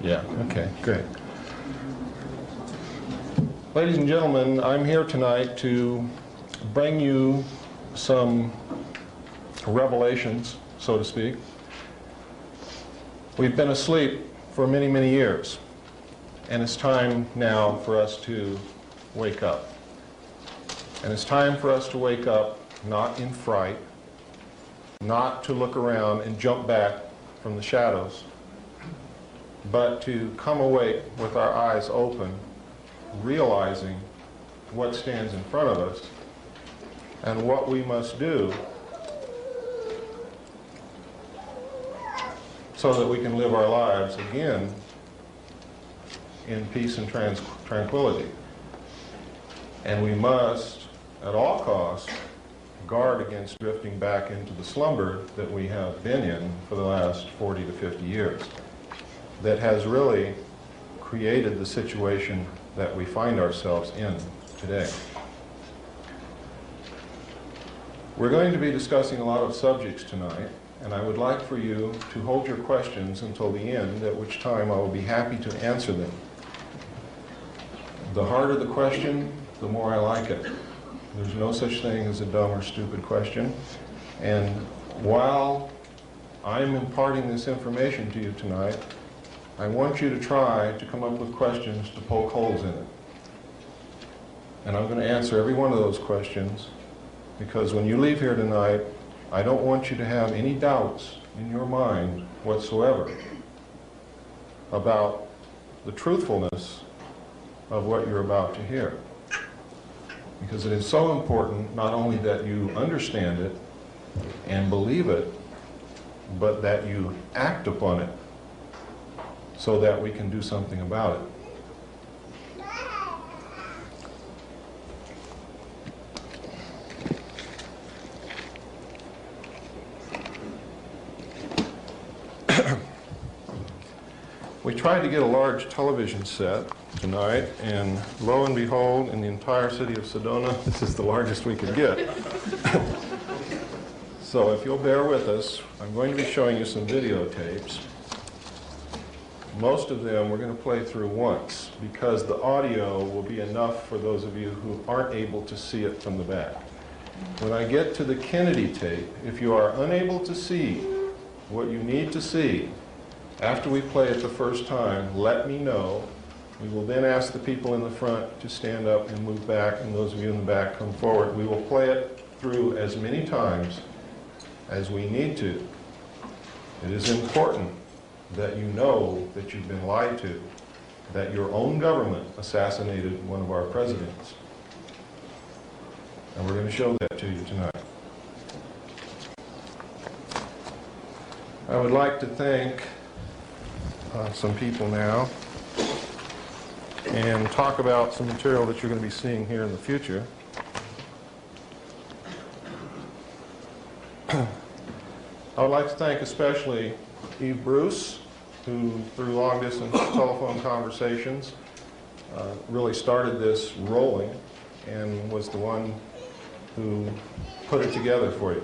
Yeah, okay, great. Ladies and gentlemen, I'm here tonight to bring you some revelations, so to speak. We've been asleep for many, many years, and it's time now for us to wake up. And it's time for us to wake up not in fright, not to look around and jump back from the shadows, but to come awake with our eyes open, realizing what stands in front of us and what we must do so that we can live our lives again in peace and tranquility. And we must, at all costs, guard against drifting back into the slumber that we have been in for the last 40 to 50 years, that has really created the situation that we find ourselves in today. We're going to be discussing a lot of subjects tonight, and I would like for you to hold your questions until the end, at which time I will be happy to answer them. The harder the question, the more I like it. There's no such thing as a dumb or stupid question. And while I'm imparting this information to you tonight, I want you to try to come up with questions to poke holes in it. And I'm going to answer every one of those questions, because when you leave here tonight, I don't want you to have any doubts in your mind whatsoever about the truthfulness of what you're about to hear. Because it is so important not only that you understand it and believe it, but that you act upon it so that we can do something about it. We tried to get a large television set tonight, and lo and behold, in the entire city of Sedona, this is the largest we could get. So if you'll bear with us, I'm going to be showing you some videotapes. Most of them we're going to play through once, because the audio will be enough for those of you who aren't able to see it from the back. When I get to the Kennedy tape, if you are unable to see what you need to see after we play it the first time, let me know. We will then ask the people in the front to stand up and move back, and those of you in the back come forward. We will play it through as many times as we need to. It is important that you know that you've been lied to, that your own government assassinated one of our presidents. And we're going to show that to you tonight. I would like to thank some people now and talk about some material that you're going to be seeing here in the future. I would like to thank especially Eve Bruce, who through long-distance telephone conversations really started this rolling and was the one who put it together for you.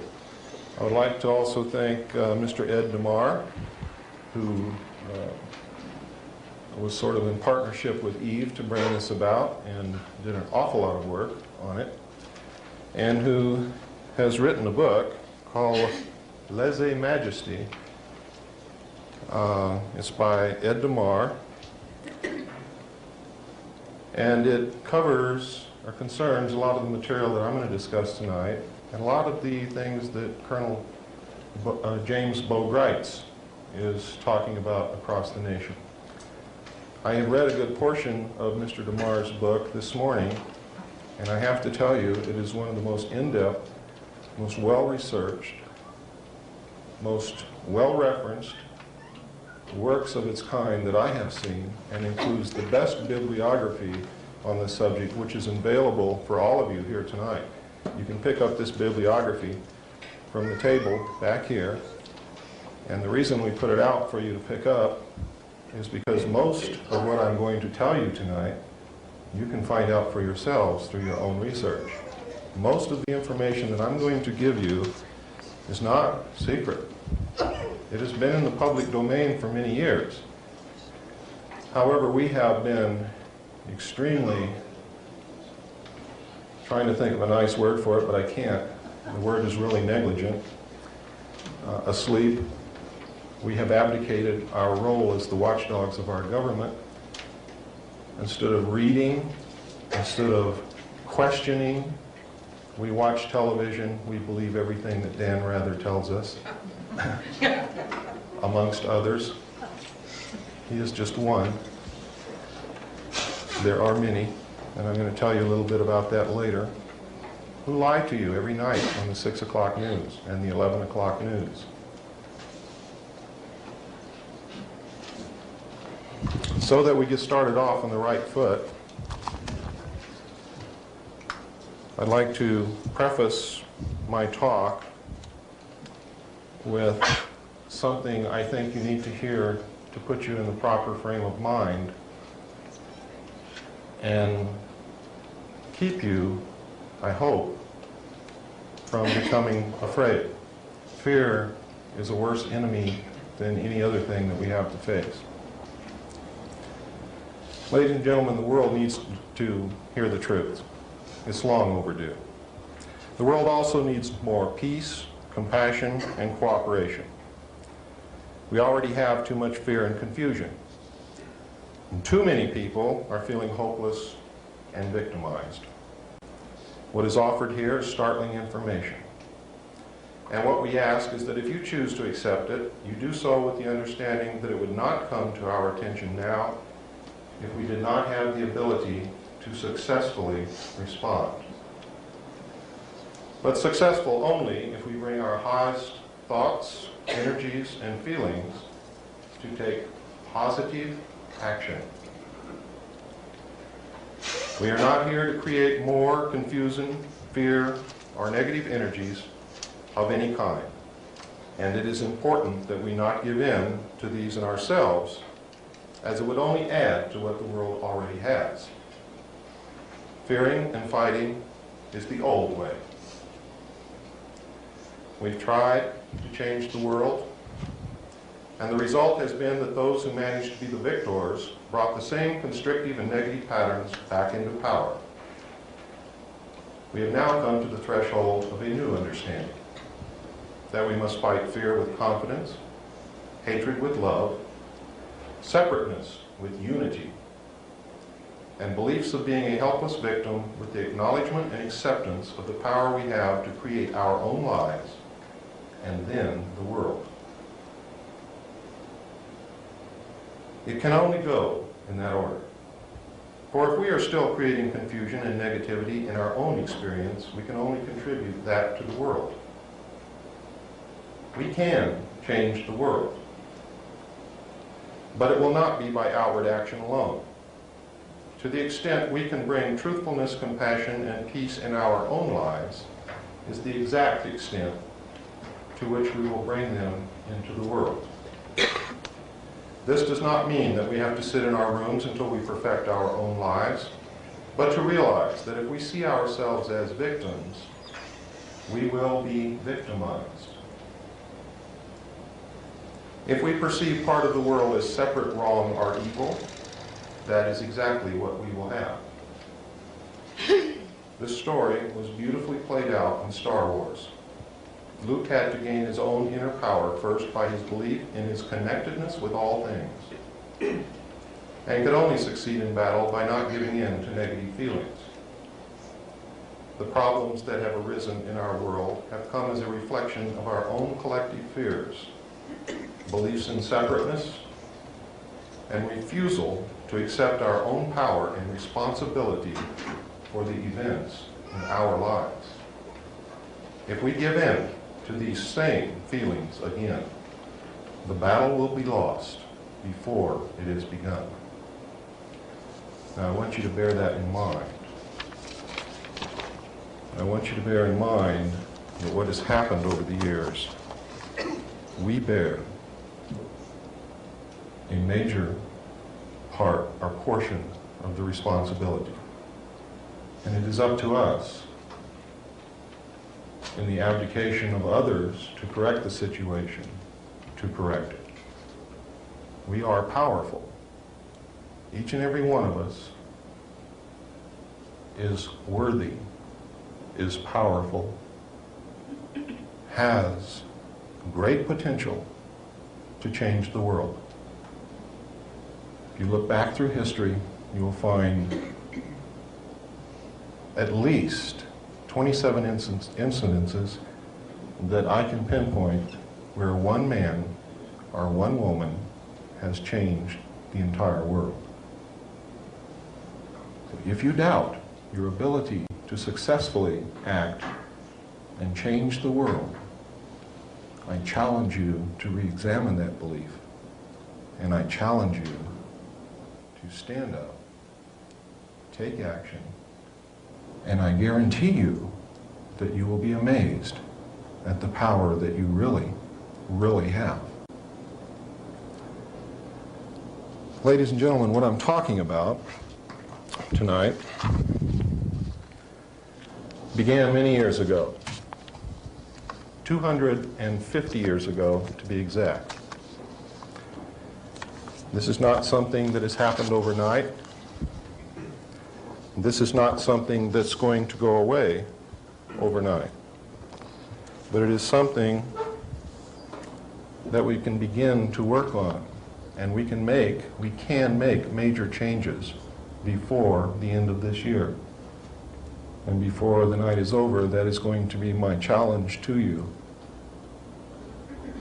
I would like to also thank Mr. Ed DeMar, who was sort of in partnership with Eve to bring this about and did an awful lot of work on it, and who has written a book called Lèse-Majesté. It's by Ed DeMar, and it covers or concerns a lot of the material that I'm going to discuss tonight, and a lot of the things that Colonel James Boegreitz is talking about across the nation. I have read a good portion of Mr. DeMar's book this morning, and I have to tell you, it is one of the most in-depth, most well-researched, most well-referenced works of its kind that I have seen, and includes the best bibliography on this subject, which is available for all of you here tonight. You can pick up this bibliography from the table back here, and the reason we put it out for you to pick up is because most of what I'm going to tell you tonight, you can find out for yourselves through your own research. Most of the information that I'm going to give you is not secret. It has been in the public domain for many years. However, we have been extremely, trying to think of a nice word for it, but I can't. The word is really negligent. Asleep. We have abdicated our role as the watchdogs of our government. Instead of reading, instead of questioning, we watch television. We believe everything that Dan Rather tells us, amongst others. He is just one. There are many, and I'm going to tell you a little bit about that later, who lie to you every night on the 6 o'clock news and the 11 o'clock news. So that we get started off on the right foot, I'd like to preface my talk with something I think you need to hear to put you in the proper frame of mind and keep you, I hope, from becoming afraid. Fear is a worse enemy than any other thing that we have to face. Ladies and gentlemen, the world needs to hear the truth. It's long overdue. The world also needs more peace, compassion, and cooperation. We already have too much fear and confusion. And too many people are feeling hopeless and victimized. What is offered here is startling information. And what we ask is that if you choose to accept it, you do so with the understanding that it would not come to our attention now if we did not have the ability to successfully respond. But successful only if we bring our highest thoughts, energies, and feelings to take positive action. We are not here to create more confusion, fear, or negative energies of any kind. And it is important that we not give in to these in ourselves, as it would only add to what the world already has. Fearing and fighting is the old way. We've tried to change the world, and the result has been that those who managed to be the victors brought the same constrictive and negative patterns back into power. We have now come to the threshold of a new understanding, that we must fight fear with confidence, hatred with love, separateness with unity, and beliefs of being a helpless victim with the acknowledgement and acceptance of the power we have to create our own lives and then the world. It can only go in that order. For if we are still creating confusion and negativity in our own experience, we can only contribute that to the world. We can change the world, but it will not be by outward action alone. To the extent we can bring truthfulness, compassion, and peace in our own lives is the exact extent to which we will bring them into the world. This does not mean that we have to sit in our rooms until we perfect our own lives, but to realize that if we see ourselves as victims, we will be victimized. If we perceive part of the world as separate, wrong, or evil, that is exactly what we will have. This story was beautifully played out in Star Wars. Luke had to gain his own inner power first by his belief in his connectedness with all things, and could only succeed in battle by not giving in to negative feelings. The problems that have arisen in our world have come as a reflection of our own collective fears, beliefs in separateness, and refusal to accept our own power and responsibility for the events in our lives. If we give in to these same feelings again, the battle will be lost before it is begun. Now I want you to bear that in mind. I want you to bear in mind that what has happened over the years, we bear a major part or portion of the responsibility. And it is up to us, in the abdication of others to correct the situation, to correct it. We are powerful. Each and every one of us is worthy, is powerful, has great potential to change the world. If you look back through history, you will find at least 27 incidences that I can pinpoint where one man or one woman has changed the entire world. So if you doubt your ability to successfully act and change the world, I challenge you to re-examine that belief, and I challenge you to stand up, take action, and I guarantee you that you will be amazed at the power that you really, really have. Ladies and gentlemen, what I'm talking about tonight began many years ago, 250 years ago to be exact. This is not something that has happened overnight. This is not something that's going to go away overnight. But it is something that we can begin to work on, and we can make major changes before the end of this year. And before the night is over, that is going to be my challenge to you.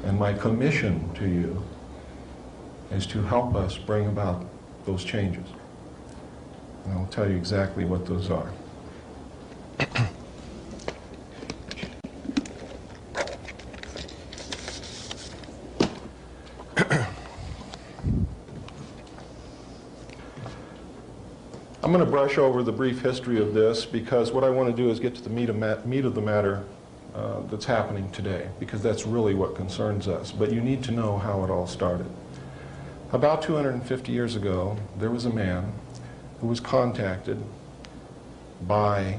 And my commission to you is to help us bring about those changes. And I'll tell you exactly what those are. I'm going to brush over the brief history of this because what I want to do is get to the meat of the matter that's happening today, because that's really what concerns us. But you need to know how it all started. About 250 years ago, there was a man who was contacted by,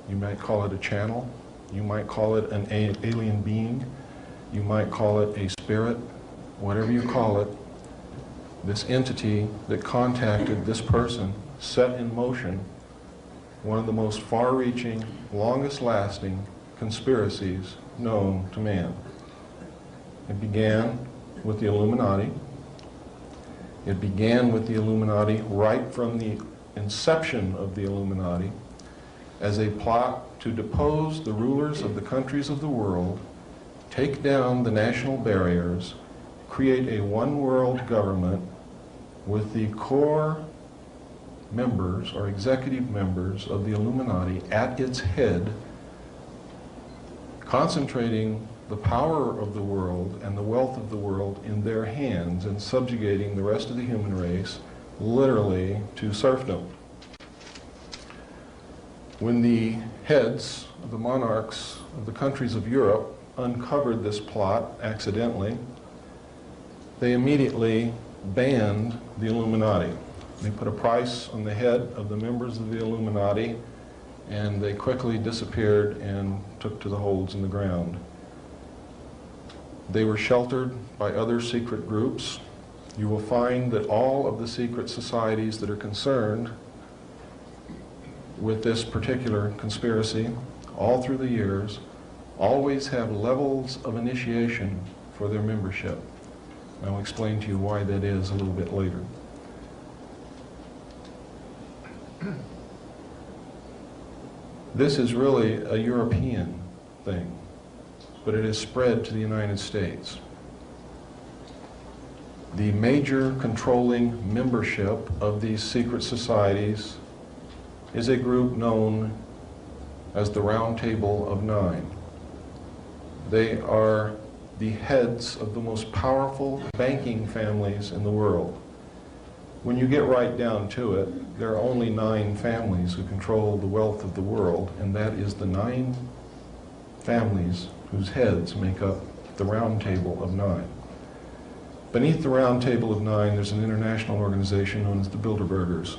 you might call it a channel, you might call it an alien being, you might call it a spirit, whatever you call it. This entity that contacted this person set in motion one of the most far-reaching, longest-lasting conspiracies known to man. It began with the Illuminati. It began with the Illuminati right from the inception of the Illuminati as a plot to depose the rulers of the countries of the world, take down the national barriers, create a one-world government with the core members or executive members of the Illuminati at its head, concentrating the power of the world and the wealth of the world in their hands and subjugating the rest of the human race literally to serfdom. When the heads of the monarchs of the countries of Europe uncovered this plot accidentally, they immediately banned the Illuminati. They put a price on the head of the members of the Illuminati, and they quickly disappeared and took to the holes in the ground. They were sheltered by other secret groups. You will find that all of the secret societies that are concerned with this particular conspiracy, all through the years, always have levels of initiation for their membership. I'll explain to you why that is a little bit later. This is really a European thing, but it has spread to the United States. The major controlling membership of these secret societies is a group known as the Round Table of Nine. They are the heads of the most powerful banking families in the world. When you get right down to it, there are only 9 families who control the wealth of the world, and that is the 9 families whose heads make up the Round Table of Nine. Beneath the Round Table of Nine, there's an international organization known as the Bilderbergers.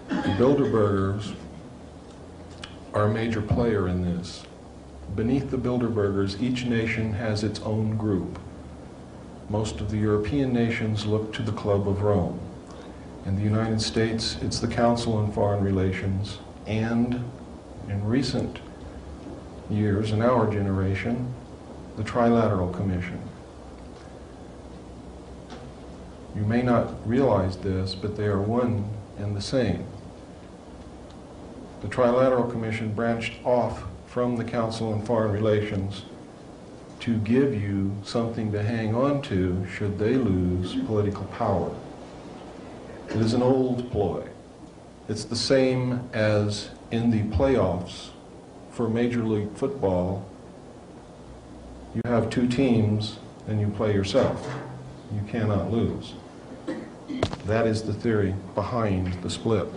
The Bilderbergers are a major player in this. beneath the Bilderbergers, each nation has its own group. Most of the European nations look to the Club of Rome. In the United States, it's the Council on Foreign Relations, and in recent years, in our generation, the Trilateral Commission. You may not realize this, but they are one and the same. The Trilateral Commission branched off from the Council on Foreign Relations to give you something to hang on to should they lose political power. It is an old ploy. It's the same as in the playoffs for Major League Football. You have two teams and you play yourself. You cannot lose. That is the theory behind the split.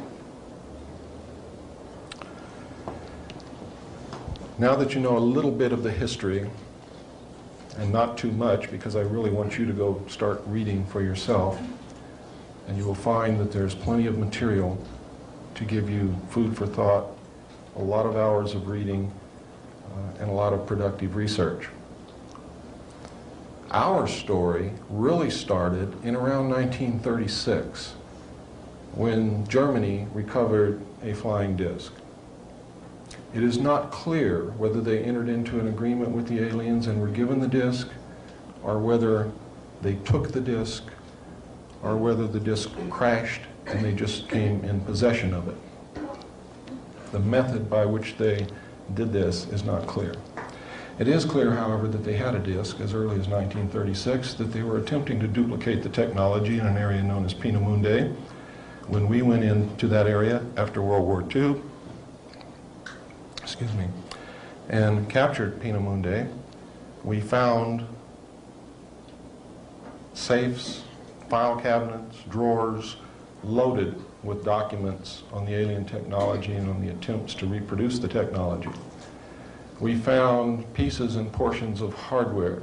Now that you know a little bit of the history, and not too much, because I really want you to go start reading for yourself, and you will find that there's plenty of material to give you food for thought, a lot of hours of reading, and a lot of productive research. Our story really started in around 1936, when Germany recovered a flying disc. It is not clear whether they entered into an agreement with the aliens and were given the disc, or whether they took the disc, or whether the disc crashed and they just came in possession of it. The method by which they did this is not clear. It is clear, however, that they had a disc as early as 1936, that they were attempting to duplicate the technology in an area known as Peenemünde. When we went into that area after World War II, and captured Peenemünde, we found safes, file cabinets, drawers loaded with documents on the alien technology and on the attempts to reproduce the technology. We found pieces and portions of hardware.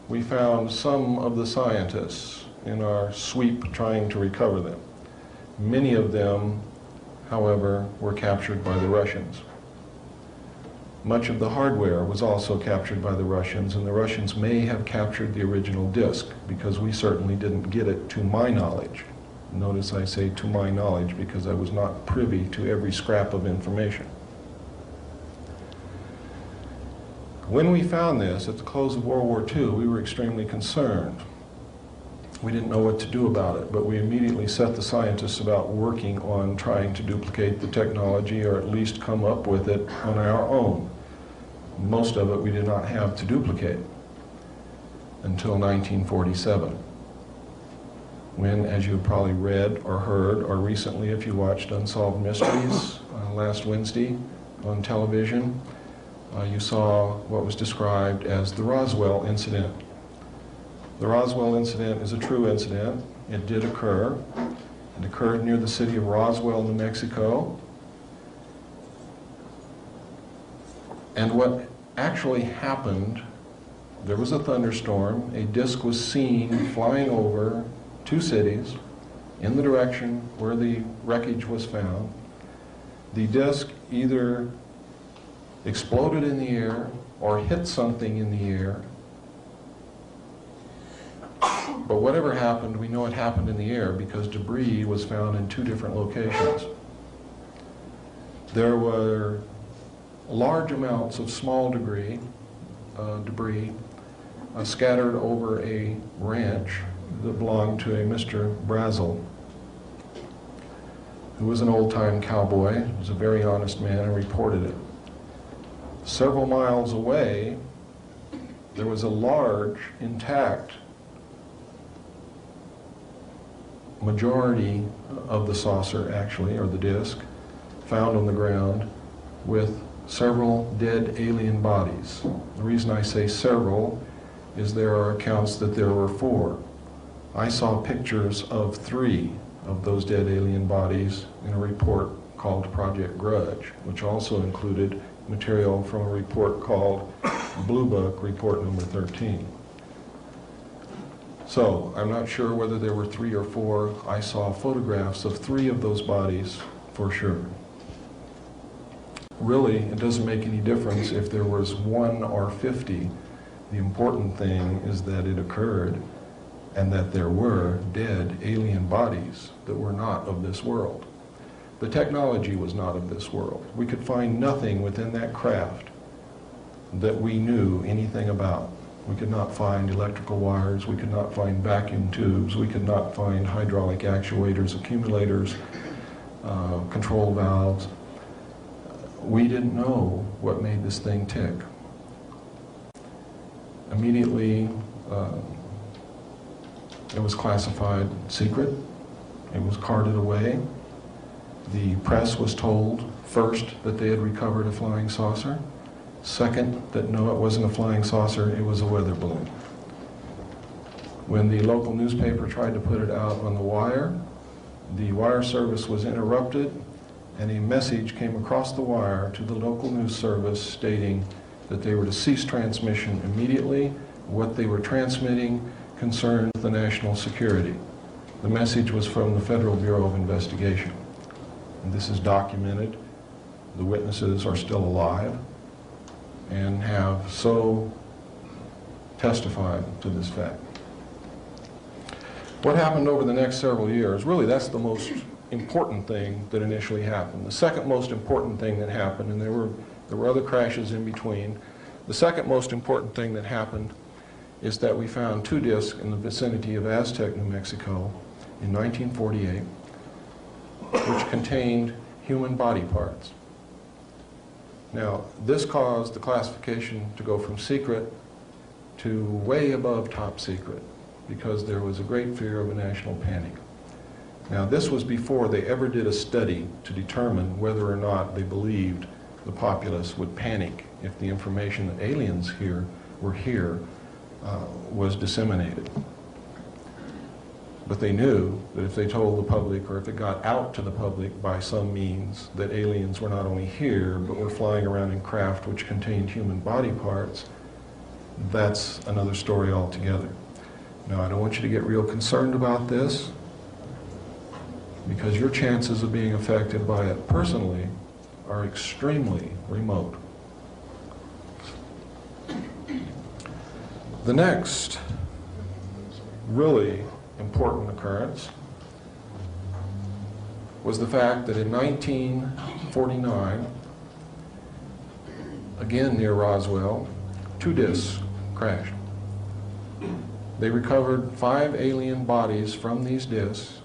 We found some of the scientists in our sweep trying to recover them. Many of them, however, were captured by the Russians. Much of the hardware was also captured by the Russians, and the Russians may have captured the original disc, because we certainly didn't get it to my knowledge. Notice I say to my knowledge, because I was not privy to every scrap of information. When we found this at the close of World War II, we were extremely concerned. We didn't know what to do about it, but we immediately set the scientists about working on trying to duplicate the technology, or at least come up with it on our own. Most of it we did not have to duplicate until 1947, when, as you probably read or heard, or recently if you watched Unsolved Mysteries last Wednesday on television, you saw what was described as the Roswell incident. The Roswell incident is a true incident. It did occur. It occurred near the city of Roswell, New Mexico. And what actually happened, there was a thunderstorm. A disc was seen flying over two cities in the direction where the wreckage was found. The disc either exploded in the air or hit something in the air. But whatever happened, we know it happened in the air because debris was found in two different locations. There were large amounts of small debris scattered over a ranch that belonged to a Mr. Brazel, who was an old-time cowboy. He was a very honest man and reported it. Several miles away, there was a large, intact majority of the saucer, actually, or the disc, found on the ground with several dead alien bodies. The reason I say several is there are accounts that there were 4. I saw pictures of 3 of those dead alien bodies in a report called Project Grudge, which also included material from a report called Blue Book Report Number 13. So, I'm not sure whether there were 3 or 4. I saw photographs of 3 of those bodies for sure. really, it doesn't make any difference if there was 1 or 50. The important thing is that it occurred and that there were dead alien bodies that were not of this world. The technology was not of this world. We could find nothing within that craft that we knew anything about. We could not find electrical wires, we could not find vacuum tubes, we could not find hydraulic actuators, accumulators, control valves. We didn't know what made this thing tick. Immediately, it was classified secret. It was carted away. The press was told first that they had recovered a flying saucer. Second, that no, it wasn't a flying saucer, it was a weather balloon. When the local newspaper tried to put it out on the wire service was interrupted, and a message came across the wire to the local news service stating that they were to cease transmission immediately. What they were transmitting concerned the national security. The message was from the Federal Bureau of Investigation. And this is documented. The witnesses are still alive and have so testified to this fact. What happened over the next several years, really that's the most important thing that initially happened. The second most important thing that happened, and there were other crashes in between, the second most important thing that happened is that we found 2 discs in the vicinity of Aztec, New Mexico in 1948, which contained human body parts. Now, this caused the classification to go from secret to way above top secret because there was a great fear of a national panic. Now, this was before they ever did a study to determine whether or not they believed the populace would panic if the information that aliens were here was disseminated. But they knew that if they told the public, or if it got out to the public by some means, that aliens were not only here, but were flying around in craft which contained human body parts, that's another story altogether. Now, I don't want you to get real concerned about this, because your chances of being affected by it personally are extremely remote. The next really important occurrence was the fact that in 1949, again near Roswell, 2 discs crashed. They recovered 5 alien bodies from these discs,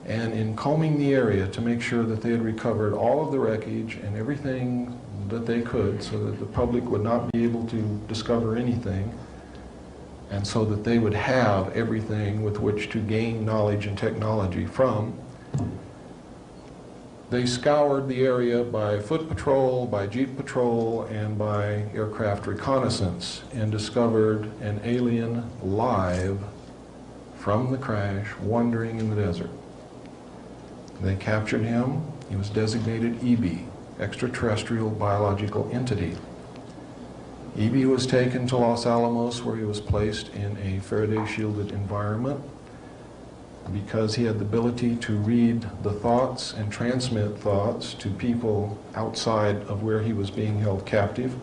and in combing the area to make sure that they had recovered all of the wreckage and everything that they could so that the public would not be able to discover anything, and so that they would have everything with which to gain knowledge and technology from, they scoured the area by foot patrol, by jeep patrol, and by aircraft reconnaissance, and discovered an alien live from the crash wandering in the desert. They captured him. He was designated EB, extraterrestrial biological entity. EB was taken to Los Alamos, where he was placed in a Faraday-shielded environment because he had the ability to read the thoughts and transmit thoughts to people outside of where he was being held captive.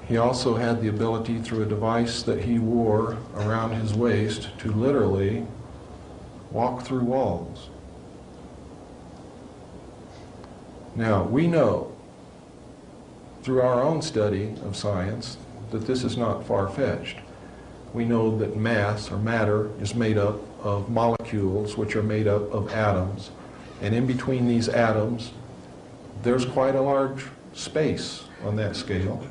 He also had the ability, through a device that he wore around his waist, to literally walk through walls. Now, we know through our own study of science that this is not far-fetched. We know that mass, or matter, is made up of molecules which are made up of atoms. And in between these atoms, there's quite a large space on that scale.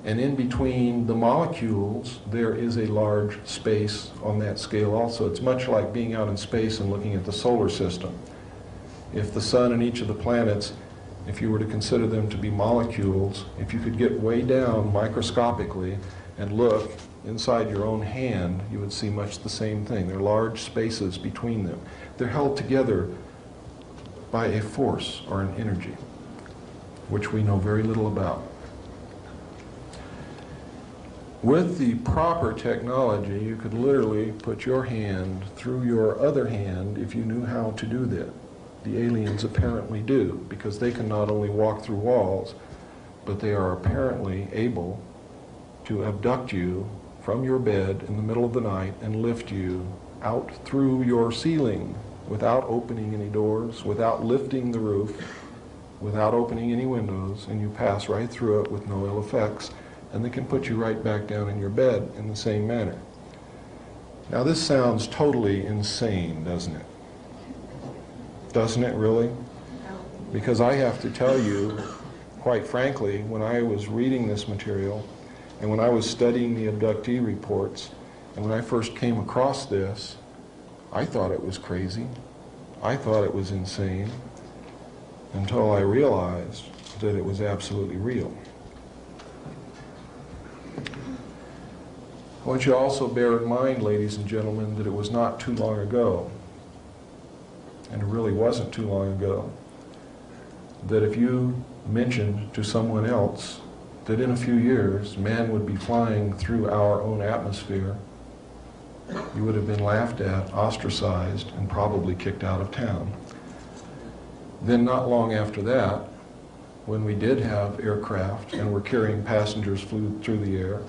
And in between the molecules, there is a large space on that scale also. It's much like being out in space and looking at the solar system. If the sun and each of the planets, if you were to consider them to be molecules, if you could get way down microscopically and look inside your own hand, you would see much the same thing. There are large spaces between them. They're held together by a force or an energy, which we know very little about. With the proper technology, you could literally put your hand through your other hand if you knew how to do that. the aliens apparently do, because they can not only walk through walls, but they are apparently able to abduct you from your bed in the middle of the night and lift you out through your ceiling without opening any doors, without lifting the roof, without opening any windows, and you pass right through it with no ill effects, and they can put you right back down in your bed in the same manner. Now this sounds totally insane, doesn't it? Doesn't it really? Because I have to tell you, quite frankly, when I was reading this material, and when I was studying the abductee reports, and when I first came across this, I thought it was crazy. I thought it was insane, until I realized that it was absolutely real. I want you to also bear in mind, ladies and gentlemen, that it was not too long ago, and it really wasn't too long ago, that if you mentioned to someone else that in a few years man would be flying through our own atmosphere, you would have been laughed at, ostracized, and probably kicked out of town. Then not long after that, when we did have aircraft and were carrying passengers flew through the air,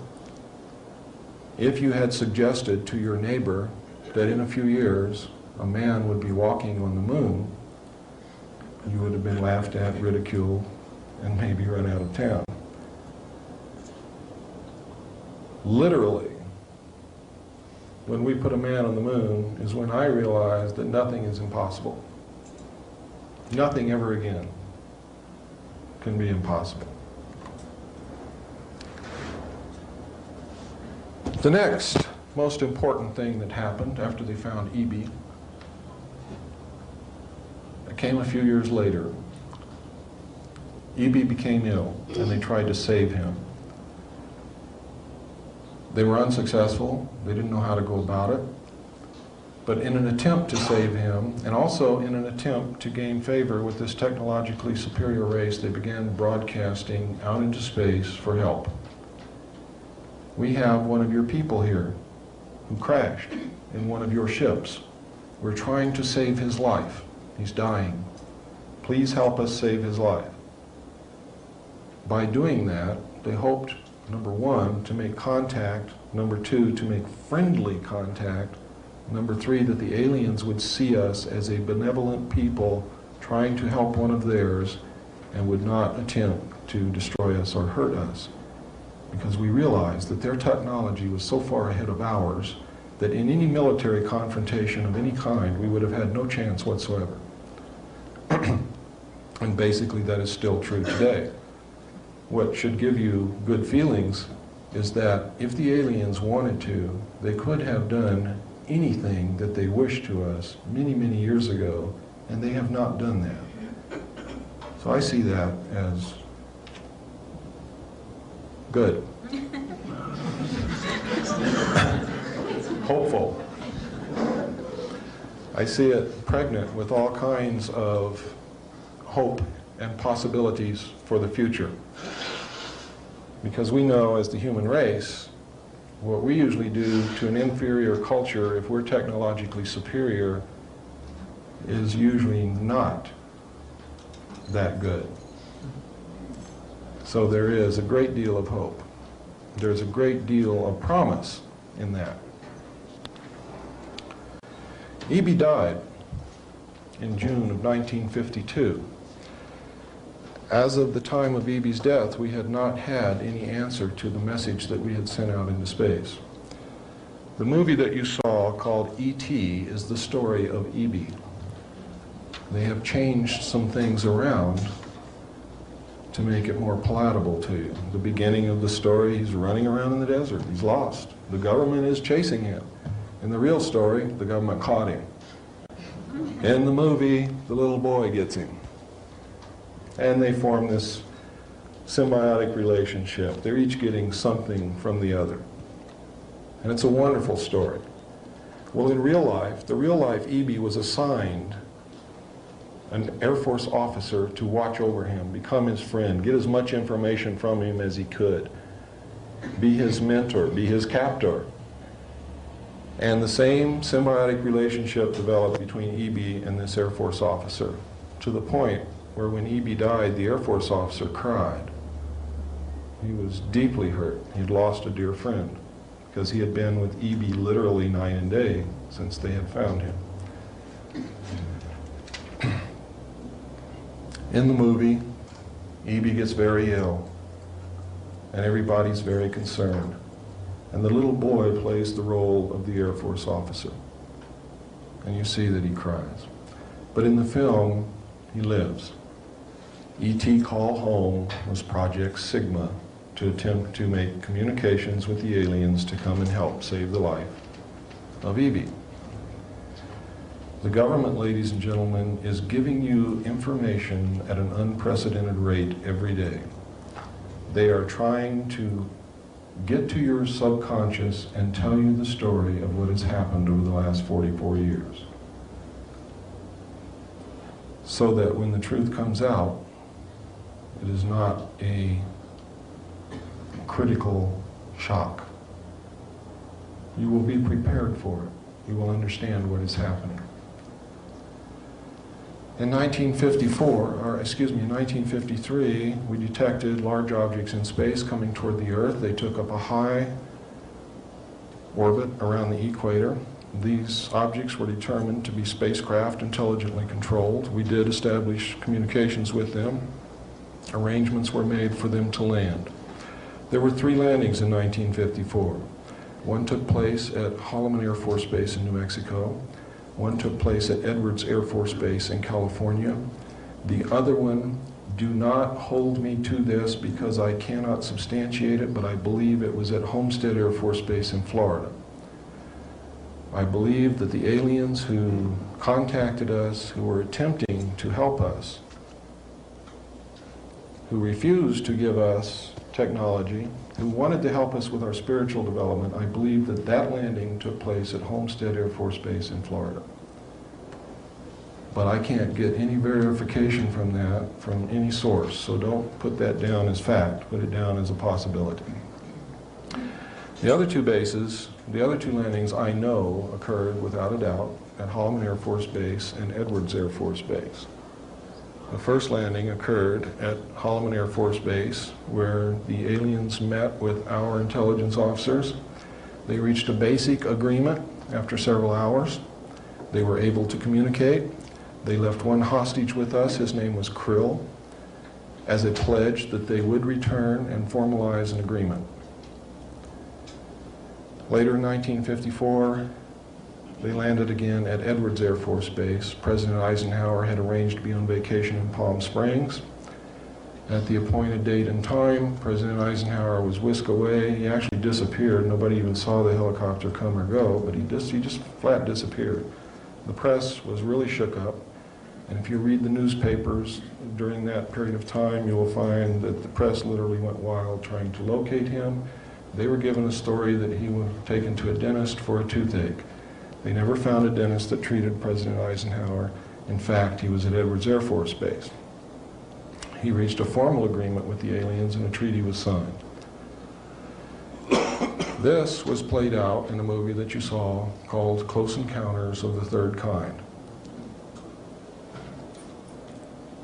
if you had suggested to your neighbor that in a few years a man would be walking on the moon, you would have been laughed at, ridiculed, and maybe run out of town. Literally, when we put a man on the moon is when I realized that nothing is impossible. Nothing ever again can be impossible. The next most important thing that happened after they found E.B. came a few years later. E.B. became ill, and they tried to save him. They were unsuccessful. They didn't know how to go about it. But in an attempt to save him, and also in an attempt to gain favor with this technologically superior race, they began broadcasting out into space for help. We have one of your people here who crashed in one of your ships. We're trying to save his life. He's dying. Please help us save his life. By doing that, they hoped, number one, to make contact, number two, to make friendly contact, number three, that the aliens would see us as a benevolent people trying to help one of theirs and would not attempt to destroy us or hurt us. Because we realized that their technology was so far ahead of ours that in any military confrontation of any kind, we would have had no chance whatsoever. And basically that is still true today. What should give you good feelings is that if the aliens wanted to, they could have done anything that they wished to us many, many years ago, and they have not done that. So I see that as good. Hopeful. I see it pregnant with all kinds of hope and possibilities for the future. Because we know, as the human race, what we usually do to an inferior culture, if we're technologically superior, is usually not that good. So there is a great deal of hope. There's a great deal of promise in that. E.B. died in June of 1952. As of the time of E.B.'s death, we had not had any answer to the message that we had sent out into space. The movie that you saw, called E.T., is the story of E.B. They have changed some things around to make it more palatable to you. The beginning of the story, he's running around in the desert. He's lost. The government is chasing him. In the real story, the government caught him. In the movie, the little boy gets him. And they form this symbiotic relationship. They're each getting something from the other. And it's a wonderful story. Well, in real life, the real life E.B. was assigned an Air Force officer to watch over him, become his friend, get as much information from him as he could, be his mentor, be his captor. And the same symbiotic relationship developed between E.B. and this Air Force officer, to the point where when E.B. died, the Air Force officer cried. He was deeply hurt. He'd lost a dear friend because he had been with E.B. literally night and day since they had found him. In the movie, E.B. gets very ill, and everybody's very concerned. And the little boy plays the role of the Air Force officer. And you see that he cries. But in the film, he lives. E.T. Call Home was Project Sigma to attempt to make communications with the aliens to come and help save the life of E.B. The government, ladies and gentlemen, is giving you information at an unprecedented rate every day. They are trying to get to your subconscious and tell you the story of what has happened over the last 44 years. So that when the truth comes out, it is not a critical shock. You will be prepared for it. You will understand what is happening. In 1953, we detected large objects in space coming toward the Earth. They took up a high orbit around the equator. These objects were determined to be spacecraft intelligently controlled. We did establish communications with them. Arrangements were made for them to land. There were 3 landings in 1954. One took place at Holloman Air Force Base in New Mexico. One took place at Edwards Air Force Base in California. The other one, do not hold me to this because I cannot substantiate it, but I believe it was at Homestead Air Force Base in Florida. I believe that the aliens who contacted us, who were attempting to help us, who refused to give us technology, who wanted to help us with our spiritual development, I believe that that landing took place at Homestead Air Force Base in Florida. But I can't get any verification from that from any source, so don't put that down as fact, put it down as a possibility. The other 2 bases, the other 2 landings I know occurred without a doubt at Holloman Air Force Base and Edwards Air Force Base. The first landing occurred at Holloman Air Force Base, where the aliens met with our intelligence officers. They reached a basic agreement after several hours. They were able to communicate. They left one hostage with us, his name was Krill, as a pledge that they would return and formalize an agreement. Later in 1954, they landed again at Edwards Air Force Base. President Eisenhower had arranged to be on vacation in Palm Springs. At the appointed date and time, President Eisenhower was whisked away. He actually disappeared. Nobody even saw the helicopter come or go, but he just flat disappeared. The press was really shook up, and if you read the newspapers during that period of time, you will find that the press literally went wild trying to locate him. They were given a story that he was taken to a dentist for a toothache. They never found a dentist that treated President Eisenhower. In fact, he was at Edwards Air Force Base. He reached a formal agreement with the aliens and a treaty was signed. This was played out in a movie that you saw called Close Encounters of the Third Kind.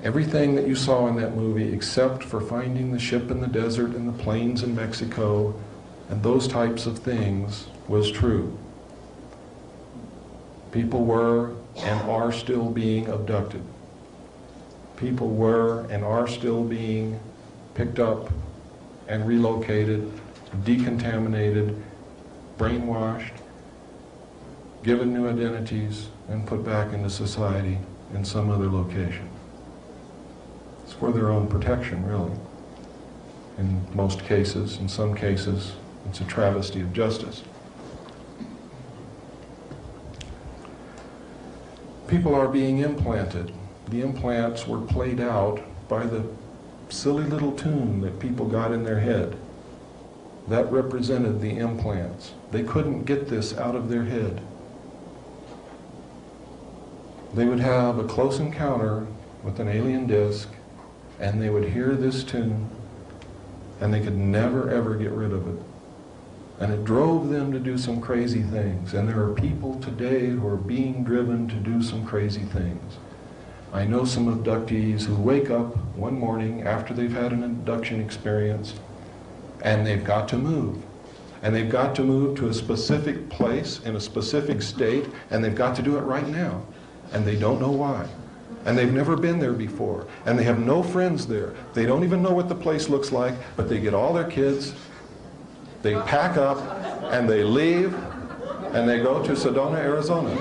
Everything that you saw in that movie, except for finding the ship in the desert and the plains in Mexico and those types of things, was true. People were and are still being abducted. People were and are still being picked up and relocated, decontaminated, brainwashed, given new identities, and put back into society in some other location. It's for their own protection, really. In most cases, in some cases, it's a travesty of justice. People are being implanted. The implants were played out by the silly little tune that people got in their head. That represented the implants. They couldn't get this out of their head. They would have a close encounter with an alien disc, and they would hear this tune, and they could never ever get rid of it. And it drove them to do some crazy things. And there are people today who are being driven to do some crazy things. I know some abductees who wake up one morning after they've had an abduction experience and they've got to move. And they've got to move to a specific place in a specific state, and they've got to do it right now. And they don't know why. And they've never been there before. And they have no friends there. They don't even know what the place looks like, but they get all their kids, they pack up, and they leave, and they go to Sedona, Arizona.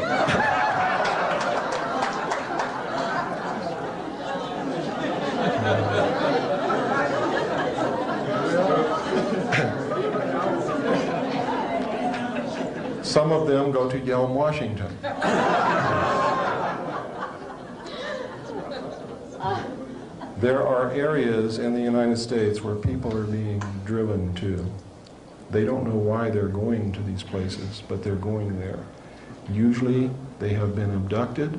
Some of them go to Yelm, Washington. There are areas in the United States where people are being driven to. They don't know why they're going to these places, but they're going there. Usually they have been abducted.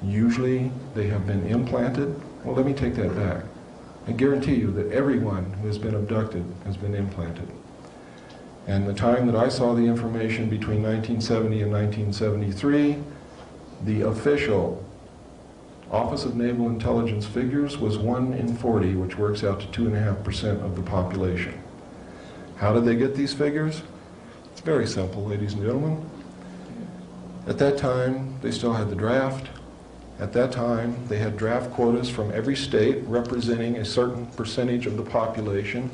Usually they have been implanted. Well, let me take that back. I guarantee you that everyone who has been abducted has been implanted. And the time that I saw the information between 1970 and 1973, the official Office of Naval Intelligence figures was 1 in 40, which works out to 2.5% of the population. How did they get these figures? It's very simple, ladies and gentlemen. At that time, they still had the draft. At that time, they had draft quotas from every state representing a certain percentage of the population.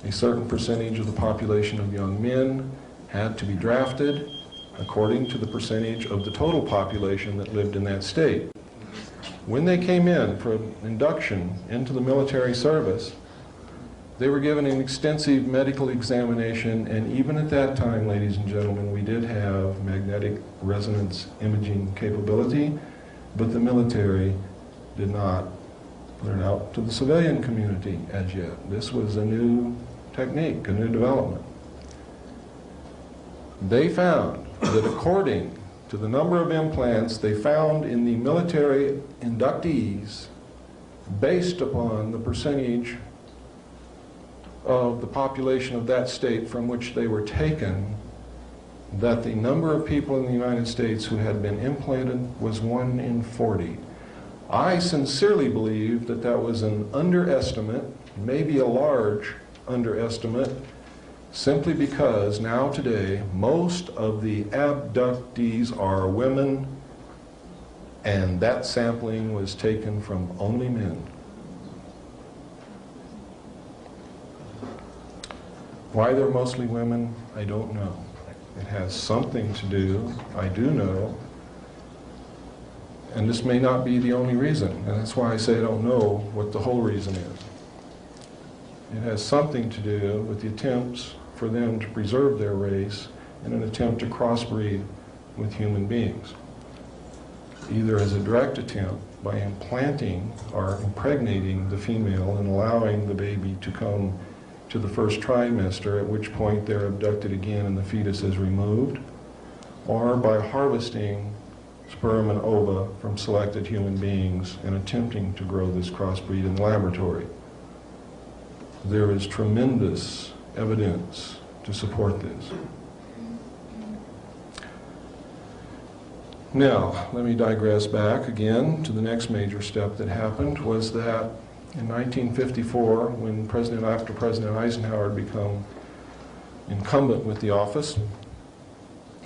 A certain percentage of the population of young men had to be drafted according to the percentage of the total population that lived in that state. When they came in for induction into the military service, they were given an extensive medical examination, and even at that time, ladies and gentlemen, we did have magnetic resonance imaging capability, but the military did not put it out to the civilian community as yet. This was a new technique, a new development. They found that according to the number of implants they found in the military inductees, based upon the percentage of the population of that state from which they were taken, that the number of people in the United States who had been implanted was 1 in 40. I sincerely believe that that was an underestimate, maybe a large underestimate, simply because now today most of the abductees are women, and that sampling was taken from only men. Why they're mostly women, I don't know. It has something to do, I do know, and this may not be the only reason, and that's why I say I don't know what the whole reason is. It has something to do with the attempts for them to preserve their race in an attempt to crossbreed with human beings, either as a direct attempt by implanting or impregnating the female and allowing the baby to come to the first trimester, at which point they're abducted again and the fetus is removed, or by harvesting sperm and ova from selected human beings and attempting to grow this crossbreed in the laboratory. There is tremendous evidence to support this. Now, let me digress back again to the next major step that happened, was that in 1954, when after President Eisenhower had become incumbent with the office,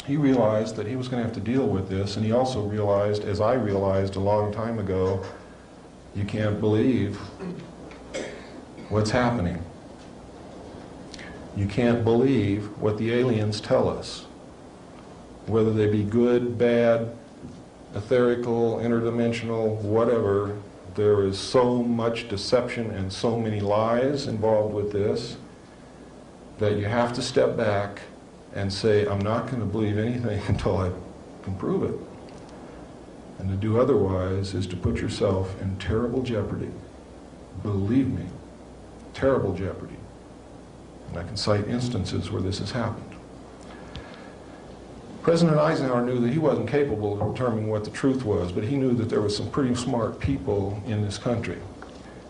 he realized that he was going to have to deal with this, and he also realized, as I realized a long time ago, you can't believe what's happening. You can't believe what the aliens tell us, whether they be good, bad, etherical, interdimensional, whatever. There is so much deception and so many lies involved with this that you have to step back and say, I'm not going to believe anything until I can prove it. And to do otherwise is to put yourself in terrible jeopardy. Believe me, terrible jeopardy. And I can cite instances where this has happened. President Eisenhower knew that he wasn't capable of determining what the truth was, but he knew that there were some pretty smart people in this country.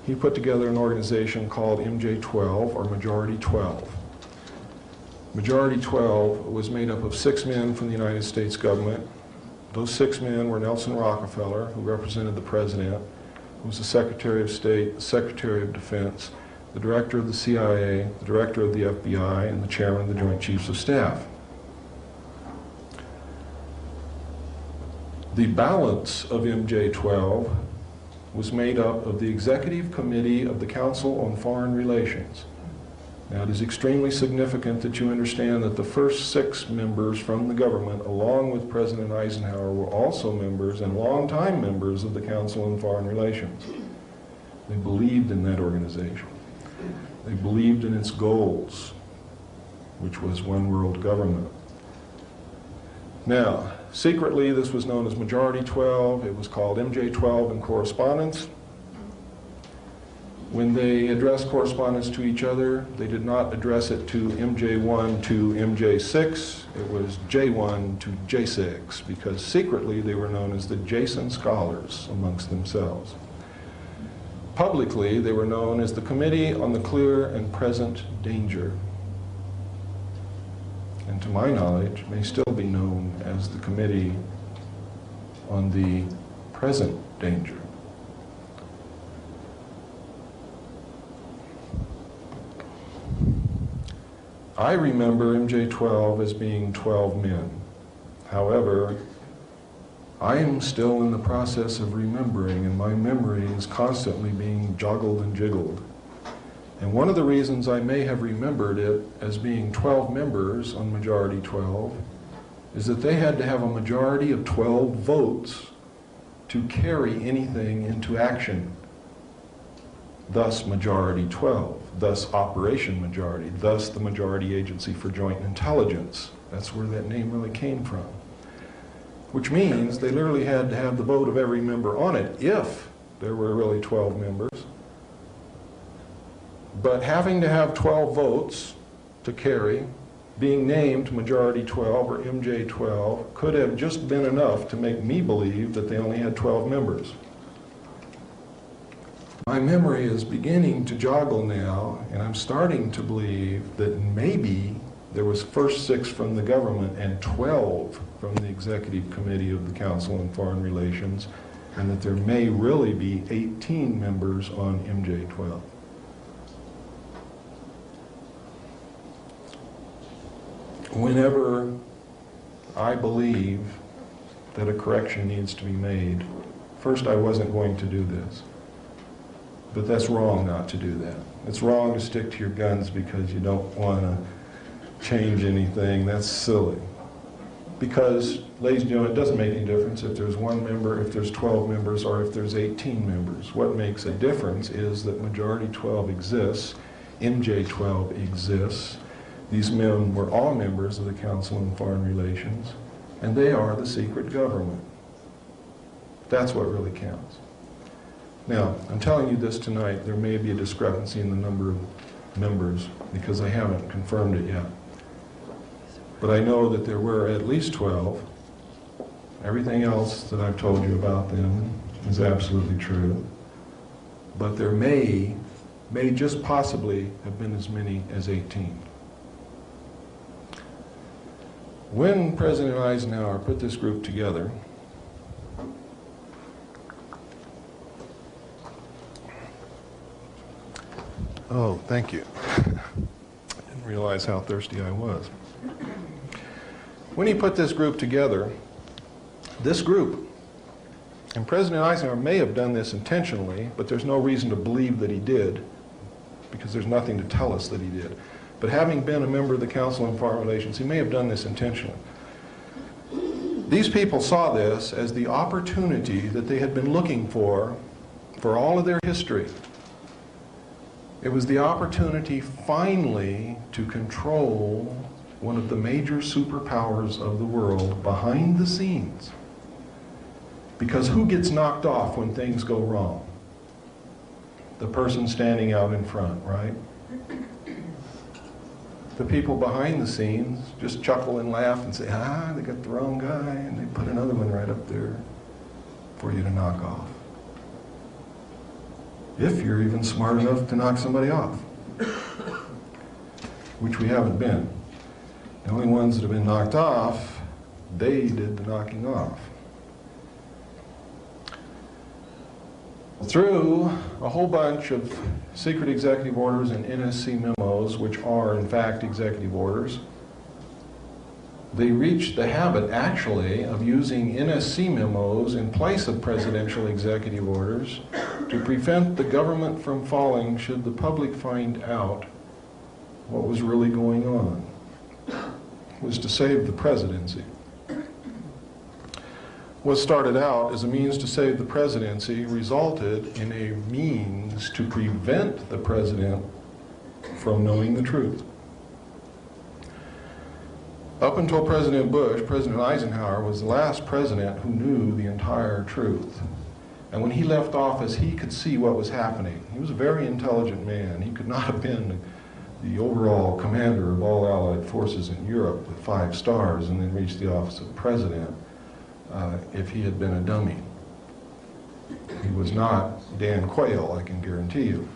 He put together an organization called MJ-12, or Majority 12. Majority 12 was made up of 6 men from the United States government. Those 6 men were Nelson Rockefeller, who represented the President, who was the Secretary of State, the Secretary of Defense, the Director of the CIA, the Director of the FBI, and the Chairman of the Joint Chiefs of Staff. The balance of MJ-12 was made up of the Executive Committee of the Council on Foreign Relations. Now, it is extremely significant that you understand that the first 6 members from the government, along with President Eisenhower, were also members and longtime members of the Council on Foreign Relations. They believed in that organization. They believed in its goals, which was one world government. Now, secretly, this was known as Majority 12. It was called MJ-12 in correspondence. When they addressed correspondence to each other, they did not address it to MJ1 to MJ6. It was J1 to J6, because secretly they were known as the Jason Scholars amongst themselves. Publicly, they were known as the Committee on the Clear and Present Danger. And to my knowledge, may still be known as the Committee on the Present Danger. I remember MJ-12 as being 12 men. However, I am still in the process of remembering, and my memory is constantly being joggled and jiggled. And one of the reasons I may have remembered it as being 12 members on Majority 12 is that they had to have a majority of 12 votes to carry anything into action. Thus Majority 12, thus Operation Majority, thus the Majority Agency for Joint Intelligence. That's where that name really came from. Which means they literally had to have the vote of every member on it if there were really 12 members. But having to have 12 votes to carry, being named Majority 12 or MJ-12 could have just been enough to make me believe that they only had 12 members. My memory is beginning to joggle now, and I'm starting to believe that maybe there was first 6 from the government and 12 from the Executive Committee of the Council on Foreign Relations, and that there may really be 18 members on MJ-12. Whenever I believe that a correction needs to be made, first, I wasn't going to do this. But that's wrong not to do that. It's wrong to stick to your guns because you don't want to change anything. That's silly. Because, ladies and gentlemen, it doesn't make any difference if there's 1 member, if there's 12 members, or if there's 18 members. What makes a difference is that Majority 12 exists, MJ-12 exists. These men were all members of the Council on Foreign Relations, and they are the secret government. That's what really counts. Now, I'm telling you this tonight, there may be a discrepancy in the number of members because I haven't confirmed it yet. But I know that there were at least 12. Everything else that I've told you about them is absolutely true. But there may just possibly have been as many as 18. When President Eisenhower put this group together, oh, thank you. I didn't realize how thirsty I was. When he put this group together, and President Eisenhower may have done this intentionally, but there's no reason to believe that he did, because there's nothing to tell us that he did. But having been a member of the Council on Foreign Relations, he may have done this intentionally. These people saw this as the opportunity that they had been looking for all of their history. It was the opportunity finally to control one of the major superpowers of the world behind the scenes. Because who gets knocked off when things go wrong? The person standing out in front, right? The people behind the scenes just chuckle and laugh and say, they got the wrong guy, and they put another one right up there for you to knock off. If you're even smart enough to knock somebody off, which we haven't been. The only ones that have been knocked off, they did the knocking off. Through a whole bunch of secret executive orders and NSC memos, which are in fact executive orders, they reached the habit actually of using NSC memos in place of presidential executive orders to prevent the government from falling should the public find out what was really going on. It was to save the presidency. What started out as a means to save the presidency resulted in a means to prevent the president from knowing the truth. Up until President Bush, President Eisenhower was the last president who knew the entire truth. And when he left office, he could see what was happening. He was a very intelligent man. He could not have been the overall commander of all Allied forces in Europe with 5 stars and then reached the office of president if he had been a dummy. He was not Dan Quayle, I can guarantee you.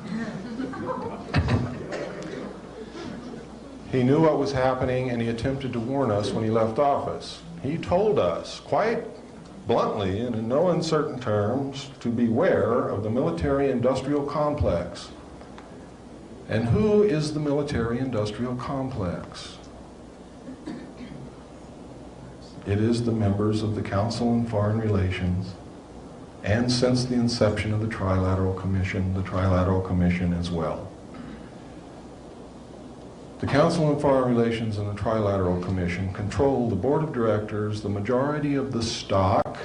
He knew what was happening, and he attempted to warn us when he left office. He told us quite bluntly and in no uncertain terms to beware of the military-industrial complex. And who is the military-industrial complex? It is the members of the Council on Foreign Relations, and since the inception of the Trilateral Commission as well. The Council on Foreign Relations and the Trilateral Commission control the board of directors, the majority of the stock,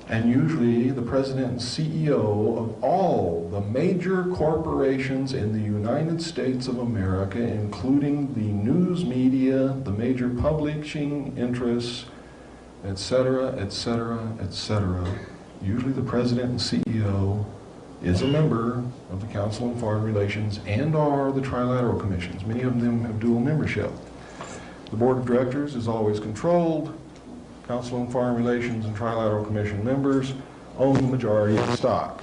and usually the president and CEO of all the major corporations in the United States of America, including the news media, the major publishing interests, etc., etc., etc. Usually the president and CEO is a member of the Council on Foreign Relations and or the Trilateral Commissions. Many of them have dual membership. The board of directors is always controlled. Council on Foreign Relations and Trilateral Commission members own the majority of the stock.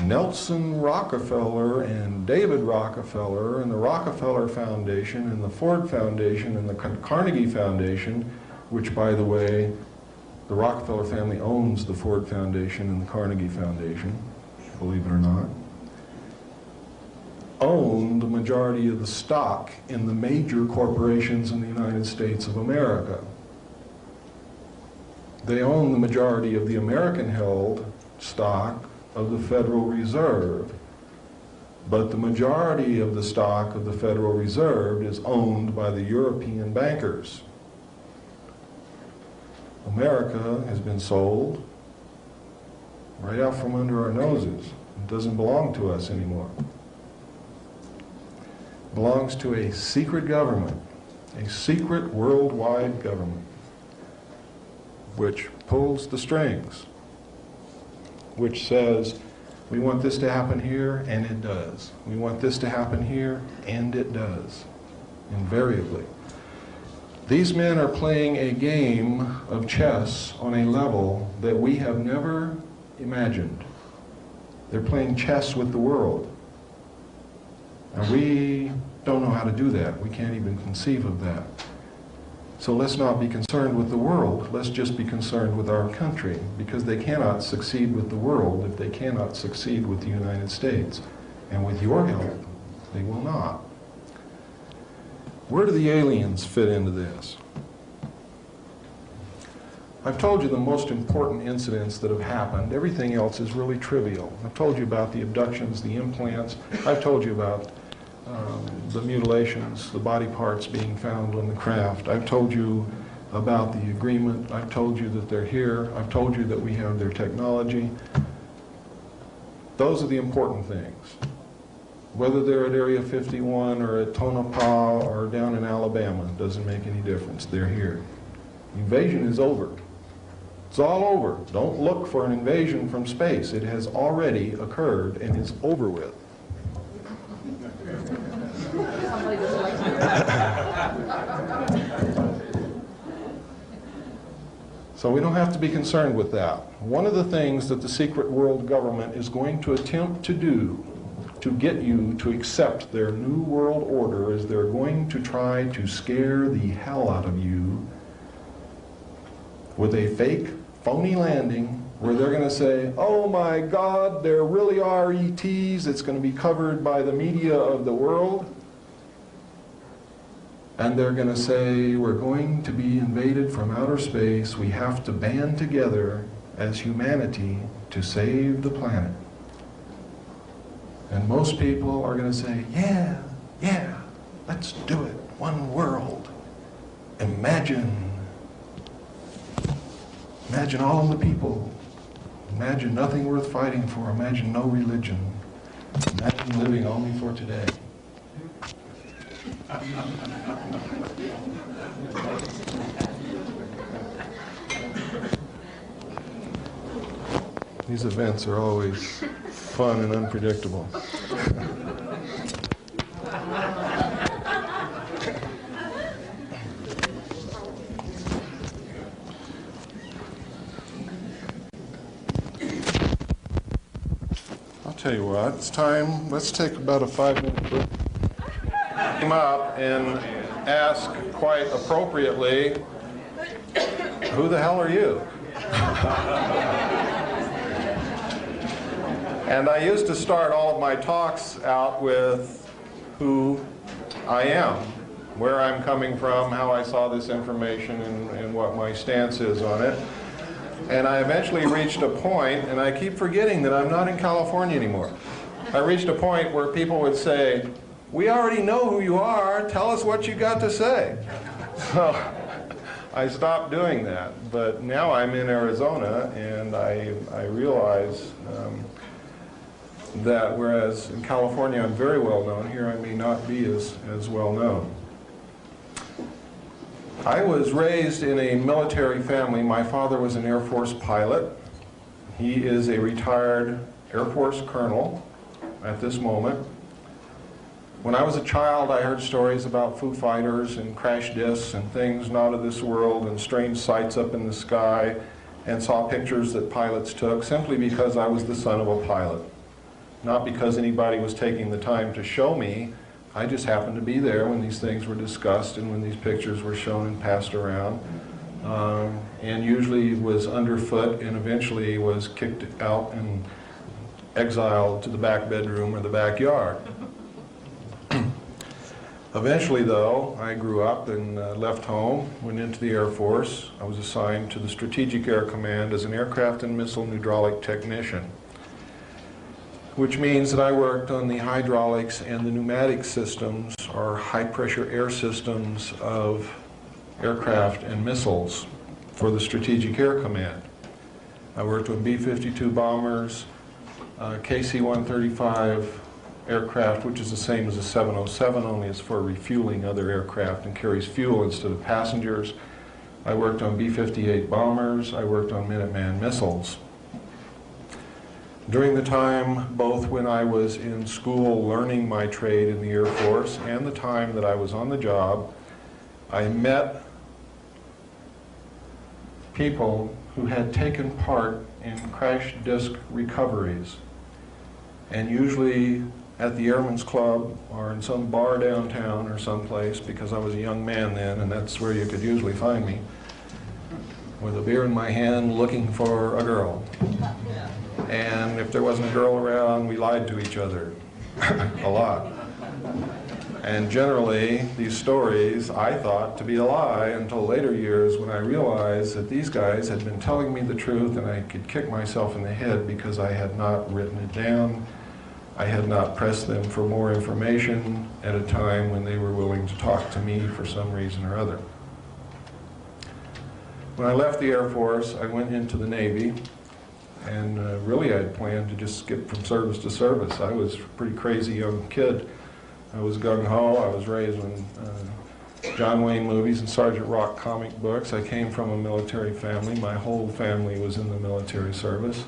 Nelson Rockefeller and David Rockefeller and the Rockefeller Foundation and the Ford Foundation and the Carnegie Foundation, which, by the way, the Rockefeller family owns the Ford Foundation and the Carnegie Foundation, believe it or not, own the majority of the stock in the major corporations in the United States of America. They own the majority of the American-held stock of the Federal Reserve, but the majority of the stock of the Federal Reserve is owned by the European bankers. America has been sold right out from under our noses. It doesn't belong to us anymore. It belongs to a secret government, a secret worldwide government, which pulls the strings, which says, we want this to happen here, and it does. We want this to happen here, and it does, invariably. These men are playing a game of chess on a level that we have never imagined. They're playing chess with the world. And we don't know how to do that. We can't even conceive of that. So let's not be concerned with the world. Let's just be concerned with our country, because they cannot succeed with the world if they cannot succeed with the United States. And with your help, they will not. Where do the aliens fit into this? I've told you the most important incidents that have happened. Everything else is really trivial. I've told you about the abductions, the implants. I've told you about the mutilations, the body parts being found on the craft. I've told you about the agreement. I've told you that they're here. I've told you that we have their technology. Those are the important things. Whether they're at Area 51 or at Tonopah or down in Alabama, doesn't make any difference. They're here. The invasion is over. It's all over. Don't look for an invasion from space. It has already occurred and is over with. So we don't have to be concerned with that. One of the things that the secret world government is going to attempt to do to get you to accept their new world order is they're going to try to scare the hell out of you with a fake, phony landing where they're going to say, oh my God, there really are ETs. It's going to be covered by the media of the world. And they're going to say, we're going to be invaded from outer space. We have to band together as humanity to save the planet. And most people are going to say, yeah, let's do it. One world. Imagine all the people. Imagine nothing worth fighting for. Imagine no religion. Imagine living only for today. These events are always fun and unpredictable. I'll tell you what, it's time, let's take about a 5-minute break. Come up and ask quite appropriately, who the hell are you? And I used to start all of my talks out with who I am, where I'm coming from, how I saw this information, and what my stance is on it. And I eventually reached a point, and I keep forgetting that I'm not in California anymore. I reached a point where people would say, we already know who you are, tell us what you got to say. So I stopped doing that, but now I'm in Arizona, and I realize that whereas in California I'm very well known, here I may not be as well known. I was raised in a military family. My father was an Air Force pilot. He is a retired Air Force colonel at this moment. When I was a child, I heard stories about Foo Fighters and crash discs and things not of this world and strange sights up in the sky, and saw pictures that pilots took simply because I was the son of a pilot. Not because anybody was taking the time to show me. I just happened to be there when these things were discussed and when these pictures were shown and passed around. And usually was underfoot and eventually was kicked out and exiled to the back bedroom or the backyard. Eventually, though, I grew up and left home, went into the Air Force. I was assigned to the Strategic Air Command as an aircraft and missile hydraulic technician, which means that I worked on the hydraulics and the pneumatic systems, or high-pressure air systems of aircraft and missiles for the Strategic Air Command. I worked with B-52 bombers, KC-135 aircraft, which is the same as a 707, only it's for refueling other aircraft and carries fuel instead of passengers. I worked on B-58 bombers. I worked on Minuteman missiles. During the time, both when I was in school learning my trade in the Air Force and the time that I was on the job, I met people who had taken part in crash disk recoveries, and usually at the Airmen's Club or in some bar downtown or someplace, because I was a young man then and that's where you could usually find me, with a beer in my hand looking for a girl. And if there wasn't a girl around, we lied to each other a lot. And generally, these stories I thought to be a lie until later years when I realized that these guys had been telling me the truth and I could kick myself in the head because I had not written it down. I had not pressed them for more information at a time when they were willing to talk to me for some reason or other. When I left the Air Force, I went into the Navy, and really I had planned to just skip from service to service. I was a pretty crazy young kid. I was gung-ho. I was raised on John Wayne movies and Sergeant Rock comic books. I came from a military family. My whole family was in the military service.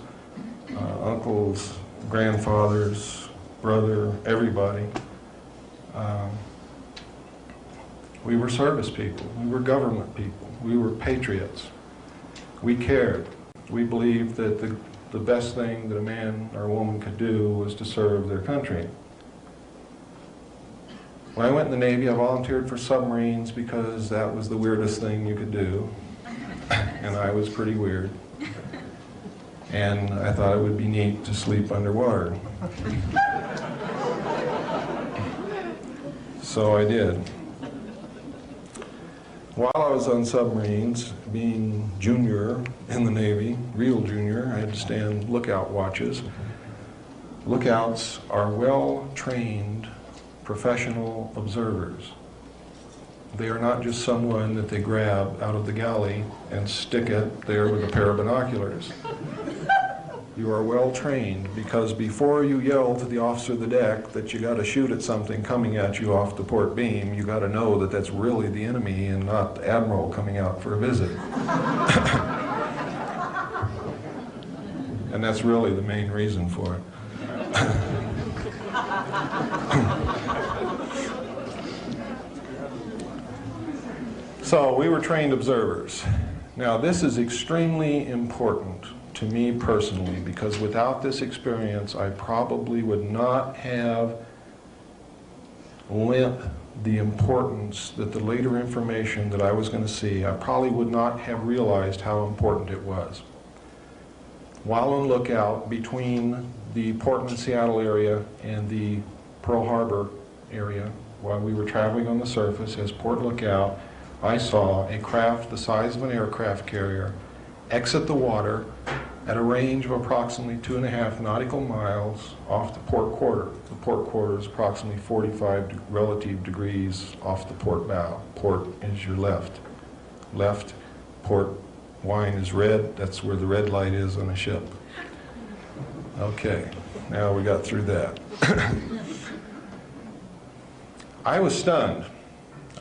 Uncles, grandfathers, brother, everybody. We were service people. We were government people. We were patriots. We cared. We believed that the best thing that a man or a woman could do was to serve their country. When I went in the Navy, I volunteered for submarines because that was the weirdest thing you could do. And I was pretty weird. And I thought it would be neat to sleep underwater. So I did. While I was on submarines, being junior in the Navy, real junior, I had to stand lookout watches. Lookouts are well-trained professional observers. They are not just someone that they grab out of the galley and stick it there with a pair of binoculars. You are well trained because before you yell to the officer of the deck that you got to shoot at something coming at you off the port beam, you got to know that that's really the enemy and not the admiral coming out for a visit. And that's really the main reason for it. So we were trained observers. Now this is extremely important to me personally, because without this experience, I probably would not have lent the importance that the later information that I was going to see, I probably would not have realized how important it was. While on lookout between the Portland-Seattle area and the Pearl Harbor area, while we were traveling on the surface as port lookout, I saw a craft the size of an aircraft carrier exit the water at a range of approximately 2.5 nautical miles off the port quarter. The port quarter is approximately 45 relative degrees off the port bow. Port is your left. Left, port wine is red. That's where the red light is on a ship. Okay, now we got through that. I was stunned.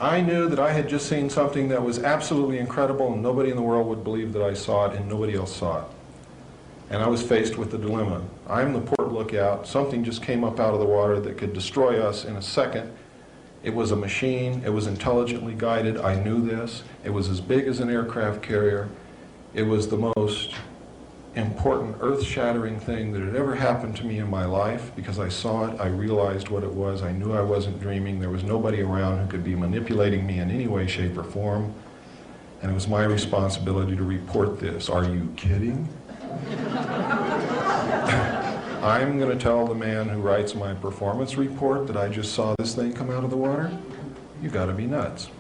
I knew that I had just seen something that was absolutely incredible and nobody in the world would believe that I saw it and nobody else saw it. And I was faced with the dilemma. I'm the port lookout. Something just came up out of the water that could destroy us in a second. It was a machine. It was intelligently guided. I knew this. It was as big as an aircraft carrier. It was the most important, earth-shattering thing that had ever happened to me in my life. Because I saw it, I realized what it was. I knew I wasn't dreaming. There was nobody around who could be manipulating me in any way, shape, or form. And it was my responsibility to report this. Are you kidding? I'm going to tell the man who writes my performance report that I just saw this thing come out of the water? You got to be nuts.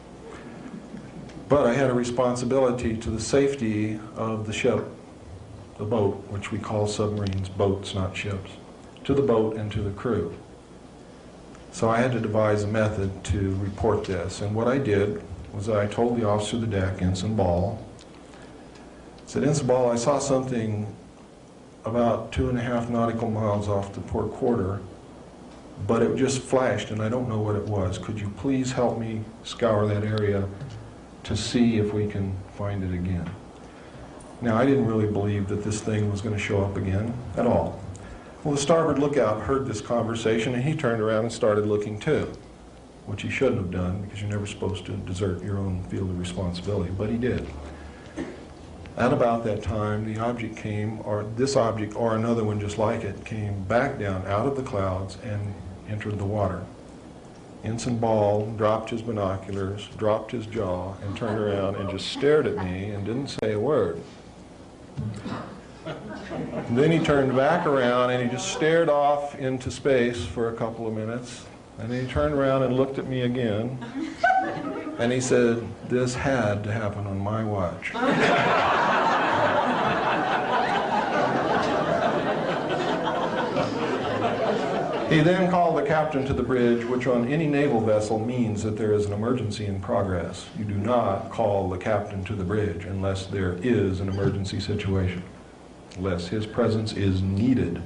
But I had a responsibility to the safety of the ship, the boat, which we call submarines boats, not ships, to the boat and to the crew. So I had to devise a method to report this. And what I did was I told the officer of the deck, Ensign Ball, I said, Ensign Ball, I saw something about 2.5 nautical miles off the port quarter, but it just flashed and I don't know what it was. Could you please help me scour that area to see if we can find it again? Now, I didn't really believe that this thing was going to show up again at all. Well, the starboard lookout heard this conversation and he turned around and started looking too, which he shouldn't have done because you're never supposed to desert your own field of responsibility, but he did. At about that time, the object came, or this object or another one just like it, came back down out of the clouds and entered the water. Ensign Ball dropped his binoculars, dropped his jaw, and turned around and just stared at me and didn't say a word. And then he turned back around and he just stared off into space for a couple of minutes. And then he turned around and looked at me again. And he said, this had to happen on my watch. He then called the captain to the bridge, which on any naval vessel means that there is an emergency in progress. You do not call the captain to the bridge unless there is an emergency situation, unless his presence is needed.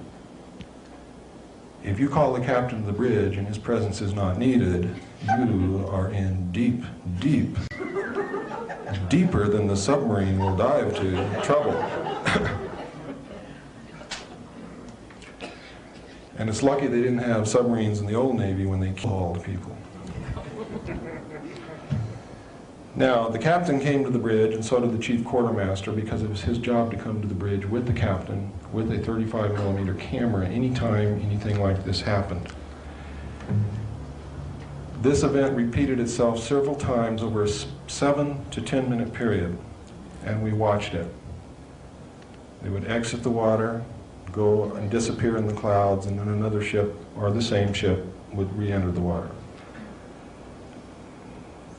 If you call the captain to the bridge and his presence is not needed, you are in deep, deep, deeper than the submarine will dive to, trouble. And it's lucky they didn't have submarines in the old Navy when they killed people. Now, the captain came to the bridge, and so did the chief quartermaster, because it was his job to come to the bridge with the captain with a 35mm camera anytime anything like this happened. This event repeated itself several times over a 7 to 10 minute period, and we watched it. They would exit the water, go and disappear in the clouds, and then another ship, or the same ship, would re-enter the water.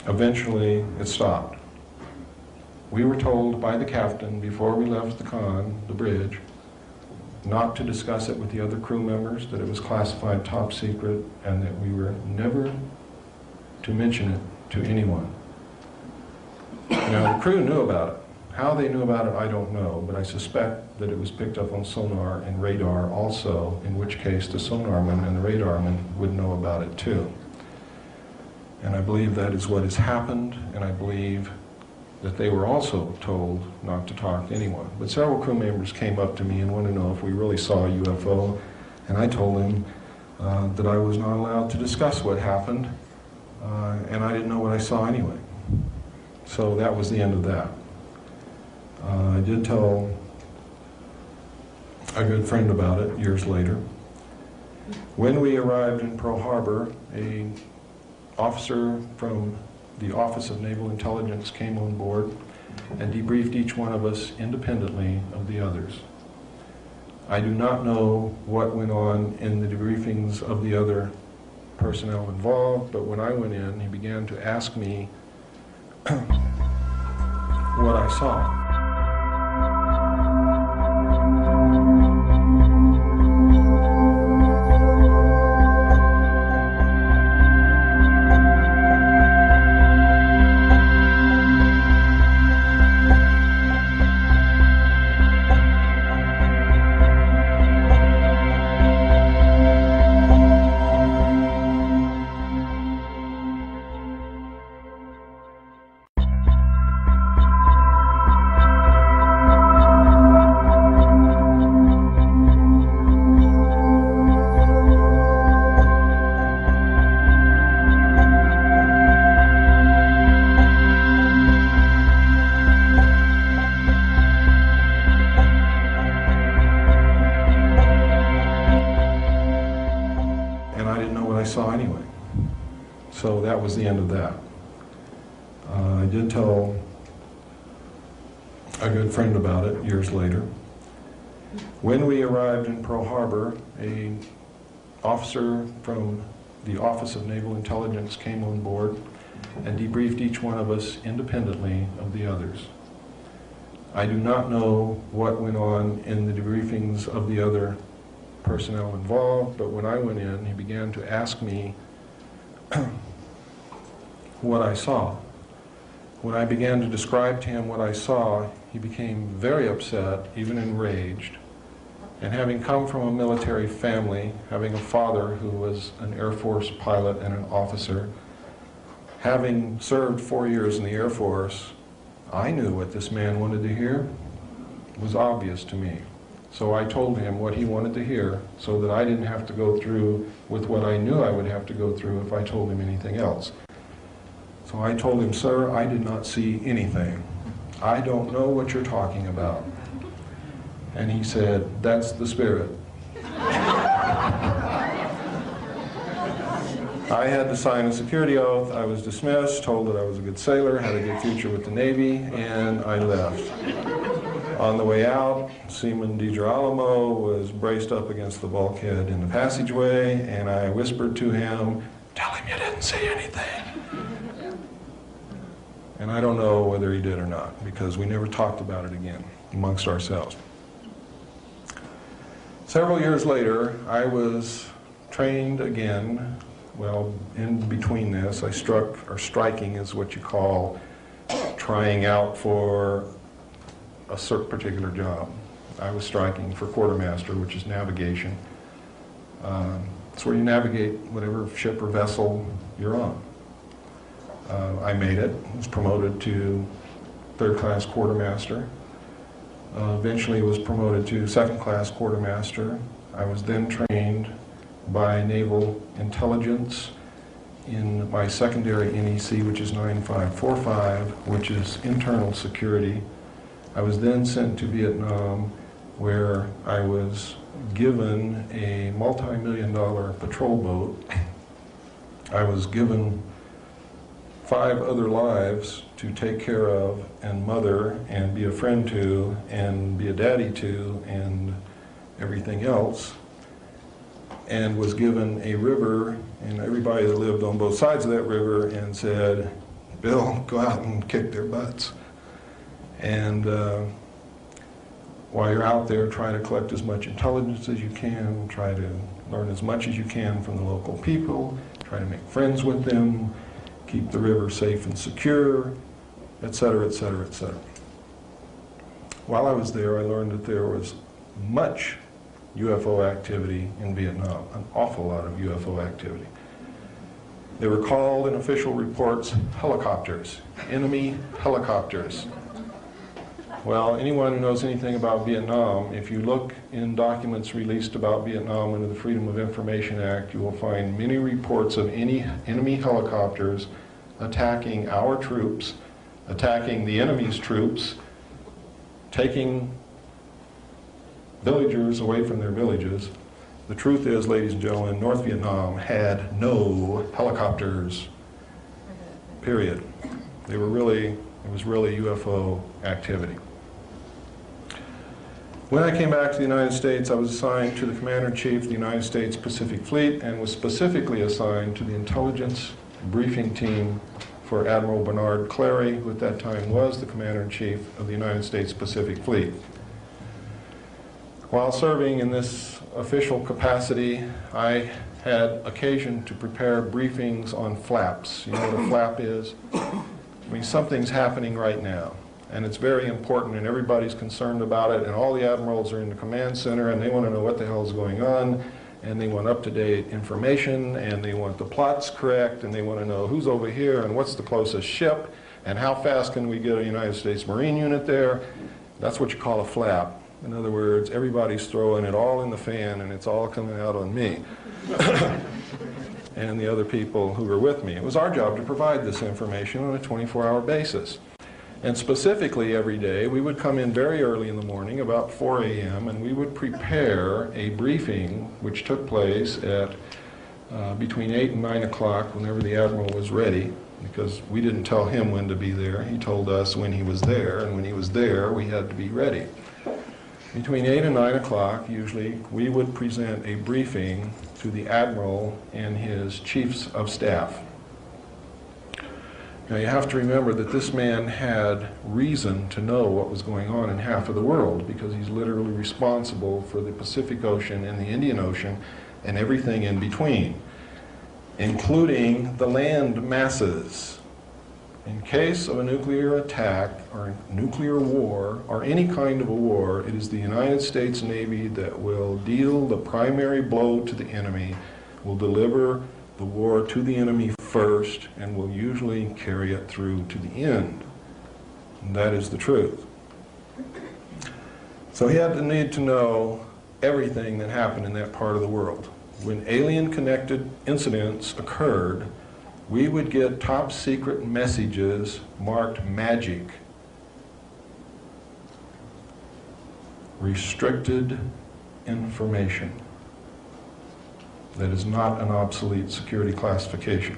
Eventually, it stopped. We were told by the captain before we left the bridge, not to discuss it with the other crew members, that it was classified top secret, and that we were never to mention it to anyone. Now, the crew knew about it. How they knew about it, I don't know, but I suspect that it was picked up on sonar and radar also, in which case the sonarman and the radarman would know about it too. And I believe that is what has happened, and I believe that they were also told not to talk to anyone. But several crew members came up to me and wanted to know if we really saw a UFO, and I told them that I was not allowed to discuss what happened, and I didn't know what I saw anyway. So that was the end of that. I did tell a good friend about it years later. When we arrived in Pearl Harbor, an officer from the Office of Naval Intelligence came on board and debriefed each one of us independently of the others. I do not know what went on in the debriefings of the other personnel involved, but when I went in, he began to ask me what I saw. Saw anyway. So that was the end of that. I did tell a good friend about it years later. When we arrived in Pearl Harbor, an officer from the Office of Naval Intelligence came on board and debriefed each one of us independently of the others. I do not know what went on in the debriefings of the other personnel involved, but when I went in, he began to ask me what I saw. When I began to describe to him what I saw, he became very upset, even enraged. And having come from a military family, having a father who was an Air Force pilot and an officer, having served 4 years in the Air Force, I knew what this man wanted to hear. It was obvious to me. So I told him what he wanted to hear so that I didn't have to go through with what I knew I would have to go through if I told him anything else. So I told him, "Sir, I did not see anything. I don't know what you're talking about." And he said, "That's the spirit." I had to sign a security oath. I was dismissed, told that I was a good sailor, had a good future with the Navy, and I left. On the way out, Seaman DiGirolamo was braced up against the bulkhead in the passageway, and I whispered to him, "Tell him you didn't see anything." And I don't know whether he did or not, because we never talked about it again amongst ourselves. Several years later, I was trained again. Well, in between this, striking is what you call trying out for a certain particular job. I was striking for quartermaster, which is navigation. It's where you navigate whatever ship or vessel you're on. I made it, was promoted to third-class quartermaster. Eventually was promoted to second-class quartermaster. I was then trained by Naval Intelligence in my secondary NEC, which is 9545, which is internal security. I was then sent to Vietnam, where I was given a multi-million-dollar patrol boat. I was given 5 other lives to take care of and mother and be a friend to and be a daddy to and everything else, and was given a river and everybody that lived on both sides of that river and said, Bill, go out and kick their butts. And while you're out there, try to collect as much intelligence as you can, try to learn as much as you can from the local people, try to make friends with them, keep the river safe and secure, etc., etc., etc. While I was there, I learned that there was much UFO activity in Vietnam, an awful lot of UFO activity. They were called in official reports helicopters, enemy helicopters. Well, anyone who knows anything about Vietnam, if you look in documents released about Vietnam under the Freedom of Information Act, you will find many reports of any enemy helicopters attacking our troops, attacking the enemy's troops, taking villagers away from their villages. The truth is, ladies and gentlemen, North Vietnam had no helicopters, period. It was really UFO activity. When I came back to the United States, I was assigned to the Commander-in-Chief of the United States Pacific Fleet and was specifically assigned to the intelligence briefing team for Admiral Bernard Clary, who at that time was the Commander-in-Chief of the United States Pacific Fleet. While serving in this official capacity, I had occasion to prepare briefings on flaps. You know what a flap is? I mean, something's happening right now, and it's very important, and everybody's concerned about it, and all the admirals are in the command center, and they want to know what the hell is going on, and they want up-to-date information, and they want the plots correct, and they want to know who's over here, and what's the closest ship, and how fast can we get a United States Marine unit there. That's what you call a flap. In other words, everybody's throwing it all in the fan, and it's all coming out on me and the other people who were with me. It was our job to provide this information on a 24-hour basis. And specifically every day, we would come in very early in the morning, about 4 a.m., and we would prepare a briefing which took place at between 8 and 9 o'clock whenever the Admiral was ready, because we didn't tell him when to be there. He told us when he was there, and when he was there, we had to be ready. Between 8 and 9 o'clock, usually, we would present a briefing to the Admiral and his chiefs of staff. Now, you have to remember that this man had reason to know what was going on in half of the world, because he's literally responsible for the Pacific Ocean and the Indian Ocean and everything in between, including the land masses. In case of a nuclear attack or nuclear war or any kind of a war, it is the United States Navy that will deal the primary blow to the enemy, will deliver the war to the enemy first, and will usually carry it through to the end. And that is the truth. So he had the need to know everything that happened in that part of the world. When alien-connected incidents occurred, we would get top secret messages marked magic, restricted information. That is not an obsolete security classification.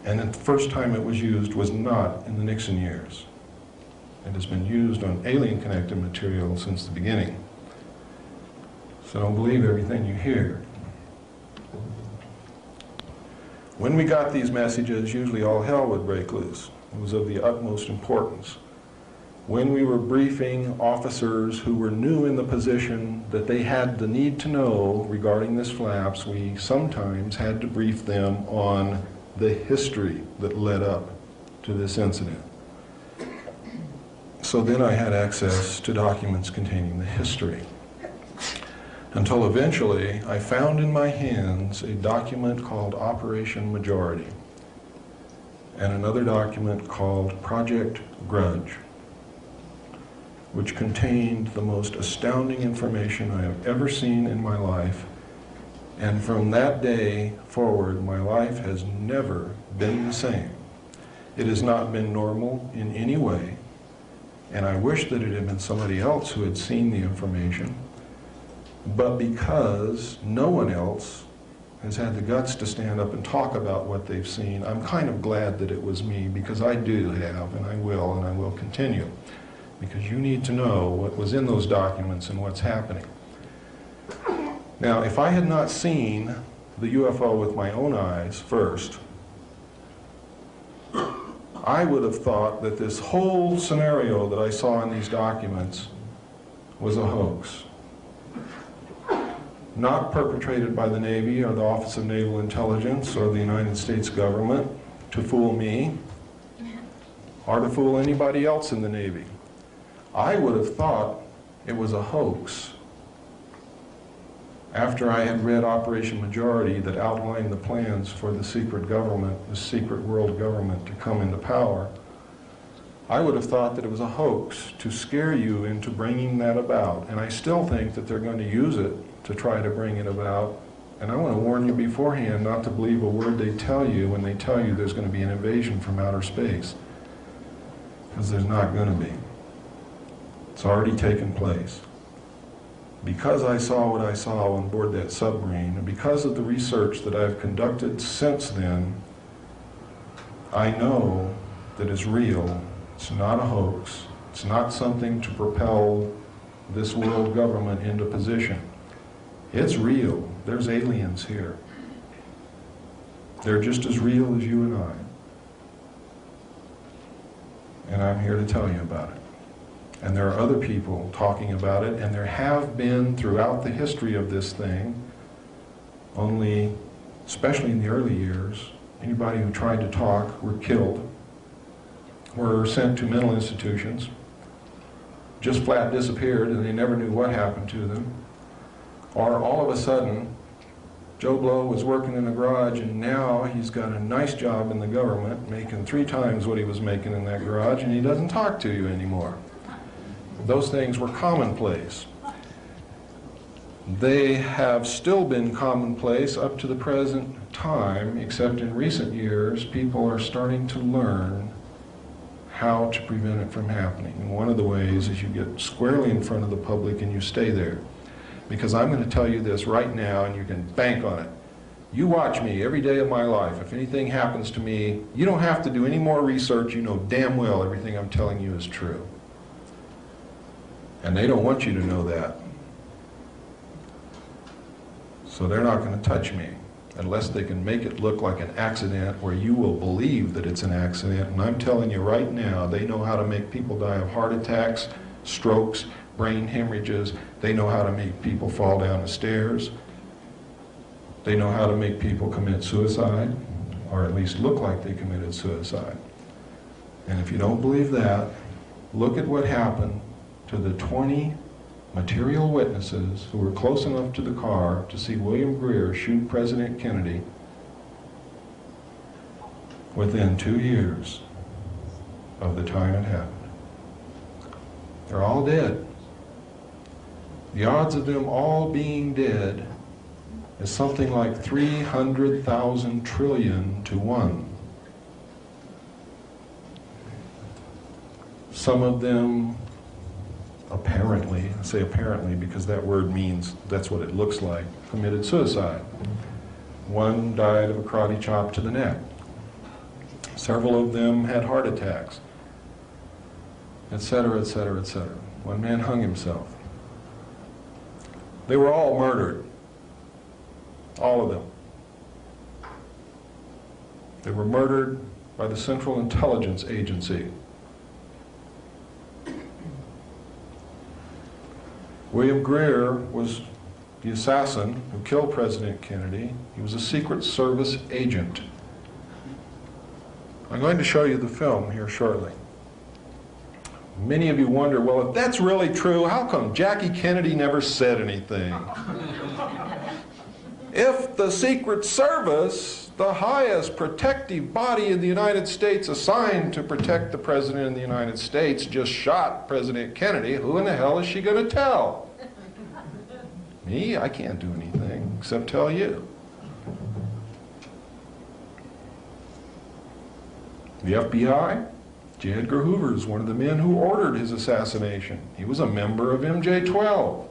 And the first time it was used was not in the Nixon years. It has been used on alien-connected material since the beginning. So don't believe everything you hear. When we got these messages, usually all hell would break loose. It was of the utmost importance. When we were briefing officers who were new in the position that they had the need to know regarding this flaps, we sometimes had to brief them on the history that led up to this incident. So then I had access to documents containing the history. Until eventually, I found in my hands a document called Operation Majority and another document called Project Grudge, which contained the most astounding information I have ever seen in my life And from that day forward, my life has never been the same. It has not been normal in any way, and I wish that it had been somebody else who had seen the information, but because no one else has had the guts to stand up and talk about what they've seen, I'm kind of glad that it was me, because I do have, and I will continue, because you need to know what was in those documents and what's happening. Now, if I had not seen the UFO with my own eyes first, I would have thought that this whole scenario that I saw in these documents was a hoax. Not perpetrated by the Navy or the Office of Naval Intelligence or the United States government to fool me or to fool anybody else in the Navy. I would have thought it was a hoax after I had read Operation Majority that outlined the plans for the secret government, the secret world government, to come into power. I would have thought that it was a hoax to scare you into bringing that about. And I still think that they're going to use it to try to bring it about. And I want to warn you beforehand not to believe a word they tell you when they tell you there's going to be an invasion from outer space. Because there's not going to be. It's already taken place. Because I saw what I saw on board that submarine, and because of the research that I've conducted since then, I know that it's real. It's not a hoax. It's not something to propel this world government into position. It's real. There's aliens here. They're just as real as you and I. And I'm here to tell you about it. And there are other people talking about it, and there have been throughout the history of this thing, only, especially in the early years, anybody who tried to talk were killed, were sent to mental institutions, just flat disappeared and they never knew what happened to them. Or all of a sudden, Joe Blow was working in a garage and now he's got a nice job in the government, making 3 times what he was making in that garage, and he doesn't talk to you anymore. Those things were commonplace. They have still been commonplace up to the present time, except in recent years, people are starting to learn how to prevent it from happening. And one of the ways is you get squarely in front of the public and you stay there. Because I'm going to tell you this right now, and you can bank on it. You watch me every day of my life. If anything happens to me, you don't have to do any more research. You know damn well everything I'm telling you is true. And they don't want you to know that. So they're not going to touch me unless they can make it look like an accident where you will believe that it's an accident. And I'm telling you right now, they know how to make people die of heart attacks, strokes, brain hemorrhages. They know how to make people fall down the stairs. They know how to make people commit suicide, or at least look like they committed suicide. And if you don't believe that, look at what happened to the 20 material witnesses who were close enough to the car to see William Greer shoot President Kennedy within 2 years of the time it happened. They're all dead. The odds of them all being dead is something like 300,000 trillion to 1. Some of them apparently, I say apparently because that word means that's what it looks like, committed suicide. One died of a karate chop to the neck. Several of them had heart attacks, etc., etc., etc. One man hung himself. They were all murdered. All of them. They were murdered by the Central Intelligence Agency. William Greer was the assassin who killed President Kennedy. He was a Secret Service agent. I'm going to show you the film here shortly. Many of you wonder, well, if that's really true, how come Jackie Kennedy never said anything? If the Secret Service, the highest protective body in the United States assigned to protect the President of the United States, just shot President Kennedy, who in the hell is she going to tell? Me? I can't do anything. except tell you. The FBI, J. Edgar Hoover is one of the men who ordered his assassination. He was a member of MJ-12.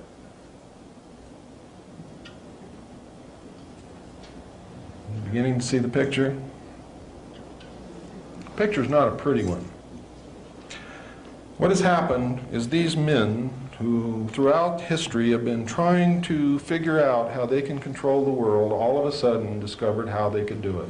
Beginning to see the picture? The picture's not a pretty one. What has happened is these men who throughout history have been trying to figure out how they can control the world, all of a sudden discovered how they could do it.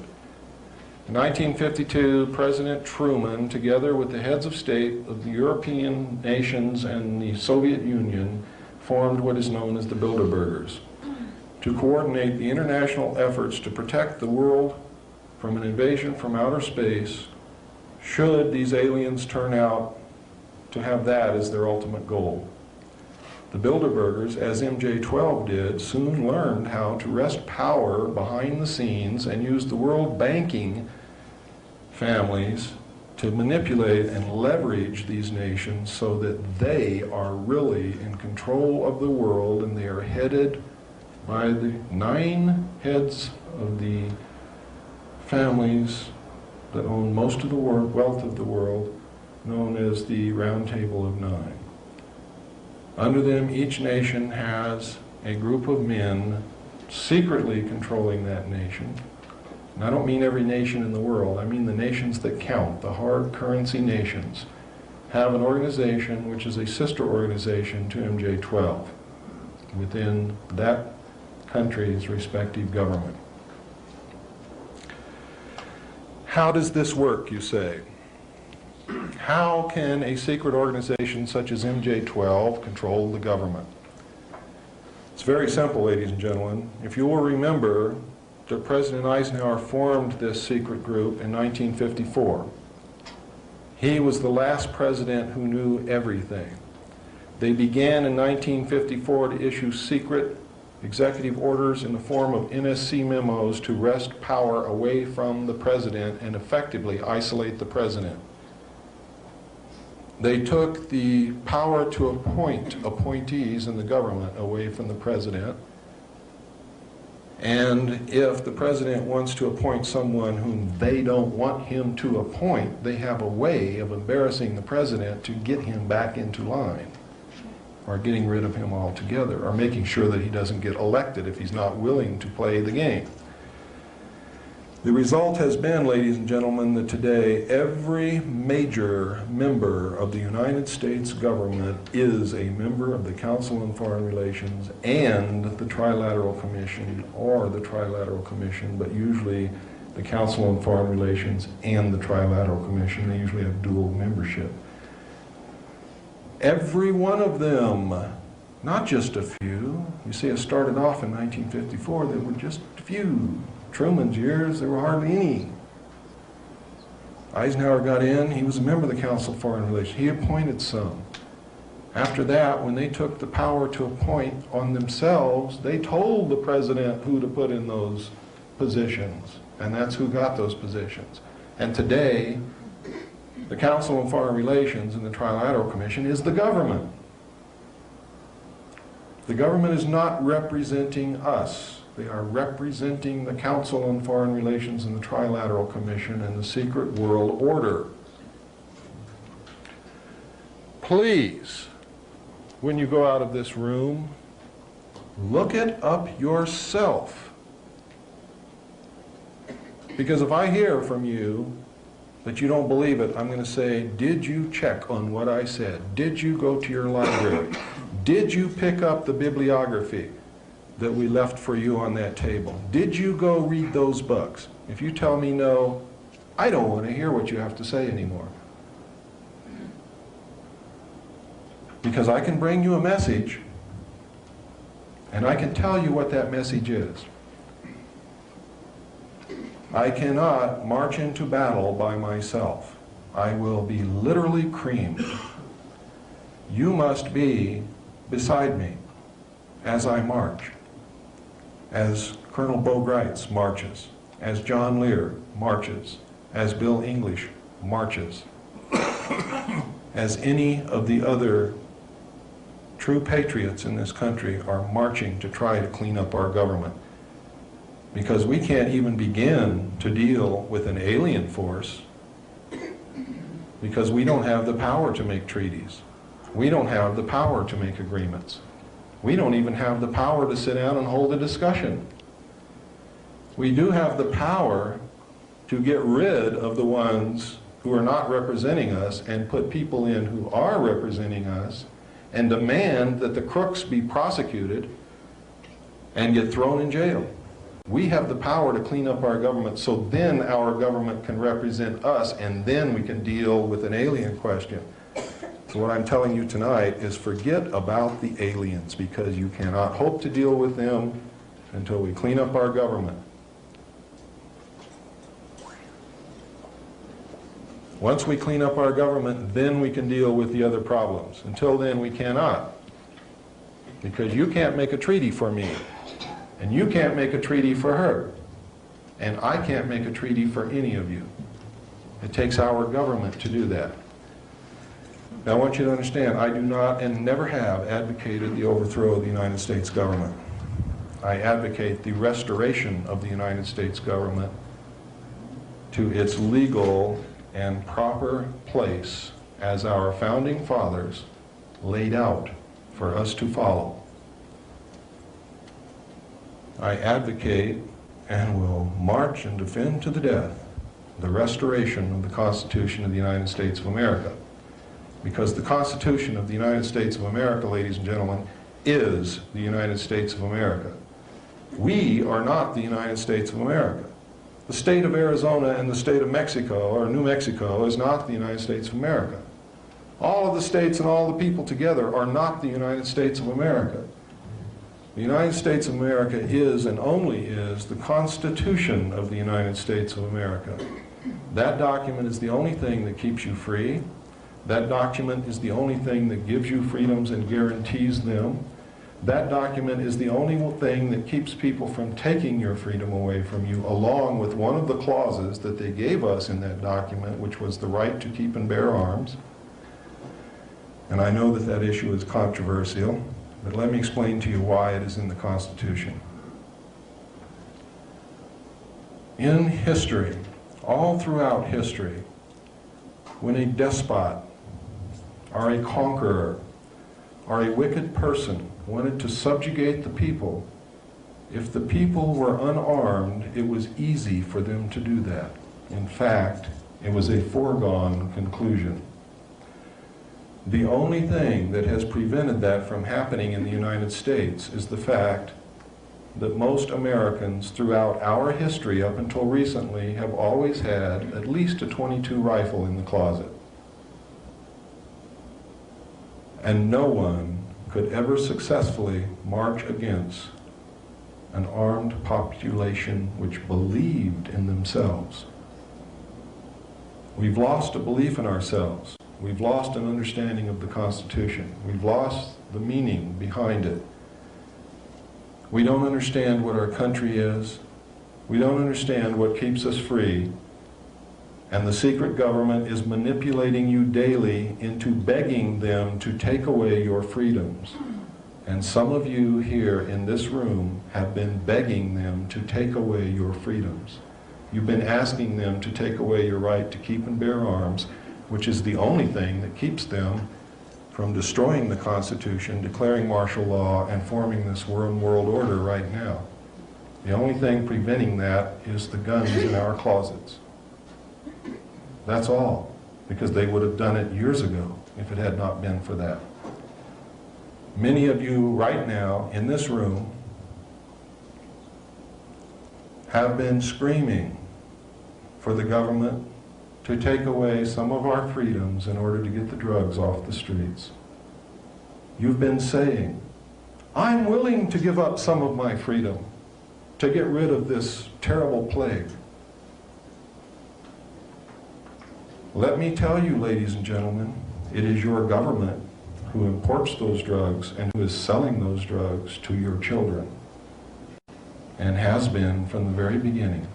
In 1952, President Truman, together with the heads of state of the European nations and the Soviet Union, formed what is known as the Bilderbergers to coordinate the international efforts to protect the world from an invasion from outer space should these aliens turn out to have that as their ultimate goal. The Bilderbergers, as MJ-12 did, soon learned how to wrest power behind the scenes and use the world banking families to manipulate and leverage these nations so that they are really in control of the world, and they are headed by the 9 heads of the families that own most of the wealth of the world, known as the Round Table of 9. Under them, each nation has a group of men secretly controlling that nation. And I don't mean every nation in the world, I mean the nations that count, the hard currency nations, have an organization which is a sister organization to MJ-12 within that country's respective government. How does this work, you say? How can a secret organization such as MJ-12 control the government? It's very simple, ladies and gentlemen. If you will remember that President Eisenhower formed this secret group in 1954. He was the last president who knew everything. They began in 1954 to issue secret executive orders in the form of NSC memos to wrest power away from the president and effectively isolate the president. They took the power to appoint appointees in the government away from the president. And if the president wants to appoint someone whom they don't want him to appoint, they have a way of embarrassing the president to get him back into line, or getting rid of him altogether, or making sure that he doesn't get elected if he's not willing to play the game. The result has been, ladies and gentlemen, that today every major member of the United States government is a member of the Council on Foreign Relations and the Trilateral Commission, or the Trilateral Commission, but usually the Council on Foreign Relations and the Trilateral Commission. They usually have dual membership. Every one of them, not just a few. You see, it started off in 1954, there were just a few. Truman's years, there were hardly any. Eisenhower got in, he was a member of the Council of Foreign Relations. He appointed some. After that, when they took the power to appoint on themselves, they told the president who to put in those positions, and that's who got those positions. And today, the Council on Foreign Relations and the Trilateral Commission is the government. The government is not representing us. They are representing the Council on Foreign Relations and the Trilateral Commission and the secret world order. Please, when you go out of this room, look it up yourself. Because if I hear from you that you don't believe it, I'm going to say, did you check on what I said? Did you go to your library? Did you pick up the bibliography that we left for you on that table? Did you go read those books? If you tell me no, I don't want to hear what you have to say anymore. Because I can bring you a message, and I can tell you what that message is. I cannot march into battle by myself. I will be literally creamed. You must be beside me as I march, as Colonel Bo Greitz marches, as John Lear marches, as Bill English marches, as any of the other true patriots in this country are marching to try to clean up our government. Because we can't even begin to deal with an alien force because we don't have the power to make treaties. We don't have the power to make agreements. We don't even have the power to sit down and hold a discussion. We do have the power to get rid of the ones who are not representing us and put people in who are representing us and demand that the crooks be prosecuted and get thrown in jail. We have the power to clean up our government so then our government can represent us and then we can deal with an alien question. So what I'm telling you tonight is forget about the aliens because you cannot hope to deal with them until we clean up our government. Once we clean up our government, then we can deal with the other problems. Until then, we cannot. Because you can't make a treaty for me. And you can't make a treaty for her. And I can't make a treaty for any of you. It takes our government to do that. Now, I want you to understand, I do not and never have advocated the overthrow of the United States government. I advocate the restoration of the United States government to its legal and proper place as our founding fathers laid out for us to follow. I advocate and will march and defend to the death the restoration of the Constitution of the United States of America. Because the Constitution of the United States of America, ladies and gentlemen, is the United States of America. We are not the United States of America. The state of Arizona and the state of Mexico, or New Mexico, is not the United States of America. All of the states and all the people together are not the United States of America. The United States of America is and only is the Constitution of the United States of America. That document is the only thing that keeps you free. That document is the only thing that gives you freedoms and guarantees them. That document is the only thing that keeps people from taking your freedom away from you, along with one of the clauses that they gave us in that document, which was the right to keep and bear arms. And I know that that issue is controversial, but let me explain to you why it is in the Constitution. In history, all throughout history, when a despot or a conqueror or a wicked person wanted to subjugate the people, if the people were unarmed, it was easy for them to do that. In fact, it was a foregone conclusion. The only thing that has prevented that from happening in the United States is the fact that most Americans throughout our history up until recently have always had at least a .22 rifle in the closet. And no one could ever successfully march against an armed population which believed in themselves. We've lost a belief in ourselves. We've lost an understanding of the Constitution. We've lost the meaning behind it. We don't understand what our country is. We don't understand what keeps us free. And the secret government is manipulating you daily into begging them to take away your freedoms. And some of you here in this room have been begging them to take away your freedoms. You've been asking them to take away your right to keep and bear arms, which is the only thing that keeps them from destroying the Constitution, declaring martial law, and forming this world order right now. The only thing preventing that is the guns in our closets. That's all, because they would have done it years ago if it had not been for that. Many of you right now in this room have been screaming for the government to take away some of our freedoms in order to get the drugs off the streets. You've been saying, I'm willing to give up some of my freedom to get rid of this terrible plague. Let me tell you, ladies and gentlemen, it is your government who imports those drugs and who is selling those drugs to your children, and has been from the very beginning.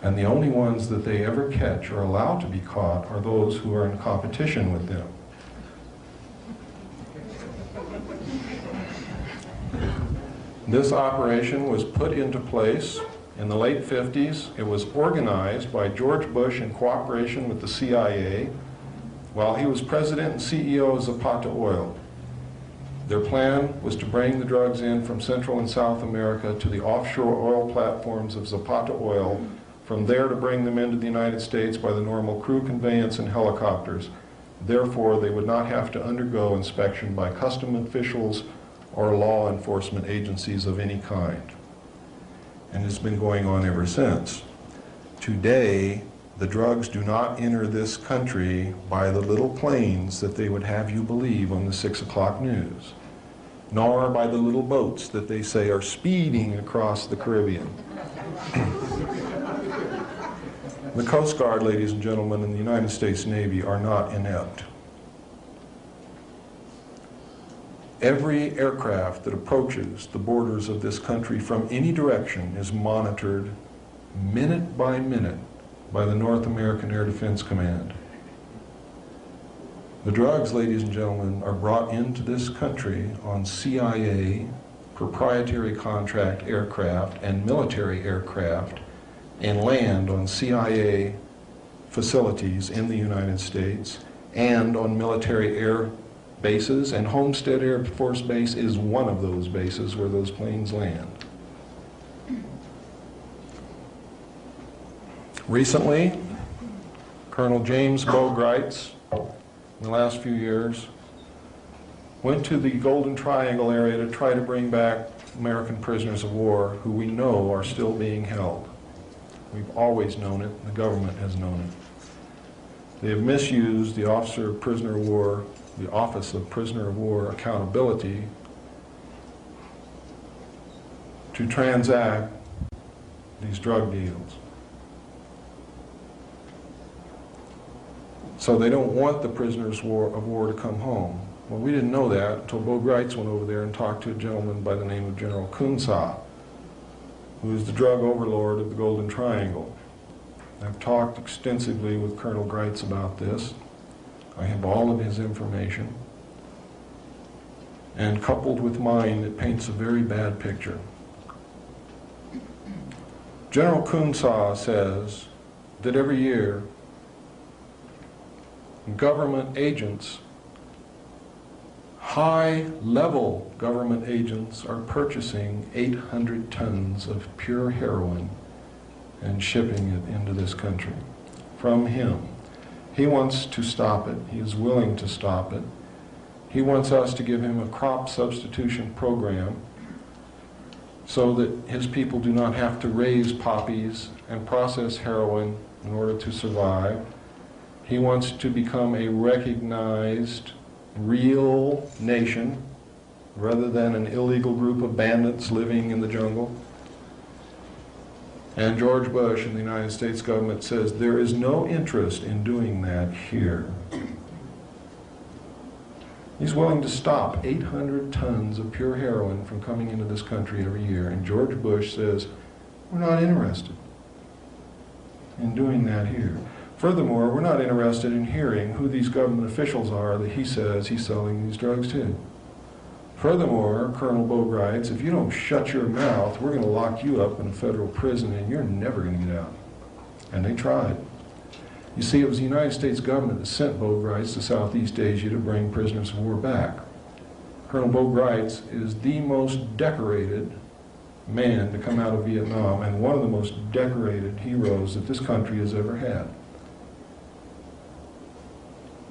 And the only ones that they ever catch or allow to be caught are those who are in competition with them. This operation was put into place in the late 50s. It was organized by George Bush in cooperation with the CIA while he was president and CEO of Zapata Oil. Their plan was to bring the drugs in from Central and South America to the offshore oil platforms of Zapata Oil, from there to bring them into the United States by the normal crew conveyance and helicopters. Therefore, they would not have to undergo inspection by custom officials or law enforcement agencies of any kind. And it's been going on ever since. Today, the drugs do not enter this country by the little planes that they would have you believe on the 6 o'clock news, nor by the little boats that they say are speeding across the Caribbean. The Coast Guard, ladies and gentlemen, and the United States Navy are not inept. Every aircraft that approaches the borders of this country from any direction is monitored minute by minute by the North American Air Defense Command. The drugs, ladies and gentlemen, are brought into this country on CIA proprietary contract aircraft and military aircraft and land on CIA facilities in the United States and on military air bases, and Homestead Air Force Base is one of those bases where those planes land. Recently, Colonel James Greitz, in the last few years, went to the Golden Triangle area to try to bring back American prisoners of war who we know are still being held. We've always known it, the government has known it. They have misused the Office of Prisoner of War Accountability to transact these drug deals. So they don't want the prisoners of war to come home. Well, we didn't know that until Bo Greitz went over there and talked to a gentleman by the name of General Kunsa, who is the drug overlord of the Golden Triangle. I've talked extensively with Colonel Greitz about this. I have all of his information. And coupled with mine, it paints a very bad picture. General Kunsa says that every year, government agents, high-level government agents, are purchasing 800 tons of pure heroin and shipping it into this country from him. He wants to stop it. He is willing to stop it. He wants us to give him a crop substitution program so that his people do not have to raise poppies and process heroin in order to survive. He wants to become a recognized, real nation rather than an illegal group of bandits living in the jungle. And George Bush and the United States government says there is no interest in doing that here. He's willing to stop 800 tons of pure heroin from coming into this country every year. And George Bush says, we're not interested in doing that here. Furthermore, we're not interested in hearing who these government officials are that he says he's selling these drugs to. Furthermore, Colonel Bo Greitz, if you don't shut your mouth, we're going to lock you up in a federal prison and you're never going to get out. And they tried. You see, it was the United States government that sent Bo Greitz to Southeast Asia to bring prisoners of war back. Colonel Bo Greitz is the most decorated man to come out of Vietnam and one of the most decorated heroes that this country has ever had.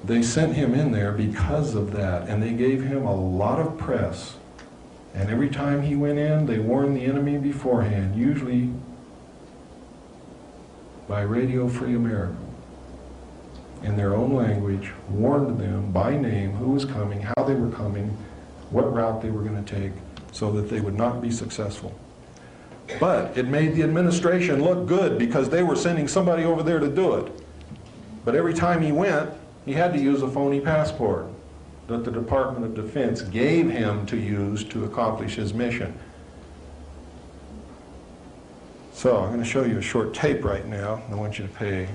They sent him in there because of that, and they gave him a lot of press. And every time he went in, they warned the enemy beforehand, usually by Radio Free America, in their own language, warned them by name who was coming, how they were coming, what route they were going to take, so that they would not be successful. But it made the administration look good because they were sending somebody over there to do it. But every time he went, he had to use a phony passport that the Department of Defense gave him to use to accomplish his mission. So I'm going to show you a short tape right now. I want you to pay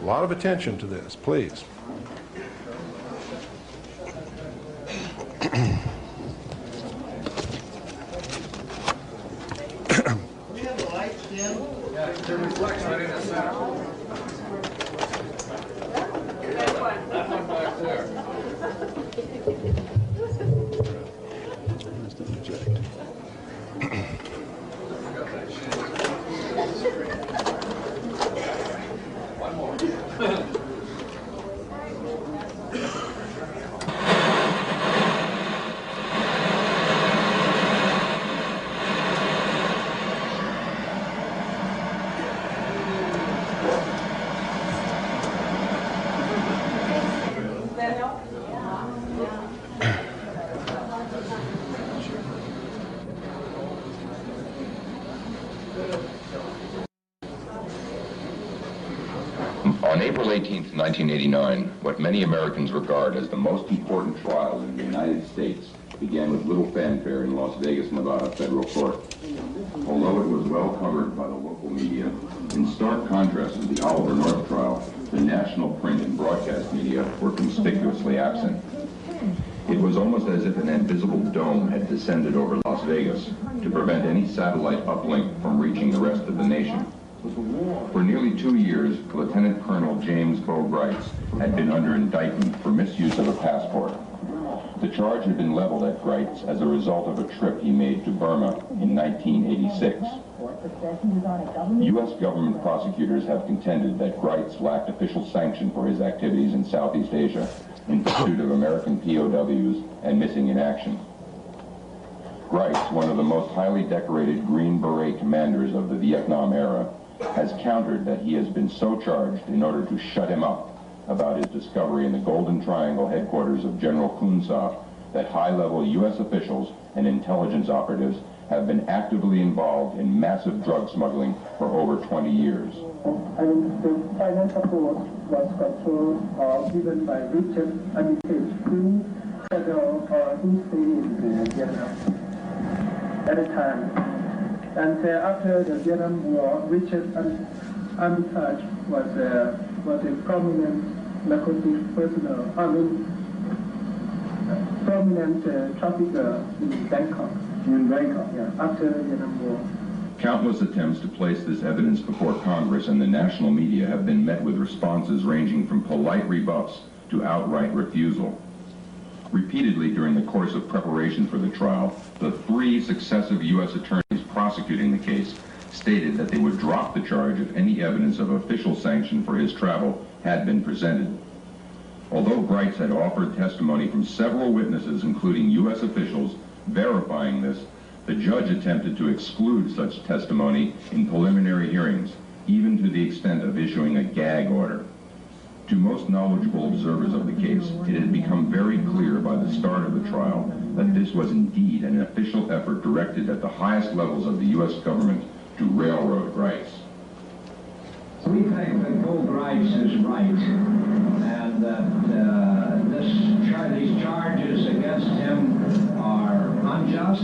a lot of attention to this, please. It reflects right in the center. That one back there. One more. On April 18, 1989, what many Americans regard as the most important trial in the United States began with little fanfare in Las Vegas, Nevada federal court. Although it was well covered by the local media, in stark contrast to the Oliver North trial, the national print and broadcast media were conspicuously absent. It was almost as if an invisible dome had descended over Las Vegas to prevent any satellite uplink from reaching the rest of the nation. For nearly 2 years, Lieutenant Colonel James Bo Grites had been under indictment for misuse of a passport. The charge had been leveled at Grites as a result of a trip he made to Burma in 1986. U.S. government prosecutors have contended that Grites lacked official sanction for his activities in Southeast Asia in pursuit of American POWs and missing in action. Grites, one of the most highly decorated Green Beret commanders of the Vietnam era, has countered that he has been so charged in order to shut him up about his discovery in the Golden Triangle headquarters of General Kun Sa that high-level U.S. officials and intelligence operatives have been actively involved in massive drug smuggling for over 20 years. And the final support was controlled given by Richard and his two federal who stayed in Vietnam at the time. And after the Vietnam War, Richard Armitage was a prominent narcotic personnel, prominent trafficker in Bangkok. Yeah, after the Vietnam War. Countless attempts to place this evidence before Congress and the national media have been met with responses ranging from polite rebuffs to outright refusal. Repeatedly during the course of preparation for the trial, the 3 successive U.S. attorneys prosecuting the case stated that they would drop the charge if any evidence of official sanction for his travel had been presented. Although Grites had offered testimony from several witnesses, including U.S. officials, verifying this, the judge attempted to exclude such testimony in preliminary hearings, even to the extent of issuing a gag order. To most knowledgeable observers of the case, it had become very clear by the start of the trial that this was indeed an official effort directed at the highest levels of the U.S. government to railroad Grites. We think that Bo Grites is right, and that these charges against him are unjust.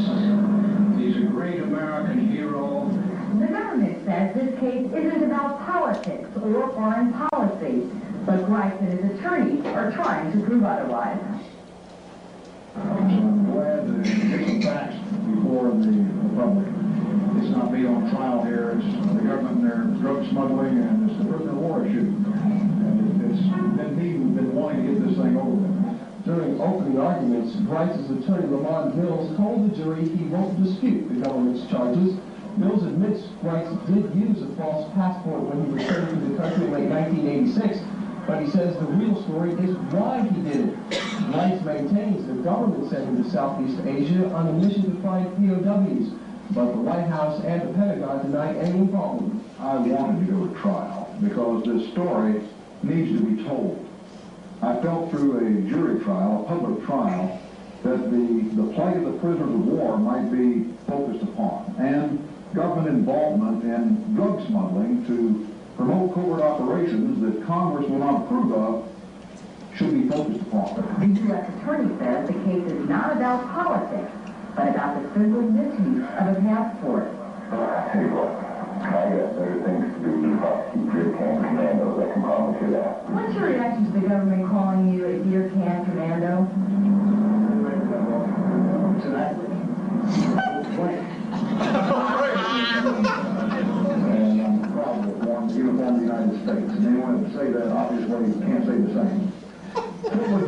He's a great American hero. The government says this case isn't about politics or foreign policy, but Grites and his attorneys are trying to prove otherwise. I'm glad to get some facts before the public. It's not me on trial here. It's the government and their drug smuggling, and it's the prisoner of war issue. And it's been me who's been wanting to get this thing over with. During opening arguments, Grites' attorney Lamont Mills told the jury he won't dispute the government's charges. Mills admits Grites did use a false passport when he returned to the country in late 1986, but he says the real story is why he did it. Grites maintains the government sent him to Southeast Asia on a mission to find POWs, but the White House and the Pentagon deny any involvement. I wanted to go to trial because this story needs to be told. I felt through a jury trial, a public trial, that the plight of the prisoners of war might be focused upon, and government involvement in drug smuggling to promote covert operations that Congress will not approve of should be focused upon. The U.S. attorney says the case is not about politics, but about the simple misuse of a passport. Hey, look, I got better things to do than prosecute beer can commandos, I can promise you that. What's your reaction to the government calling you a beer can commando? And I'm proud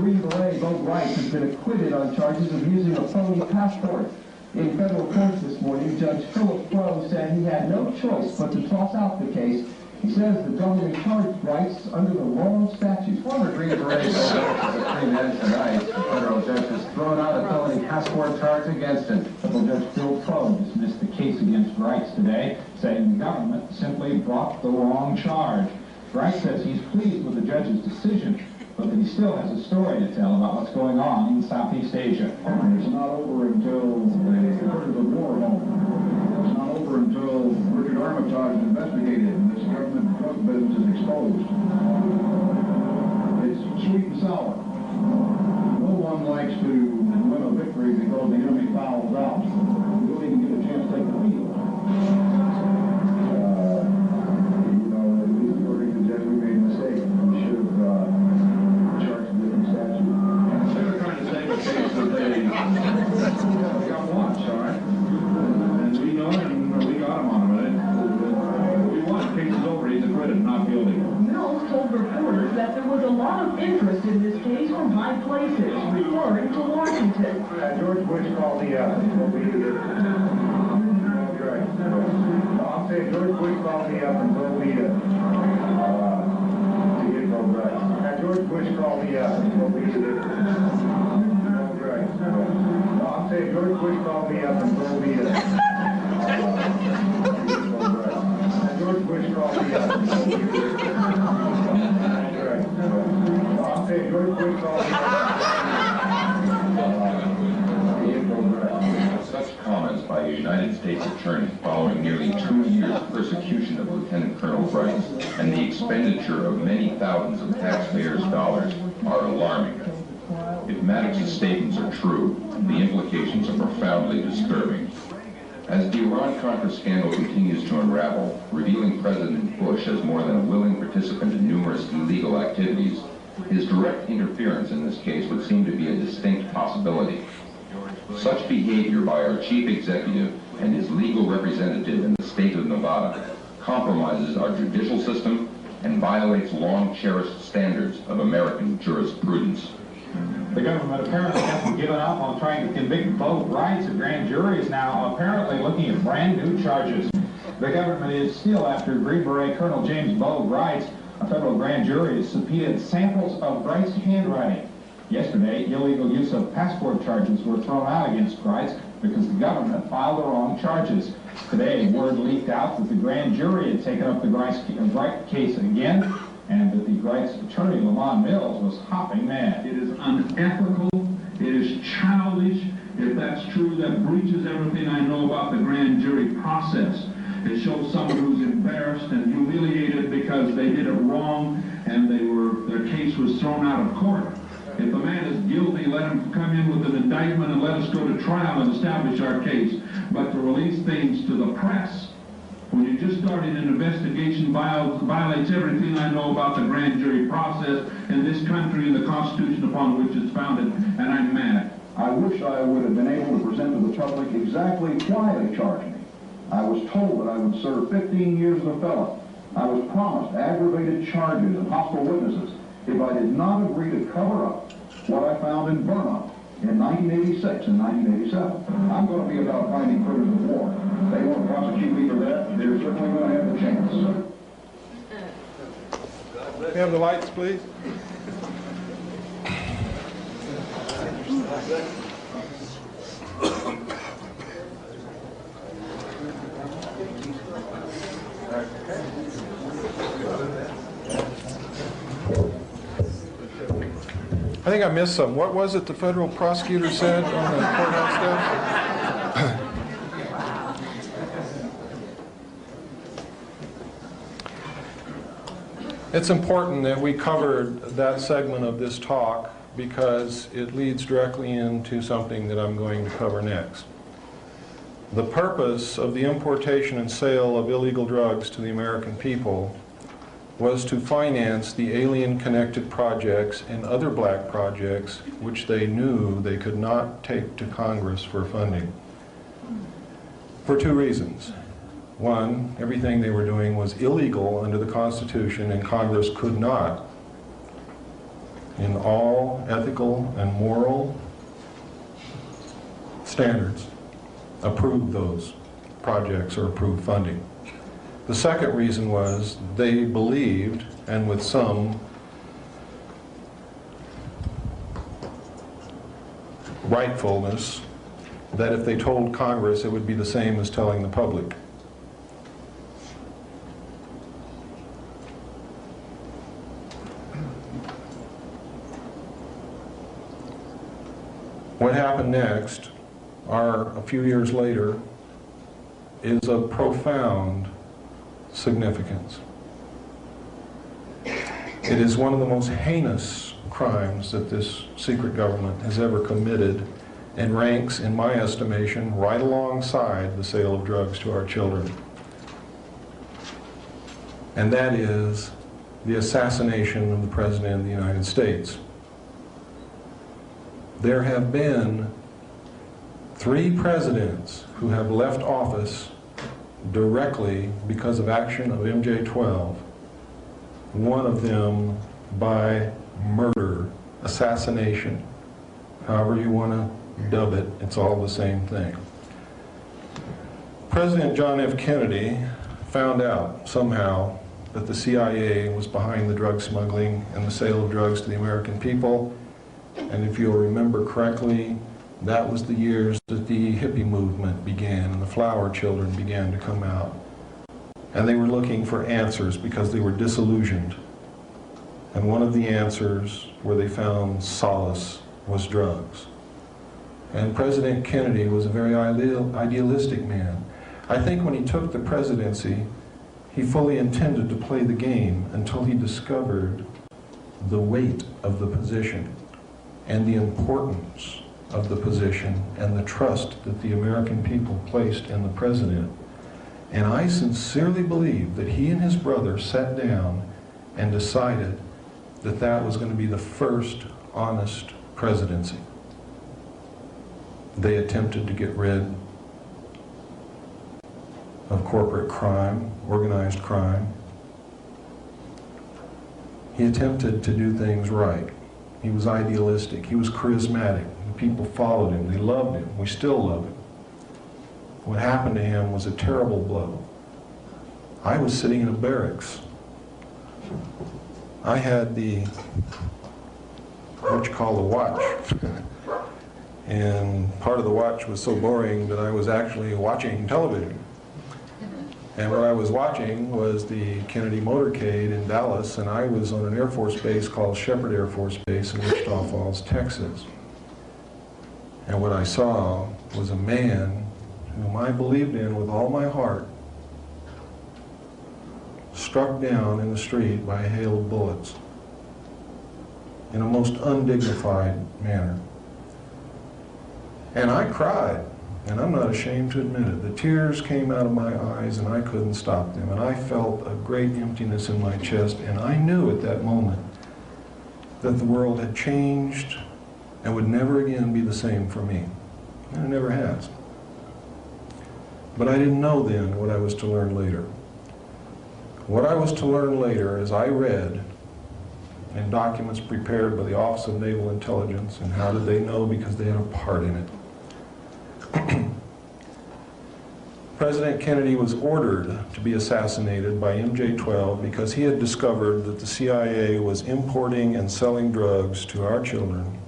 Green Beret Bo Grice has been acquitted on charges of using a phony passport. In federal court this morning, Judge Philip Crowe said he had no choice but to toss out the case. He says the government charged Grice under the wrong statute. Former Green Beret Bo Grice is a free man tonight. The federal judge has thrown out a felony passport charge against him. Federal Judge Phil Crowe dismissed the case against Grice today, saying the government simply brought the wrong charge. Grice says he's pleased with the judge's decision, but that he still has a story to tell about what's going on in Southeast Asia. It's not over until the prisoners of war home. It's not over until Richard Armitage is investigated and this government drug business is exposed. It's sweet and sour. No one likes to win a victory because the enemy fouls out. We don't even get a chance to take the field. We made a mistake. We should have charged a different statute. They were trying to say the case that they got watched, all right? And we know it, and we got him on it. We won. Case is over. He's acquitted, not guilty. Mills told reporters that there was a lot of interest in this case from high places, referring to Washington. George Bush called the I'm saying George Bush called me up and told me to get progress. George Bush called me up and told me to I'm saying George Bush called me up and told me to George Bush called me up and told me I'm saying George Bush called me up. Such comments by a United States attorney following nearly 2 years persecution of Lieutenant Colonel Grice and the expenditure of many thousands of taxpayers' dollars are alarming. If Maddox's statements are true, the implications are profoundly disturbing. As the Iran-Contra scandal continues to unravel, revealing President Bush as more than a willing participant in numerous illegal activities, his direct interference in this case would seem to be a distinct possibility. Such behavior by our chief executive and his legal representative in the state of Nevada compromises our judicial system and violates long-cherished standards of American jurisprudence. The government apparently hasn't given up on trying to convict Bo Grice. A grand jury is now apparently looking at brand new charges. The government is still after Green Beret Colonel James Bo Grice. A federal grand jury has subpoenaed samples of Grice's handwriting. Yesterday, illegal use of passport charges were thrown out against Grice because the government filed the wrong charges. Today, word leaked out that the grand jury had taken up the Grice case again, and that the Grice attorney, Lamont Mills, was hopping mad. It is unethical, it is childish. If that's true, that breaches everything I know about the grand jury process. It shows someone who's embarrassed and humiliated because they did it wrong and their case was thrown out of court. If the man is guilty, let him come in with an indictment and let us go to trial and establish our case. But to release things to the press, when you just started an investigation, violates everything I know about the grand jury process in this country and the Constitution upon which it's founded, and I'm mad. I wish I would have been able to present to the public exactly why they charged me. I was told that I would serve 15 years as a felon. I was promised aggravated charges and hostile witnesses if I did not agree to cover up what I found in Burma in 1986 and 1987. I'm going to be about finding prisoners of war. They won't prosecute me for that. They're certainly going to have the chance. Can we have the lights, please? I think I missed some. What was it the federal prosecutor said on the courthouse steps? It's important that we covered that segment of this talk because it leads directly into something that I'm going to cover next. The purpose of the importation and sale of illegal drugs to the American people was to finance the alien-connected projects and other black projects which they knew they could not take to Congress for funding. For two reasons. One, everything they were doing was illegal under the Constitution and Congress could not in all ethical and moral standards, approved those projects or approved funding. The second reason was they believed, and with some rightfulness, that if they told Congress, it would be the same as telling the public. What happened next, a few years later, is of profound significance. It is one of the most heinous crimes that this secret government has ever committed, and ranks, in my estimation, right alongside the sale of drugs to our children. And that is the assassination of the President of the United States. There have been 3 presidents who have left office directly because of action of MJ-12, one of them by murder, assassination, however you want to dub it, it's all the same thing. President John F. Kennedy found out somehow that the CIA was behind the drug smuggling and the sale of drugs to the American people, and if you'll remember correctly, that was the years that the hippie movement began and the flower children began to come out. And they were looking for answers because they were disillusioned. And one of the answers where they found solace was drugs. And President Kennedy was a very idealistic man. I think when he took the presidency, he fully intended to play the game until he discovered the weight of the position and the importance of the position and the trust that the American people placed in the president. And I sincerely believe that he and his brother sat down and decided that that was going to be the first honest presidency. They attempted to get rid of corporate crime, organized crime. He attempted to do things right. He was idealistic. He was charismatic. The people followed him. They loved him. We still love him. What happened to him was a terrible blow. I was sitting in a barracks. I had what you call the watch. And part of the watch was so boring that I was actually watching television. And what I was watching was the Kennedy motorcade in Dallas, and I was on an Air Force base called Shepherd Air Force Base in Wichita Falls, Texas. And what I saw was a man whom I believed in with all my heart, struck down in the street by a hail of bullets in a most undignified manner. And I cried, and I'm not ashamed to admit it. The tears came out of my eyes and I couldn't stop them. And I felt a great emptiness in my chest, and I knew at that moment that the world had changed and would never again be the same for me. And it never has. But I didn't know then what I was to learn later. What I was to learn later is I read in documents prepared by the Office of Naval Intelligence, and how did they know? Because they had a part in it. President Kennedy was ordered to be assassinated by MJ-12 because he had discovered that the CIA was importing and selling drugs to our children,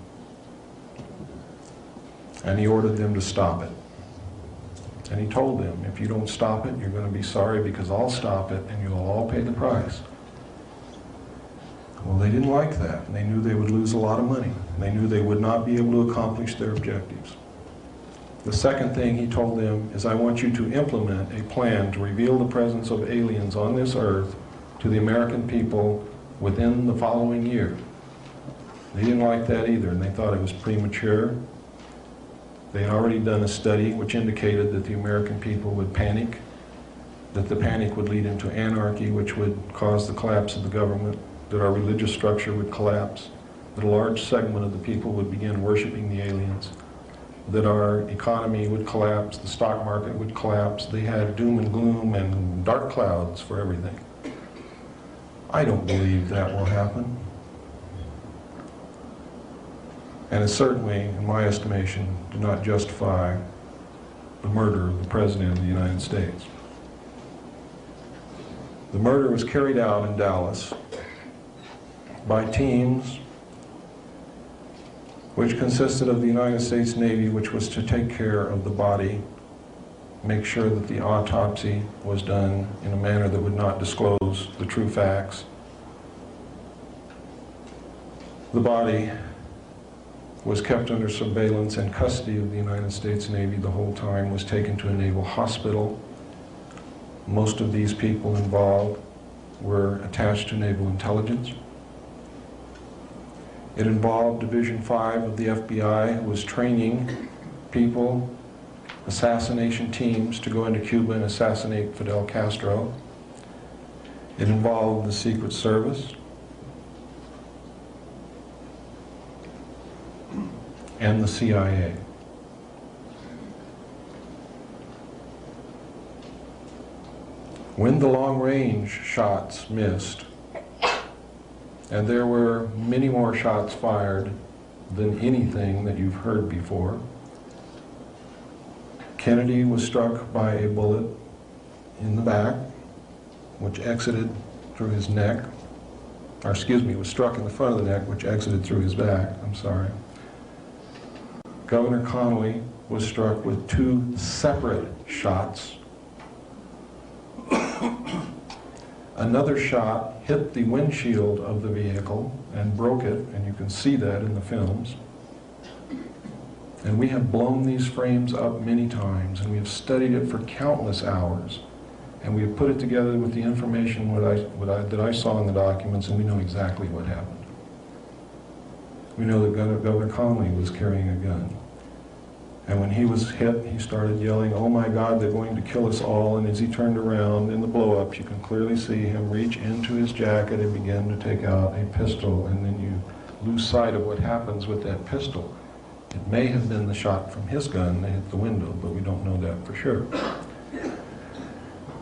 and he ordered them to stop it. And he told them, if you don't stop it, you're going to be sorry, because I'll stop it and you'll all pay the price. Well, they didn't like that, and they knew they would lose a lot of money. And they knew they would not be able to accomplish their objectives. The second thing he told them is, I want you to implement a plan to reveal the presence of aliens on this earth to the American people within the following year. They didn't like that either, and they thought it was premature. They had already done a study which indicated that the American people would panic, that the panic would lead into anarchy, which would cause the collapse of the government, that our religious structure would collapse, that a large segment of the people would begin worshiping the aliens, that our economy would collapse, the stock market would collapse. They had doom and gloom and dark clouds for everything. I don't believe that will happen. and it certainly, in my estimation, did not justify the murder of the President of the United States. The murder was carried out in Dallas by teams which consisted of the United States Navy, which was to take care of the body, make sure that the autopsy was done in a manner that would not disclose the true facts. The body was kept under surveillance and custody of the United States Navy the whole time, was taken to a naval hospital. Most of these people involved were attached to naval intelligence. It involved Division 5 of the FBI, who was training people, assassination teams, to go into Cuba and assassinate Fidel Castro. It involved the Secret Service and the CIA. When the long-range shots missed, and there were many more shots fired than anything that you've heard before, Kennedy was struck by a bullet in the back, which exited through his neck, or excuse me, was struck in the front of the neck, which exited through his back, I'm sorry. Governor Connolly was struck with 2 separate shots. Another shot hit the windshield of the vehicle and broke it, and you can see that in the films. And we have blown these frames up many times, and we have studied it for countless hours. And we have put it together with the information that I saw in the documents, and we know exactly what happened. We know that Governor Connolly was carrying a gun. And when he was hit, he started yelling, "Oh my God, they're going to kill us all." And as he turned around in the blow-ups, you can clearly see him reach into his jacket and begin to take out a pistol. And then you lose sight of what happens with that pistol. It may have been the shot from his gun that hit the window, but we don't know that for sure.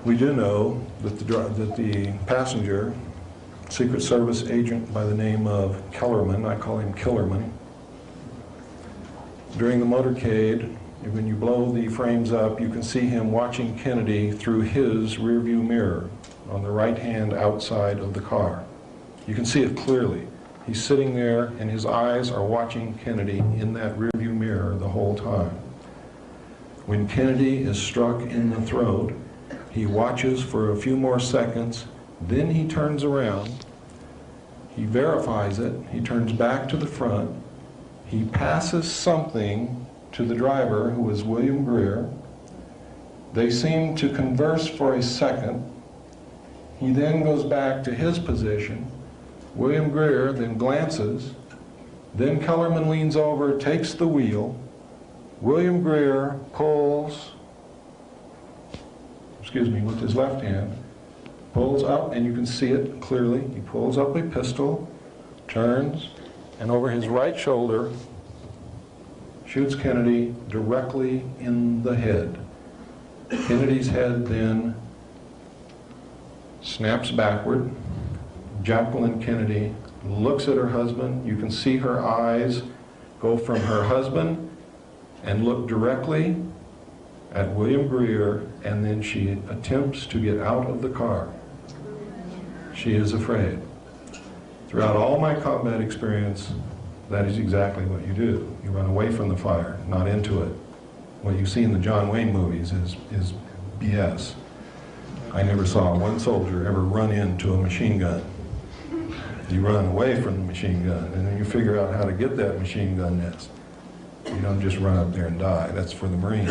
We do know that the passenger, Secret Service agent by the name of Kellerman, I call him Killerman, during the motorcade, when you blow the frames up, you can see him watching Kennedy through his rearview mirror on the right hand outside of the car. You can see it clearly. He's sitting there and his eyes are watching Kennedy in that rearview mirror the whole time. When Kennedy is struck in the throat, he watches for a few more seconds, then he turns around, he verifies it, he turns back to the front, he passes something to the driver, who is William Greer. They seem to converse for a second. He then goes back to his position. William Greer then glances. Then Kellerman leans over, takes the wheel. William Greer pulls, with his left hand, pulls up, and you can see it clearly. He pulls up a pistol, turns, and over his right shoulder shoots Kennedy directly in the head. Kennedy's head then snaps backward. Jacqueline Kennedy looks at her husband. You can see her eyes go from her husband and look directly at William Greer, and then she attempts to get out of the car. She is afraid. Throughout all my combat experience, that is exactly what you do. You run away from the fire, not into it. What you see in the John Wayne movies is BS. I never saw one soldier ever run into a machine gun. You run away from the machine gun, and then you figure out how to get that machine gun nest. You don't just run up there and die. That's for the Marines.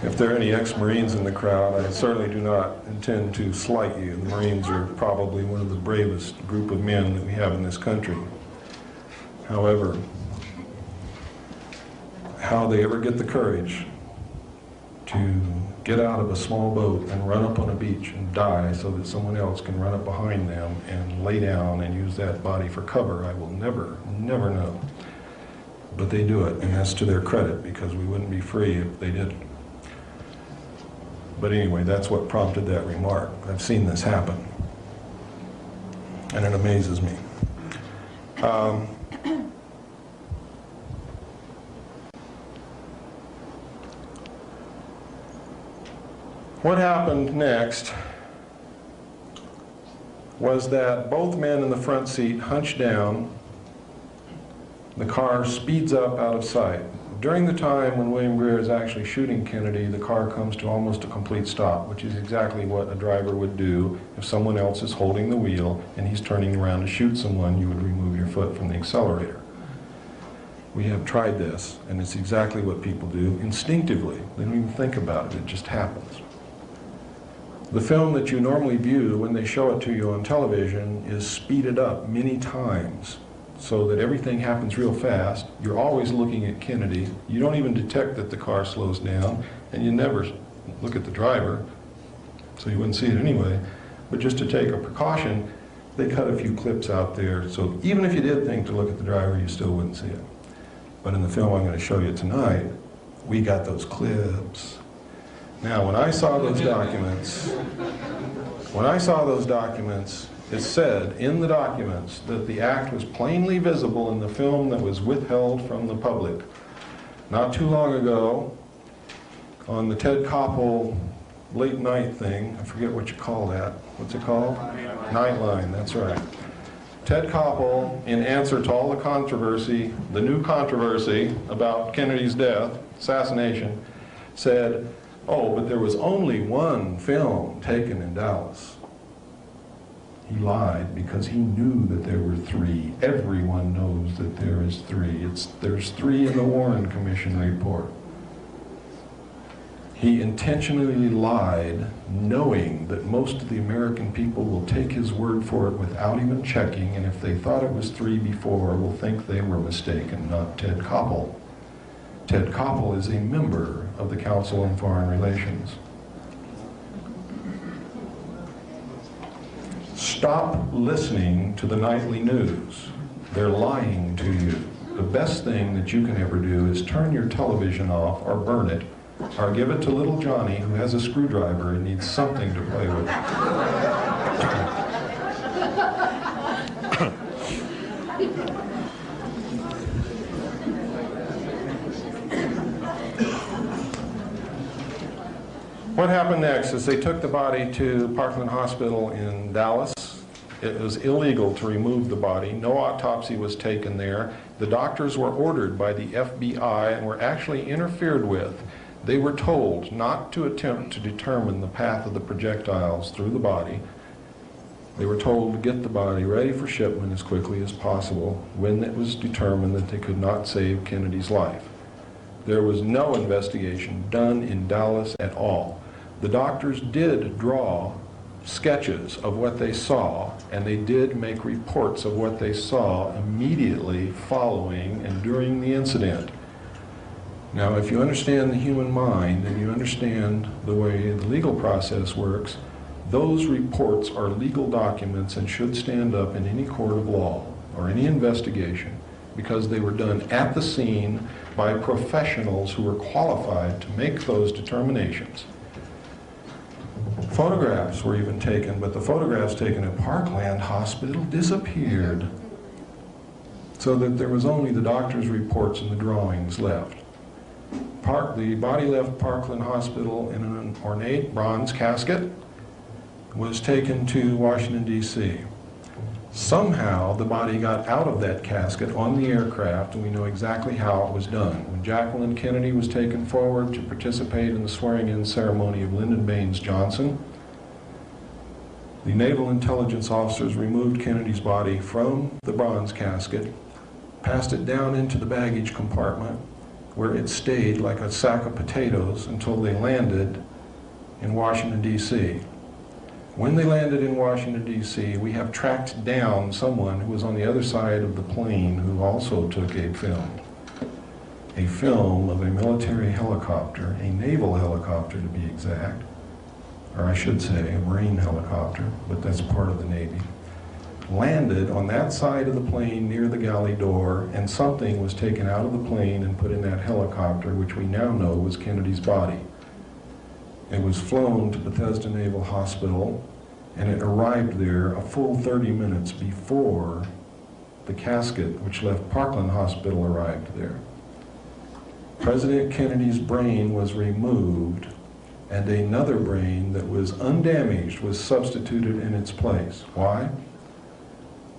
If there are any ex-Marines in the crowd, I certainly do not intend to slight you. The Marines are probably one of the bravest group of men that we have in this country. However, how they ever get the courage to get out of a small boat and run up on a beach and die so that someone else can run up behind them and lay down and use that body for cover, I will never know. But they do it, and that's to their credit, because we wouldn't be free if they didn't. But anyway, that's what prompted that remark. I've seen this happen, and it amazes me. What happened next was that both men in the front seat hunched down. The car speeds up out of sight. During the time when William Greer is actually shooting Kennedy, the car comes to almost a complete stop, which is exactly what a driver would do if someone else is holding the wheel and he's turning around to shoot someone. You would remove your foot from the accelerator. We have tried this, and it's exactly what people do instinctively. They don't even think about it, it just happens. The film that you normally view when they show it to you on television is speeded up many times so that everything happens real fast. You're always looking at Kennedy. You don't even detect that the car slows down, and you never look at the driver, so you wouldn't see it anyway. But just to take a precaution, they cut a few clips out there, so even if you did think to look at the driver, you still wouldn't see it. But in the film I'm going to show you tonight, we got those clips. Now, when I saw those documents, it said in the documents that the act was plainly visible in the film that was withheld from the public. Not too long ago, on the Ted Koppel late night thing, I forget what you call that. What's it called? Nightline, that's right. Ted Koppel, in answer to all the controversy, the new controversy about Kennedy's death, assassination, said, oh, but there was only one film taken in Dallas. He lied because he knew that there were three. Everyone knows that there is three. There's three in the Warren Commission report. He intentionally lied, knowing that most of the American people will take his word for it without even checking, and if they thought it was three before, will think they were mistaken, not Ted Koppel. Ted Koppel is a member of the Council on Foreign Relations. Stop listening to the nightly news. They're lying to you. The best thing that you can ever do is turn your television off or burn it, or give it to little Johnny who has a screwdriver and needs something to play with. What happened next is they took the body to Parkland Hospital in Dallas. It was illegal to remove the body. No autopsy was taken there. The doctors were ordered by the FBI and were actually interfered with. They were told not to attempt to determine the path of the projectiles through the body. They were told to get the body ready for shipment as quickly as possible when it was determined that they could not save Kennedy's life. There was no investigation done in Dallas at all. The doctors did draw sketches of what they saw, and they did make reports of what they saw immediately following and during the incident. Now, if you understand the human mind and you understand the way the legal process works, those reports are legal documents and should stand up in any court of law or any investigation because they were done at the scene by professionals who were qualified to make those determinations. Photographs were even taken, but the photographs taken at Parkland Hospital disappeared, so that there was only the doctor's reports and the drawings left. The body left Parkland Hospital in an ornate bronze casket, was taken to Washington, D.C. Somehow the body got out of that casket on the aircraft, and we know exactly how it was done. When Jacqueline Kennedy was taken forward to participate in the swearing-in ceremony of Lyndon Baines Johnson, the Naval Intelligence officers removed Kennedy's body from the bronze casket, passed it down into the baggage compartment, where it stayed like a sack of potatoes until they landed in Washington, D.C. When they landed in Washington, D.C., we have tracked down someone who was on the other side of the plane who also took a film of a military helicopter, a naval helicopter to be exact, or I should say a Marine helicopter, but that's part of the Navy, landed on that side of the plane near the galley door, and something was taken out of the plane and put in that helicopter, which we now know was Kennedy's body. It was flown to Bethesda Naval Hospital, and it arrived there a full 30 minutes before the casket which left Parkland Hospital arrived there. President Kennedy's brain was removed, and another brain that was undamaged was substituted in its place. Why?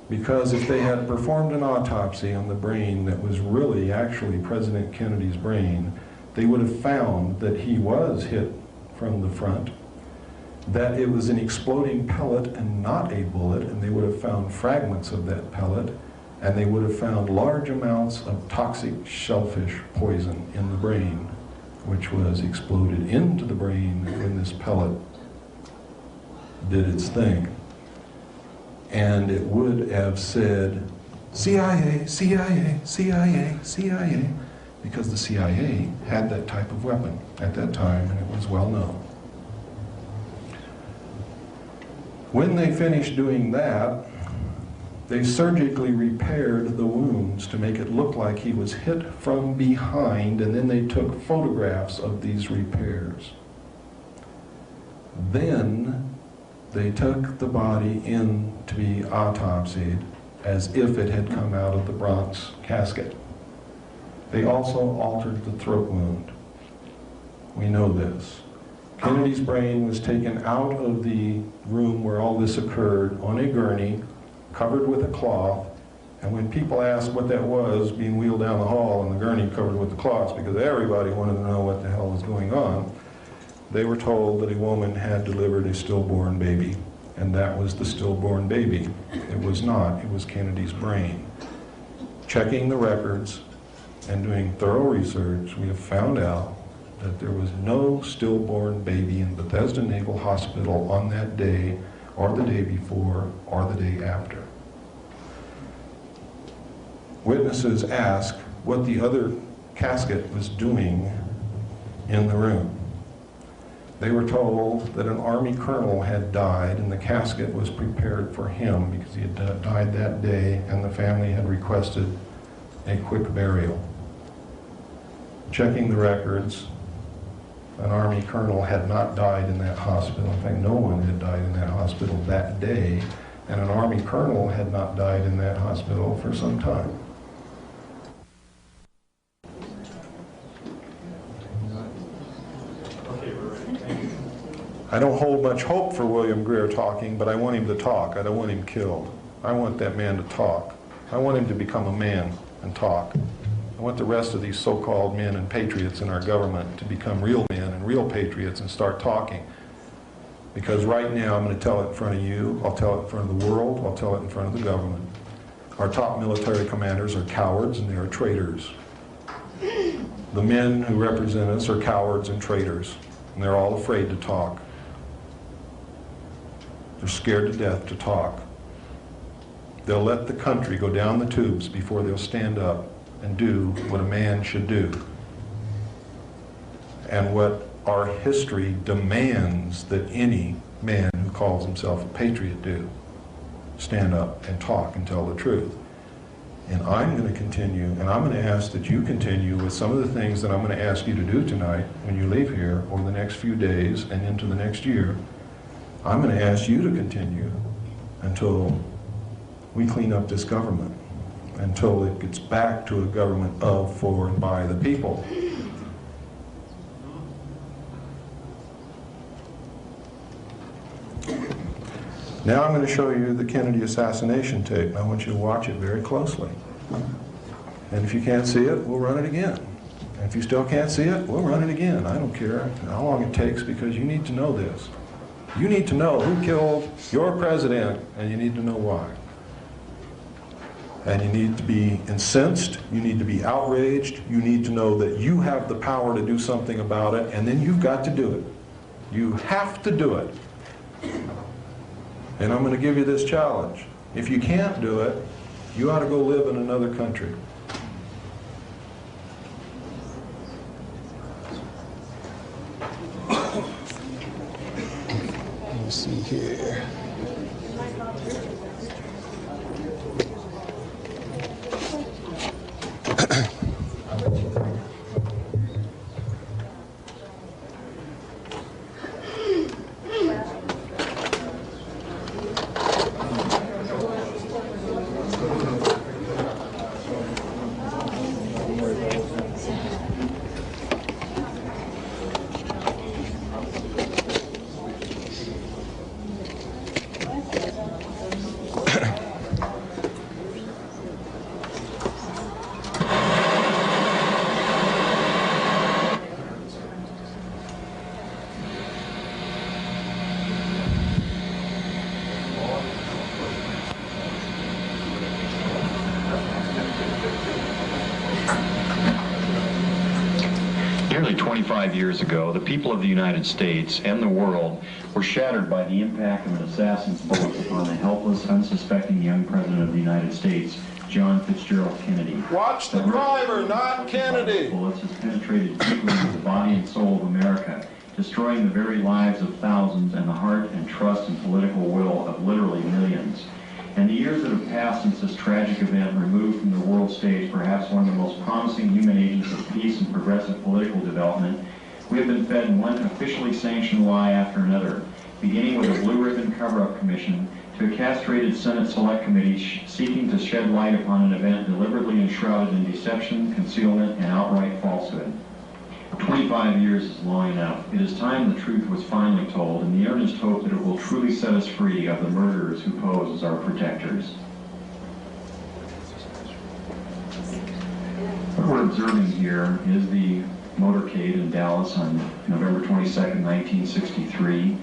Because if they had performed an autopsy on the brain that was really actually President Kennedy's brain, they would have found that he was hit from the front, that it was an exploding pellet and not a bullet, and they would have found fragments of that pellet, and they would have found large amounts of toxic shellfish poison in the brain, which was exploded into the brain when this pellet did its thing. And it would have said, CIA, CIA, CIA, CIA, because the CIA had that type of weapon at that time, and it was well known. When they finished doing that, they surgically repaired the wounds to make it look like he was hit from behind, and then they took photographs of these repairs. Then they took the body in to be autopsied as if it had come out of the Bronx casket. They also altered the throat wound. We know this. Kennedy's brain was taken out of the room where all this occurred on a gurney, covered with a cloth, and when people asked what that was, being wheeled down the hall and the gurney covered with the cloths, because everybody wanted to know what the hell was going on, they were told that a woman had delivered a stillborn baby, and that was the stillborn baby. It was not, it was Kennedy's brain. Checking the records and doing thorough research, we have found out that there was no stillborn baby in Bethesda Naval Hospital on that day, or the day before, or the day after. Witnesses asked what the other casket was doing in the room. They were told that an Army colonel had died and the casket was prepared for him because he had died that day and the family had requested a quick burial. Checking the records, an Army colonel had not died in that hospital. In fact, no one had died in that hospital that day, and an Army colonel had not died in that hospital for some time. I don't hold much hope for William Greer talking, but I want him to talk. I don't want him killed. I want that man to talk. I want him to become a man and talk. I want the rest of these so-called men and patriots in our government to become real men and real patriots and start talking. Because right now I'm going to tell it in front of you, I'll tell it in front of the world, I'll tell it in front of the government. Our top military commanders are cowards and they are traitors. The men who represent us are cowards and traitors, and they're all afraid to talk. They're scared to death to talk. They'll let the country go down the tubes before they'll stand up and do what a man should do. And what our history demands that any man who calls himself a patriot do. Stand up and talk and tell the truth. And I'm going to continue, and I'm going to ask that you continue with some of the things that I'm going to ask you to do tonight when you leave here over the next few days and into the next year. I'm going to ask you to continue until we clean up this government, until it gets back to a government of, for, and by the people. Now I'm going to show you the Kennedy assassination tape, and I want you to watch it very closely. And if you can't see it, we'll run it again. And if you still can't see it, we'll run it again. I don't care how long it takes, because you need to know this. You need to know who killed your president, and you need to know why. And you need to be incensed, you need to be outraged, you need to know that you have the power to do something about it, and then you've got to do it. You have to do it. And I'm going to give you this challenge. If you can't do it, you ought to go live in another country. Let me see here. 25 years ago, the people of the United States and the world were shattered by the impact of an assassin's bullet upon the helpless, unsuspecting young president of the United States, John Fitzgerald Kennedy. Watch the driver, not Kennedy. Bullets has penetrated deeply into the body and soul of America, destroying the very lives of thousands and the heart and trust and political will of literally millions. And the years that have passed since this tragic event removed from the world stage perhaps one of the most promising human agents of peace and progressive political development, we have been fed one officially sanctioned lie after another, beginning with a blue ribbon cover-up commission to a castrated Senate Select Committee seeking to shed light upon an event deliberately enshrouded in deception, concealment, and outright falsehood. 25 years is long enough. It is time the truth was finally told, in the earnest hope that it will truly set us free of the murderers who pose as our protectors. What we're observing here is the motorcade in Dallas on November 22nd, 1963.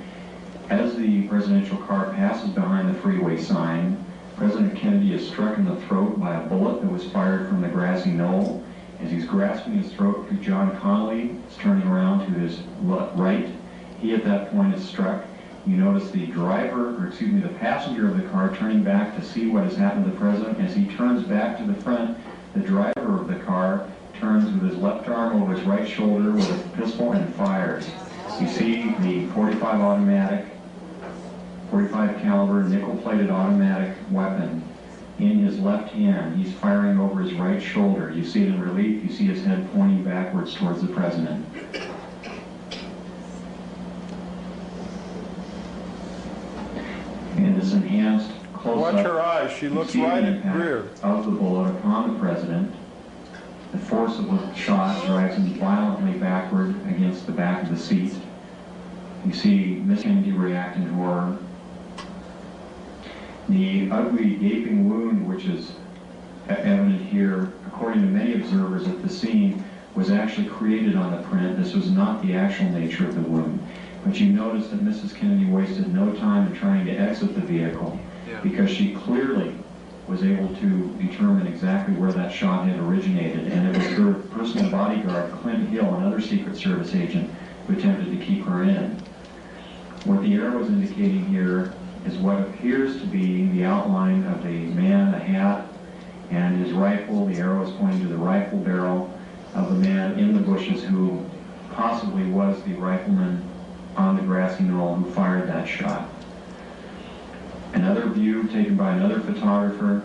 As the presidential car passes behind the freeway sign, President Kennedy is struck in the throat by a bullet that was fired from the grassy knoll. As he's grasping his throat, John Connolly is turning around to his right. He at that point is struck. You notice the the passenger of the car turning back to see what has happened to the president. As he turns back to the front, the driver of the car turns with his left arm over his right shoulder with a pistol and fires. You see the 45 caliber nickel-plated automatic weapon in his left hand. He's firing over his right shoulder. You see it in relief. You see his head pointing backwards towards the president. In this enhanced close-up, Watch her eyes. She looks right at Greer. Of the bullet upon the president. The force of the shot drives him violently backward against the back of the seat. You see Miss Kennedy react in horror. The ugly gaping wound, which is evident here, according to many observers at the scene, was actually created on the print. This was not the actual nature of the wound. But you notice that Mrs. Kennedy wasted no time in trying to exit the vehicle because she clearly was able to determine exactly where that shot had originated, and it was her personal bodyguard, Clint Hill, another Secret Service agent, who attempted to keep her in. What the arrow is indicating here is what appears to be the outline of a man, a hat, and his rifle. The arrow is pointing to the rifle barrel of the man in the bushes who possibly was the rifleman on the grassy knoll who fired that shot. Another view taken by another photographer.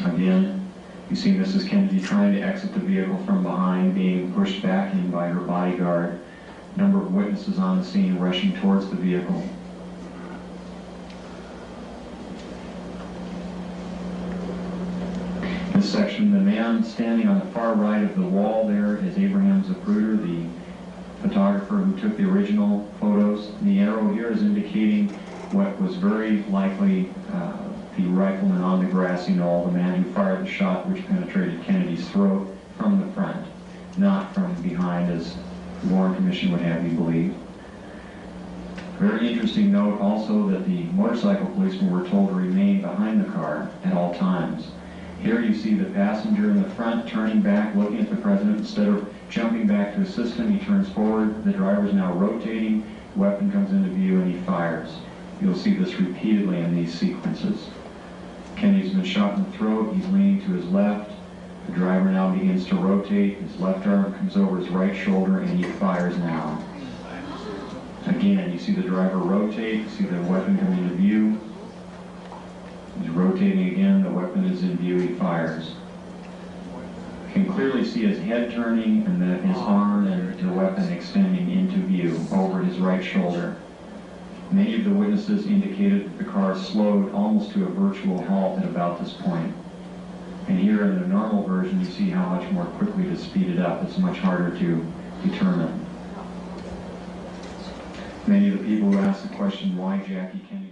Again, you see Mrs. Kennedy trying to exit the vehicle from behind, being pushed back in by her bodyguard. A number of witnesses on the scene rushing towards the vehicle. This section, the man standing on the far right of the wall there is Abraham Zapruder, the photographer who took the original photos. The arrow here is indicating what was very likely the rifleman on the grassy knoll, the man who fired the shot which penetrated Kennedy's throat from the front, not from behind, as the Warren Commission would have you believe. Very interesting note also that the motorcycle policemen were told to remain behind the car at all times. Here you see the passenger in the front turning back, looking at the president. Instead of jumping back to assist him, he turns forward. The driver is now rotating. The weapon comes into view and he fires. You'll see this repeatedly in these sequences. Kennedy's been shot in the throat. He's leaning to his left. The driver now begins to rotate. His left arm comes over his right shoulder and he fires now. Again, you see the driver rotate. You see the weapon come into view. He's rotating again. The weapon is in view. He fires. You can clearly see his head turning and his arm and the weapon extending into view over his right shoulder. Many of the witnesses indicated that the car slowed almost to a virtual halt at about this point. And here in the normal version, you see how much more quickly to speed it up. It's much harder to determine. Many of the people who asked the question, why Jackie Kennedy?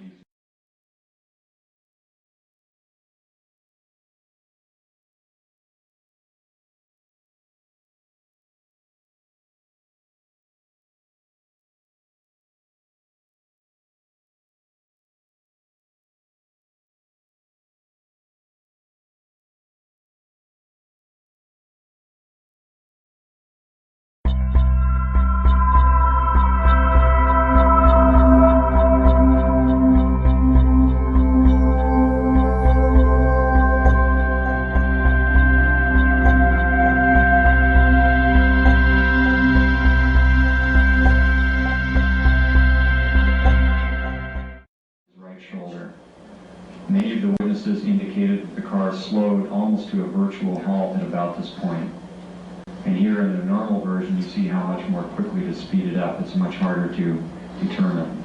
Many of the witnesses indicated that the car slowed almost to a virtual halt at about this point. And here in the normal version, you see how much more quickly to speed it up. It's much harder to determine.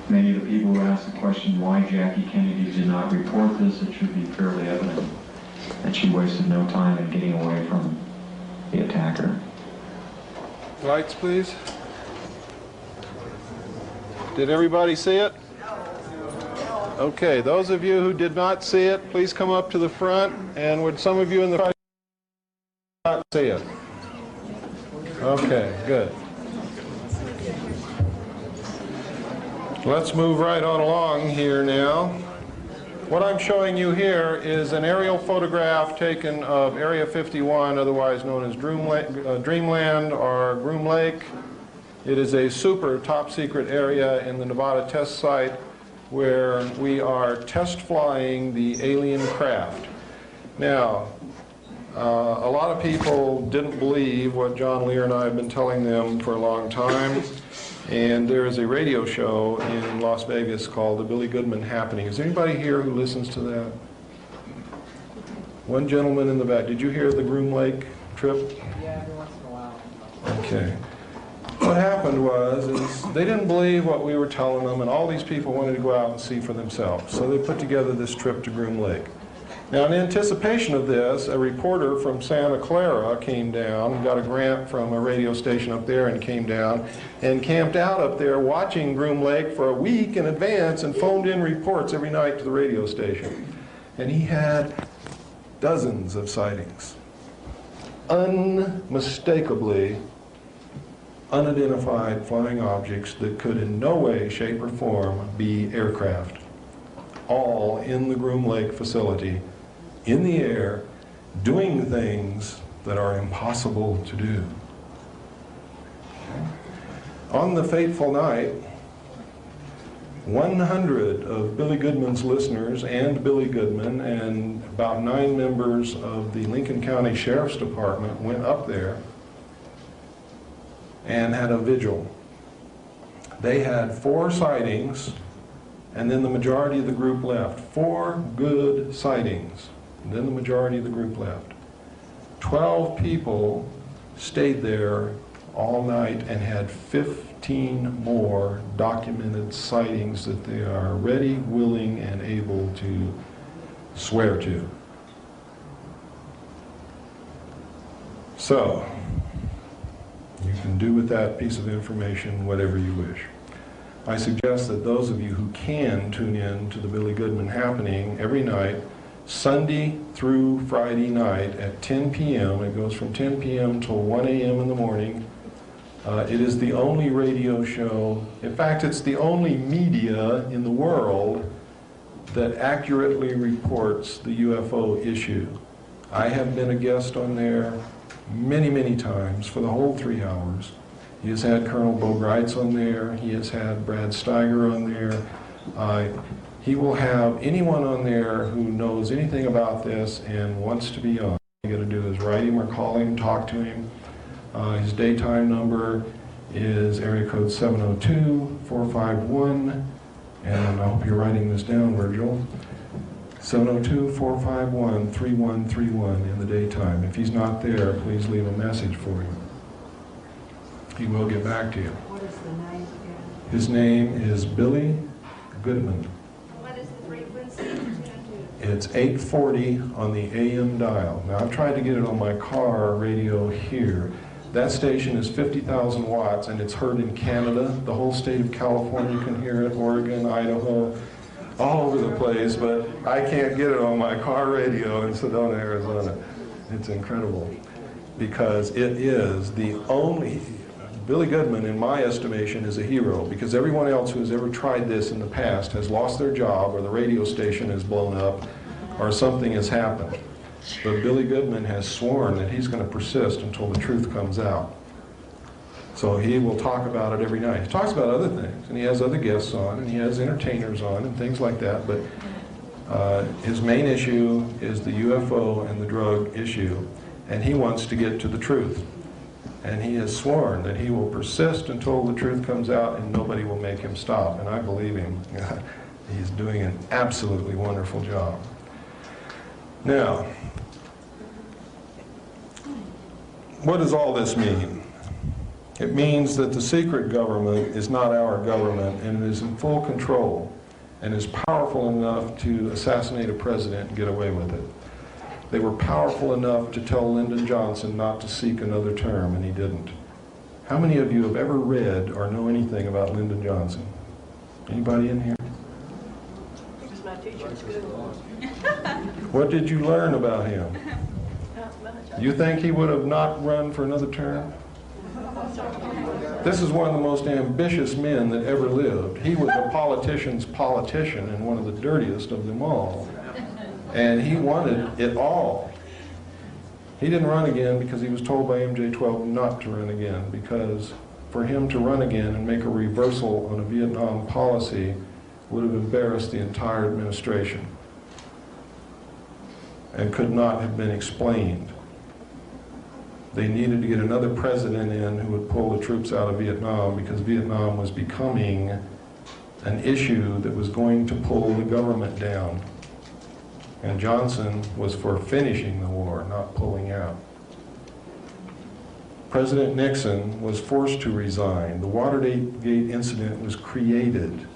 Many of the people who asked the question why Jackie Kennedy did not report this, it should be fairly evident that she wasted no time in getting away from the attacker. Lights, please. Did everybody see it? Okay, those of you who did not see it, please come up to the front. And would some of you in the front not see it? Okay, good. Let's move right on along here now. What I'm showing you here is an aerial photograph taken of Area 51, otherwise known as Dreamland or Groom Lake. It is a super top secret area in the Nevada test site where we are test flying the alien craft. Now, a lot of people didn't believe what John Lear and I have been telling them for a long time. And there is a radio show in Las Vegas called The Billy Goodman Happening. Is there anybody here who listens to that? One gentleman in the back. Did you hear the Groom Lake trip? Yeah, every once in a while. Okay. What happened was they didn't believe what we were telling them, and all these people wanted to go out and see for themselves. So they put together this trip to Groom Lake. Now, in anticipation of this, a reporter from Santa Clara came down, got a grant from a radio station up there and came down and camped out up there watching Groom Lake for a week in advance and phoned in reports every night to the radio station. And he had dozens of sightings. Unmistakably unidentified flying objects that could in no way, shape, or form be aircraft. All in the Groom Lake facility, in the air, doing things that are impossible to do. On the fateful night, 100 of Billy Goodman's listeners and Billy Goodman and about 9 members of the Lincoln County Sheriff's Department went up there and had a vigil. They had 4 sightings, and then the majority of the group left. 4 good sightings. And then the majority of the group left. 12 people stayed there all night and had 15 more documented sightings that they are ready, willing, and able to swear to. So, you can do with that piece of information whatever you wish. I suggest that those of you who can tune in to the Billy Goodman Happening every night, Sunday through Friday night at 10 p.m. It goes from 10 p.m. till 1 a.m. in the morning. It is the only radio show, in fact, it's the only media in the world that accurately reports the UFO issue. I have been a guest on there many, many times for the whole 3 hours. He has had Colonel Bo Greitz on there. He has had Brad Steiger on there. He will have anyone on there who knows anything about this and wants to be on. All you got to do is write him or call him, talk to him. His daytime number is area code 702-451, and I hope you're writing this down, Virgil. 702-451-3131 in the daytime. If he's not there, please leave a message for him. He will get back to you. What is the name again? His name is Billy Goodman. What is the frequency? It's 840 on the AM dial. Now, I've tried to get it on my car radio here. That station is 50,000 watts, and it's heard in Canada. The whole state of California can hear it, Oregon, Idaho, all over the place, but I can't get it on my car radio in Sedona, Arizona. It's incredible, because it is the only... Billy Goodman, in my estimation, is a hero, because everyone else who has ever tried this in the past has lost their job, or the radio station has blown up, or something has happened. But Billy Goodman has sworn that he's going to persist until the truth comes out. So he will talk about it every night. He talks about other things, and he has other guests on, and he has entertainers on, and things like that, but his main issue is the UFO and the drug issue, and he wants to get to the truth. And he has sworn that he will persist until the truth comes out and nobody will make him stop. And I believe him. He's doing an absolutely wonderful job. Now, what does all this mean? It means that the secret government is not our government and is in full control and is powerful enough to assassinate a president and get away with it. They were powerful enough to tell Lyndon Johnson not to seek another term, and he didn't. How many of you have ever read or know anything about Lyndon Johnson? Anybody in here? He was my teacher at school. What did you learn about him? Not much. You think he would have not run for another term? This is one of the most ambitious men that ever lived. He was a politician's politician and one of the dirtiest of them all. And he wanted it all. He didn't run again because he was told by MJ-12 not to run again, because for him to run again and make a reversal on a Vietnam policy would have embarrassed the entire administration and could not have been explained. They needed to get another president in who would pull the troops out of Vietnam, because Vietnam was becoming an issue that was going to pull the government down. And Johnson was for finishing the war, not pulling out. President Nixon was forced to resign. The Watergate incident was created.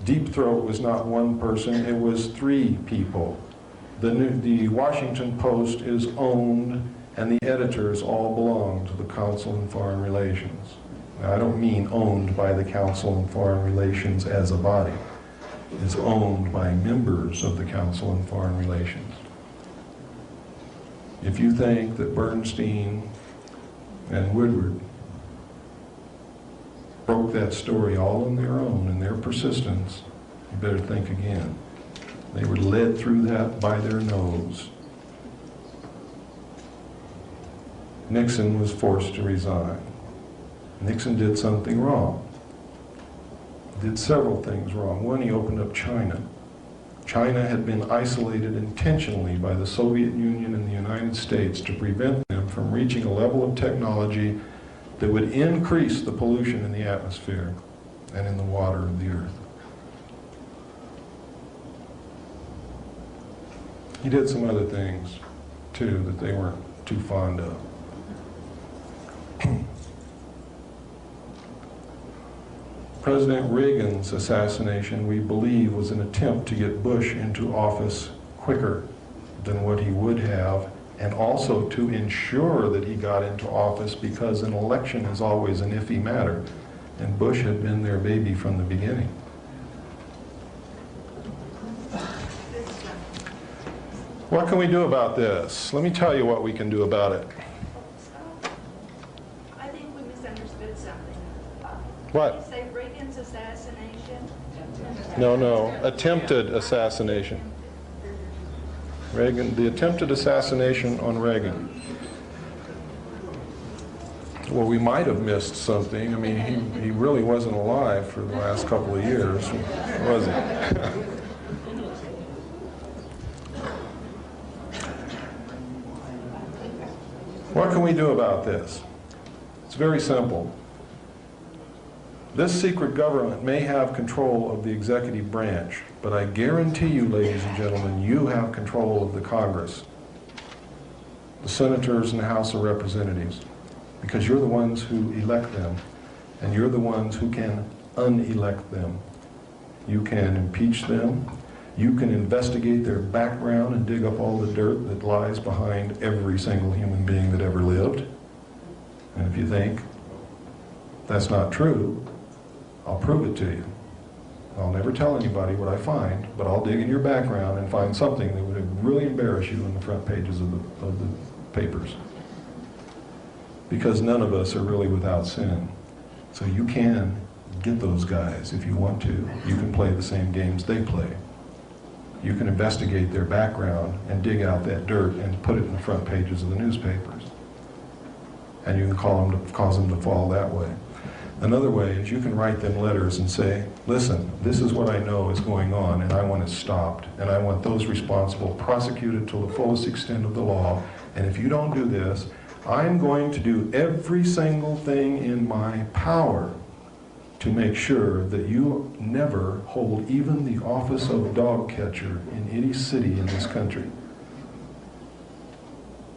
Deep Throat was not one person, it was 3 people. The Washington Post is owned, and the editors all belong to the Council on Foreign Relations. Now, I don't mean owned by the Council on Foreign Relations as a body. It's owned by members of the Council on Foreign Relations. If you think that Bernstein and Woodward broke that story all on their own and their persistence, you better think again. They were led through that by their nose. Nixon was forced to resign. Nixon did something wrong. Did several things wrong. One, he opened up China. China had been isolated intentionally by the Soviet Union and the United States to prevent them from reaching a level of technology that would increase the pollution in the atmosphere and in the water of the earth. He did some other things, too, that they weren't too fond of. President Reagan's assassination, we believe, was an attempt to get Bush into office quicker than what he would have, and also to ensure that he got into office, because an election is always an iffy matter, and Bush had been their baby from the beginning. What can we do about this? Let me tell you what we can do about it. I think we misunderstood something. What? Did you say Reagan's assassination? No, attempted assassination. Reagan, the attempted assassination on Reagan. Well, we might have missed something. I mean, he really wasn't alive for the last couple of years, was he? What can we do about this? It's very simple. This secret government may have control of the executive branch, but I guarantee you, ladies and gentlemen, you have control of the Congress, the senators and the House of Representatives, because you're the ones who elect them, and you're the ones who can unelect them. You can impeach them. You can investigate their background and dig up all the dirt that lies behind every single human being that ever lived. And if you think that's not true, I'll prove it to you. I'll never tell anybody what I find, but I'll dig in your background and find something that would really embarrass you on the front pages of the papers. Because none of us are really without sin. So you can get those guys if you want to. You can play the same games they play. You can investigate their background and dig out that dirt and put it in the front pages of the newspapers. And you can cause them to fall that way. Another way is you can write them letters and say, listen, this is what I know is going on, and I want it stopped, and I want those responsible prosecuted to the fullest extent of the law, and if you don't do this, I'm going to do every single thing in my power to make sure that you never hold even the office of dog catcher in any city in this country.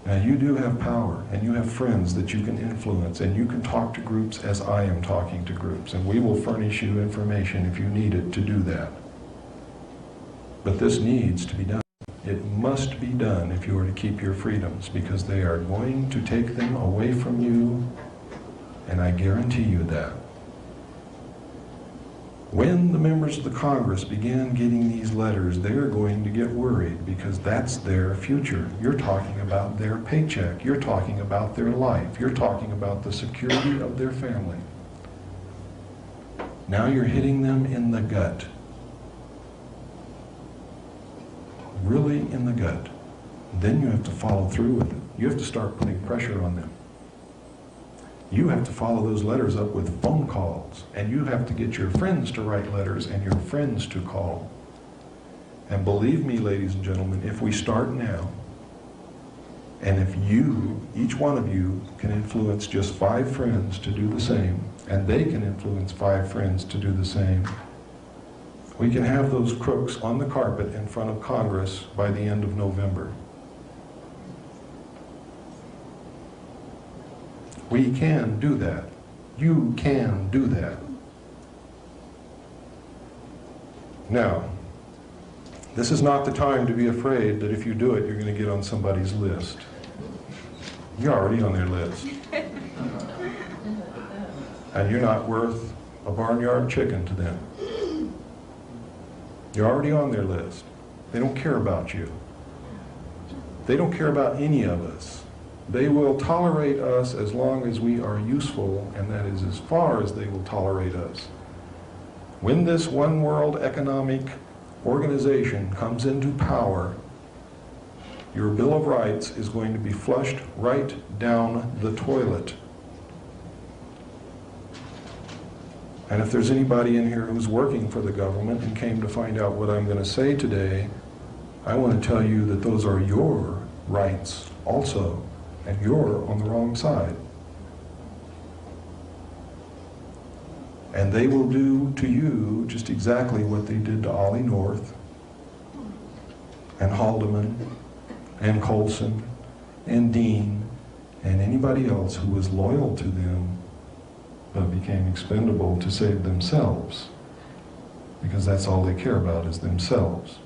Now you do have power, and you have friends that you can influence, and you can talk to groups as I am talking to groups, and we will furnish you information if you need it to do that. But this needs to be done. It must be done if you are to keep your freedoms, because they are going to take them away from you, and I guarantee you that. When the members of the Congress began getting these letters, they're going to get worried, because that's their future. You're talking about their paycheck. You're talking about their life. You're talking about the security of their family. Now you're hitting them in the gut. Really in the gut. Then you have to follow through with it. You have to start putting pressure on them. You have to follow those letters up with phone calls, and you have to get your friends to write letters and your friends to call. And believe me, ladies and gentlemen, if we start now, and if you, each one of you, can influence just 5 friends to do the same, and they can influence 5 friends to do the same, we can have those crooks on the carpet in front of Congress by the end of November. We can do that. You can do that. Now, this is not the time to be afraid that if you do it, you're going to get on somebody's list. You're already on their list. And you're not worth a barnyard chicken to them. You're already on their list. They don't care about you. They don't care about any of us. They will tolerate us as long as we are useful, and that is as far as they will tolerate us. When this one world economic organization comes into power, your Bill of Rights is going to be flushed right down the toilet. And if there's anybody in here who's working for the government and came to find out what I'm going to say today, I want to tell you that those are your rights also. And you're on the wrong side. And they will do to you just exactly what they did to Ollie North, and Haldeman, and Colson, and Dean, and anybody else who was loyal to them, but became expendable to save themselves. Because that's all they care about is themselves.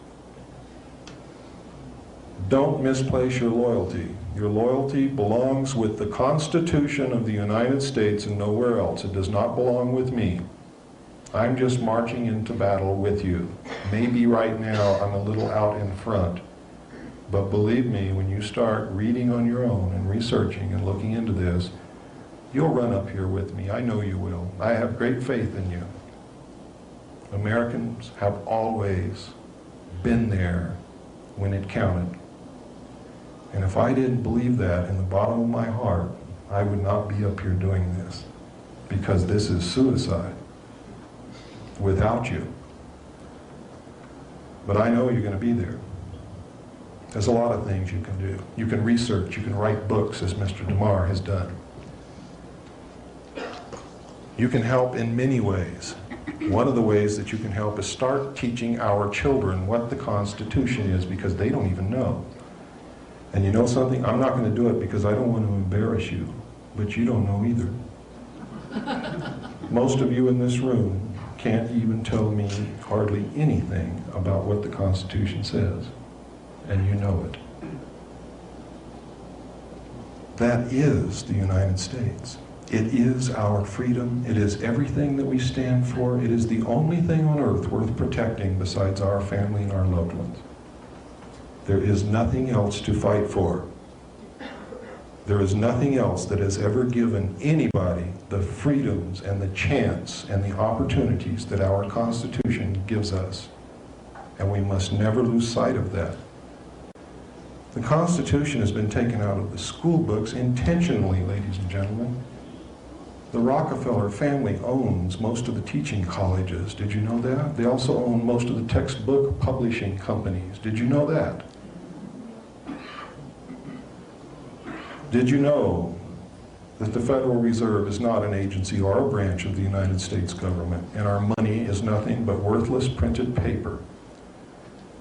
Don't misplace your loyalty. Your loyalty belongs with the Constitution of the United States and nowhere else. It does not belong with me. I'm just marching into battle with you. Maybe right now I'm a little out in front. But believe me, when you start reading on your own and researching and looking into this, you'll run up here with me. I know you will. I have great faith in you. Americans have always been there when it counted. And if I didn't believe that in the bottom of my heart, I would not be up here doing this. Because this is suicide without you. But I know you're going to be there. There's a lot of things you can do. You can research, you can write books, as Mr. DeMar has done. You can help in many ways. One of the ways that you can help is start teaching our children what the Constitution is, because they don't even know. And you know something? I'm not going to do it because I don't want to embarrass you, but you don't know either. Most of you in this room can't even tell me hardly anything about what the Constitution says, and you know it. That is the United States. It is our freedom. It is everything that we stand for. It is the only thing on earth worth protecting besides our family and our loved ones. There is nothing else to fight for. There is nothing else that has ever given anybody the freedoms and the chance and the opportunities that our Constitution gives us. And we must never lose sight of that. The Constitution has been taken out of the school books intentionally, ladies and gentlemen. The Rockefeller family owns most of the teaching colleges. Did you know that? They also own most of the textbook publishing companies. Did you know that? Did you know that the Federal Reserve is not an agency or a branch of the United States government, and our money is nothing but worthless printed paper?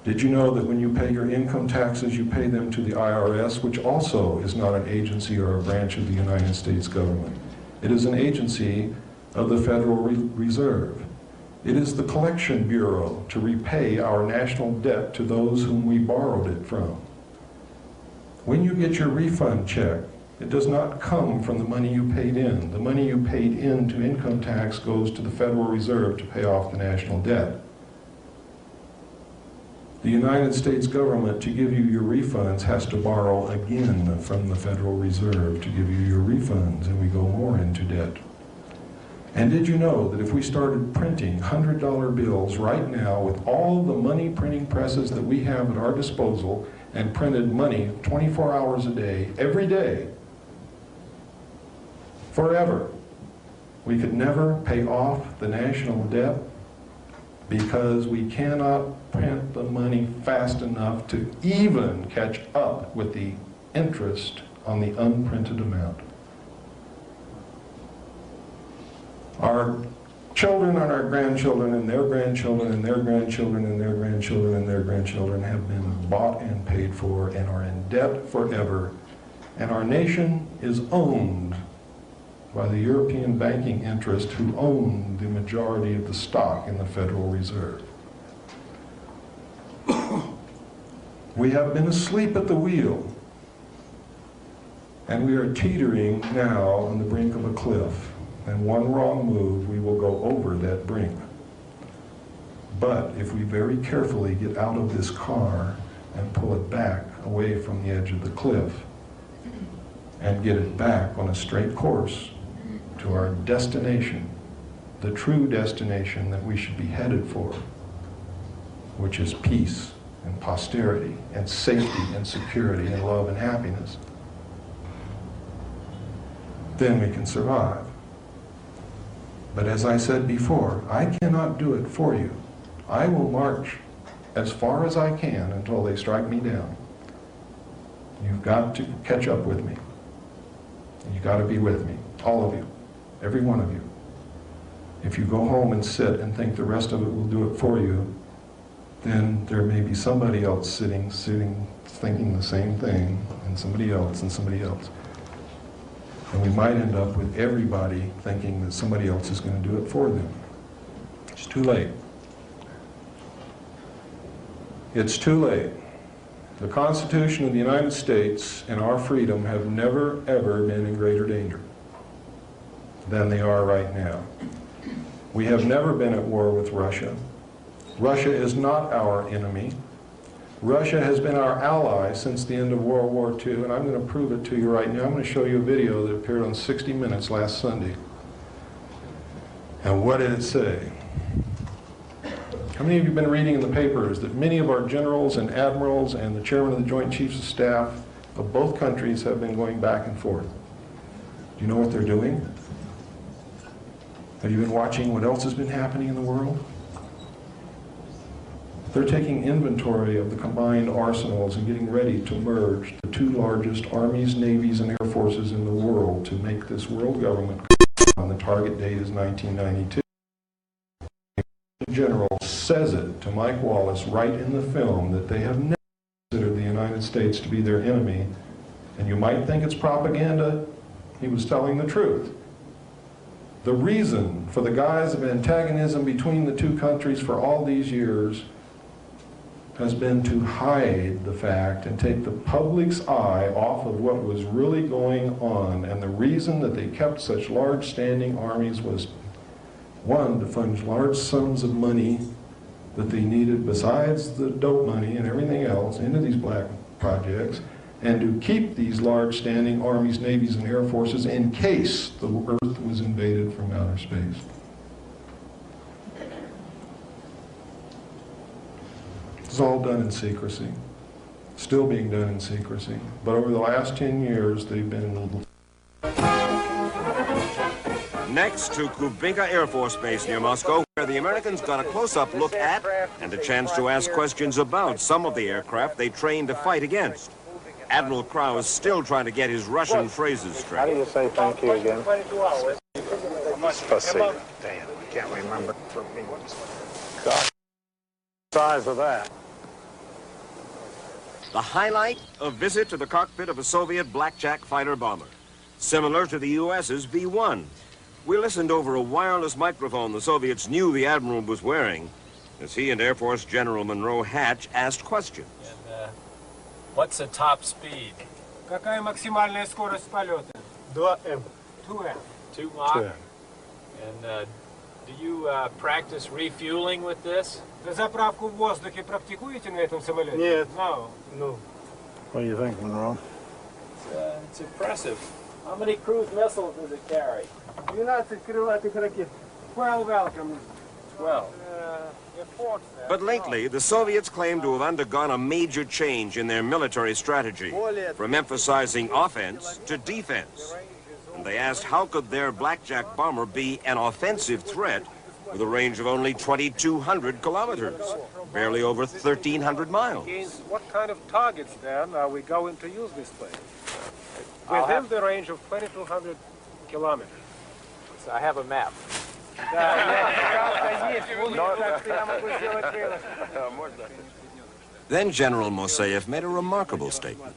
Did you know that when you pay your income taxes, you pay them to the IRS, which also is not an agency or a branch of the United States government? It is an agency of the Federal Reserve. It is the collection bureau to repay our national debt to those whom we borrowed it from. When you get your refund check, it does not come from the money you paid in. The money you paid in to income tax goes to the Federal Reserve to pay off the national debt. The United States government, to give you your refunds, has to borrow again from the Federal Reserve to give you your refunds, and we go more into debt. And did you know that if we started printing $100 bills right now with all the money printing presses that we have at our disposal and printed money 24 hours a day, every day, forever, we could never pay off the national debt because we cannot print the money fast enough to even catch up with the interest on the unprinted amount. Our children and our grandchildren and their grandchildren and their grandchildren and their grandchildren and their grandchildren have been bought and paid for and are in debt forever. And our nation is owned by the European banking interest who own the majority of the stock in the Federal Reserve. We have been asleep at the wheel, and we are teetering now on the brink of a cliff. And one wrong move, we will go over that brink. But if we very carefully get out of this car and pull it back away from the edge of the cliff and get it back on a straight course to our destination, the true destination that we should be headed for, which is peace and posterity and safety and security and love and happiness, then we can survive. But as I said before, I cannot do it for you. I will march as far as I can until they strike me down. You've got to catch up with me. You've got to be with me, all of you, every one of you. If you go home and sit and think the rest of it will do it for you, then there may be somebody else sitting, thinking the same thing, and somebody else, and somebody else. And we might end up with everybody thinking that somebody else is going to do it for them. It's too late. It's too late. The Constitution of the United States and our freedom have never, ever been in greater danger than they are right now. We have never been at war with Russia. Russia is not our enemy. Russia has been our ally since the end of World War II, and I'm going to prove it to you right now. I'm going to show you a video that appeared on 60 Minutes last Sunday. And what did it say? How many of you have been reading in the papers that many of our generals and admirals and the chairman of the Joint Chiefs of Staff of both countries have been going back and forth? Do you know what they're doing? Have you been watching what else has been happening in the world? They're taking inventory of the combined arsenals and getting ready to merge the two largest armies, navies, and air forces in the world to make this world government. On the target date is 1992. The general says it to Mike Wallace right in the film that they have never considered the United States to be their enemy. And you might think it's propaganda. He was telling the truth. The reason for the guise of antagonism between the two countries for all these years has been to hide the fact and take the public's eye off of what was really going on. And the reason that they kept such large standing armies was, one, to fund large sums of money that they needed besides the dope money and everything else into these black projects, and to keep these large standing armies, navies, and air forces in case the Earth was invaded from outer space. It's all done in secrecy, still being done in secrecy. But over the last 10 years, they've been Next to Kubinka Air Force Base near Moscow, where the Americans got a close-up look at and a chance to ask questions about some of the aircraft they trained to fight against. Admiral Krauss still trying to get his Russian phrases straight. How do you say thank you again? 22 hours. Spasibo. Damn, I can't remember. God, size of that. The highlight, a visit to the cockpit of a Soviet blackjack fighter bomber, similar to the U.S.'s B-1. We listened over a wireless microphone the Soviets knew the Admiral was wearing as he and Air Force General Monroe Hatch asked questions. And what's the top speed? Какая максимальная скорость полета? 2M. 2M. 2 Mach? 2M. And do you practice refueling with this? Заправку в воздухе практикуете на этом самолете? Нет. No. No. What do you think, Monroe? It's impressive. How many cruise missiles does it carry? 12 крылатых ракет. 12 welcome. 12. But lately, the Soviets claim to have undergone a major change in their military strategy, from emphasizing offense to defense. And they asked how could their blackjack bomber be an offensive threat with a range of only 2,200 kilometers, barely over 1,300 miles. Against what kind of targets, then, are we going to use this plane? Within the range of 2,200 kilometers. So I have a map. Then General Mosaev made a remarkable statement.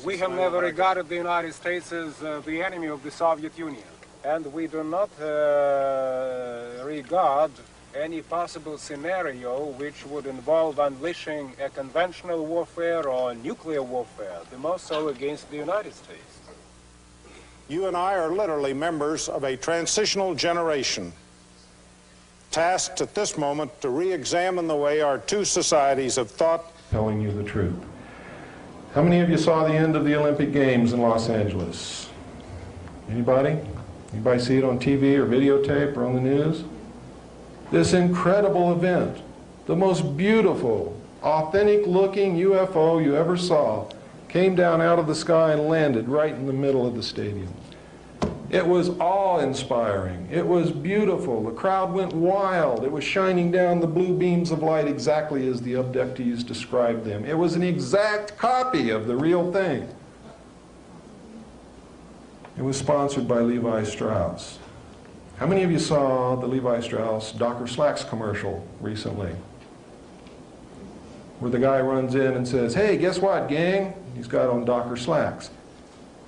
We have never regarded the United States as the enemy of the Soviet Union. And we do not regard any possible scenario which would involve unleashing a conventional warfare or nuclear warfare, the most so against the United States. You and I are literally members of a transitional generation, tasked at this moment to re-examine the way our two societies have thought. Telling you the truth. How many of you saw the end of the Olympic Games in Los Angeles? Anybody? Anybody see it on TV or videotape or on the news? This incredible event, the most beautiful, authentic-looking UFO you ever saw, came down out of the sky and landed right in the middle of the stadium. It was awe-inspiring. It was beautiful. The crowd went wild. It was shining down the blue beams of light exactly as the abductees described them. It was an exact copy of the real thing. It was sponsored by Levi Strauss. How many of you saw the Levi Strauss Docker Slacks commercial recently? Where the guy runs in and says, "Hey, guess what, gang?" He's got on Docker Slacks.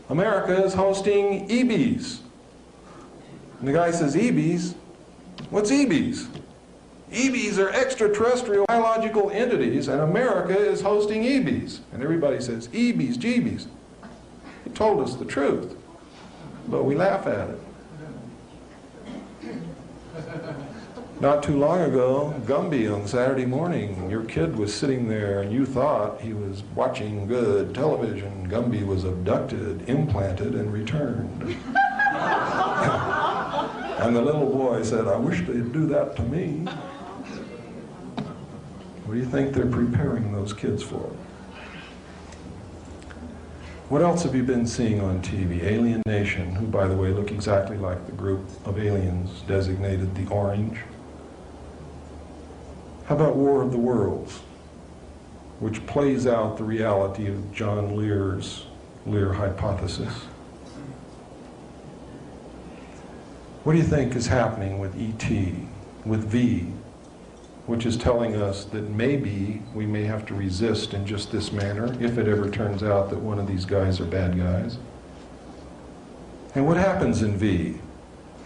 "America is hosting EBs." And the guy says, "EBs? What's EBs?" EBs are extraterrestrial biological entities, and America is hosting EBs. And everybody says, "EBs, jeebies." He told us the truth, but we laugh at it. Not too long ago, Gumby on Saturday morning, your kid was sitting there and you thought he was watching good television. Gumby was abducted, implanted, and returned. And the little boy said, "I wish they'd do that to me." What do you think they're preparing those kids for? What else have you been seeing on TV? Alien Nation, who, by the way, look exactly like the group of aliens designated the Orange. How about War of the Worlds, which plays out the reality of John Lear's Lear hypothesis? What do you think is happening with ET, with V, which is telling us that maybe we may have to resist in just this manner if it ever turns out that one of these guys are bad guys? And what happens in V?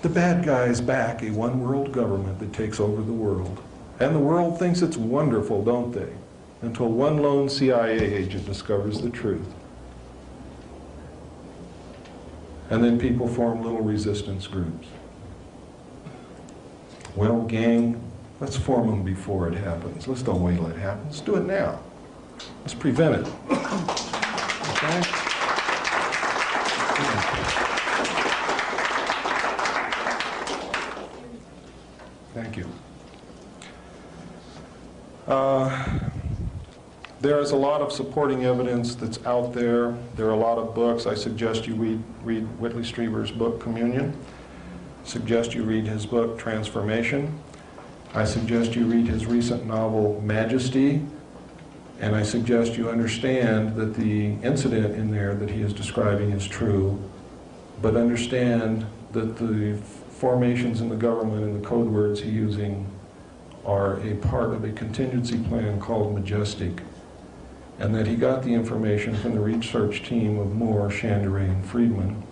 The bad guys back a one-world government that takes over the world. And the world thinks it's wonderful, don't they? Until one lone CIA agent discovers the truth. And then people form little resistance groups. Well, gang, let's form them before it happens. Let's don't wait till it happens. Let's do it now. Let's prevent it. Okay? Thank you. There is a lot of supporting evidence that's out there. There are a lot of books. I suggest you read Whitley Strieber's book, Communion. I suggest you read his book, Transformation. I suggest you read his recent novel, Majesty. And I suggest you understand that the incident in there that he is describing is true, but understand that the formations in the government and the code words he's using are a part of a contingency plan called Majestic, and that he got the information from the research team of Moore, Chandray, and Friedman.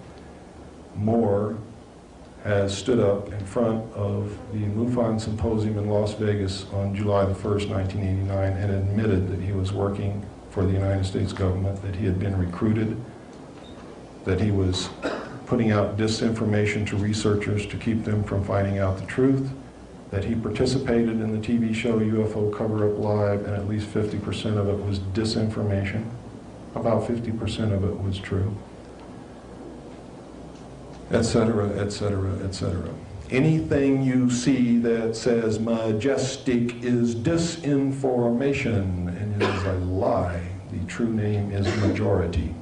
Moore has stood up in front of the MUFON Symposium in Las Vegas on July the 1st, 1989, and admitted that he was working for the United States government, that he had been recruited, that he was putting out disinformation to researchers to keep them from finding out the truth, that he participated in the TV show UFO Cover-Up Live, and at least 50% of it was disinformation. About 50% of it was true. Etc., etc., etc. Anything you see that says Majestic is disinformation, and it is a lie. The true name is Majority.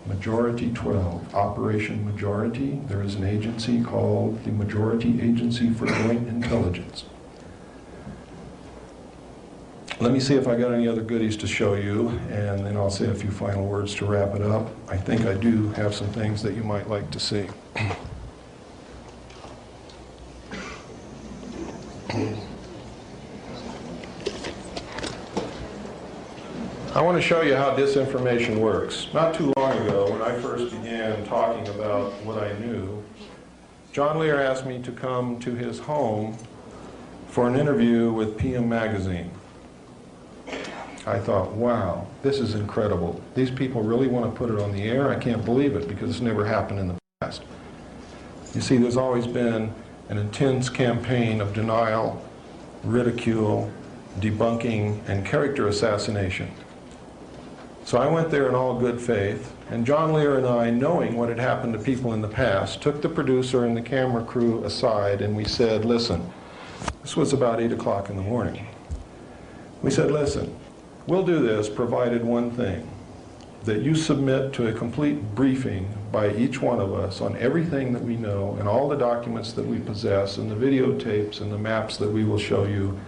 Majority 12, Operation Majority. There is an agency called the Majority Agency for Joint Intelligence. Let me see if I got any other goodies to show you, and then I'll say a few final words to wrap it up. I think I do have some things that you might like to see. I want to show you how disinformation works. Not too long ago, when I first began talking about what I knew, John Lear asked me to come to his home for an interview with PM Magazine. I thought, wow, this is incredible. These people really want to put it on the air? I can't believe it, because it's never happened in the past. You see, there's always been an intense campaign of denial, ridicule, debunking, and character assassination. So I went there in all good faith, and John Lear and I, knowing what had happened to people in the past, took the producer and the camera crew aside, and we said, listen, this was about 8 o'clock in the morning. We said, listen, we'll do this provided one thing, that you submit to a complete briefing by each one of us on everything that we know and all the documents that we possess and the videotapes and the maps that we will show you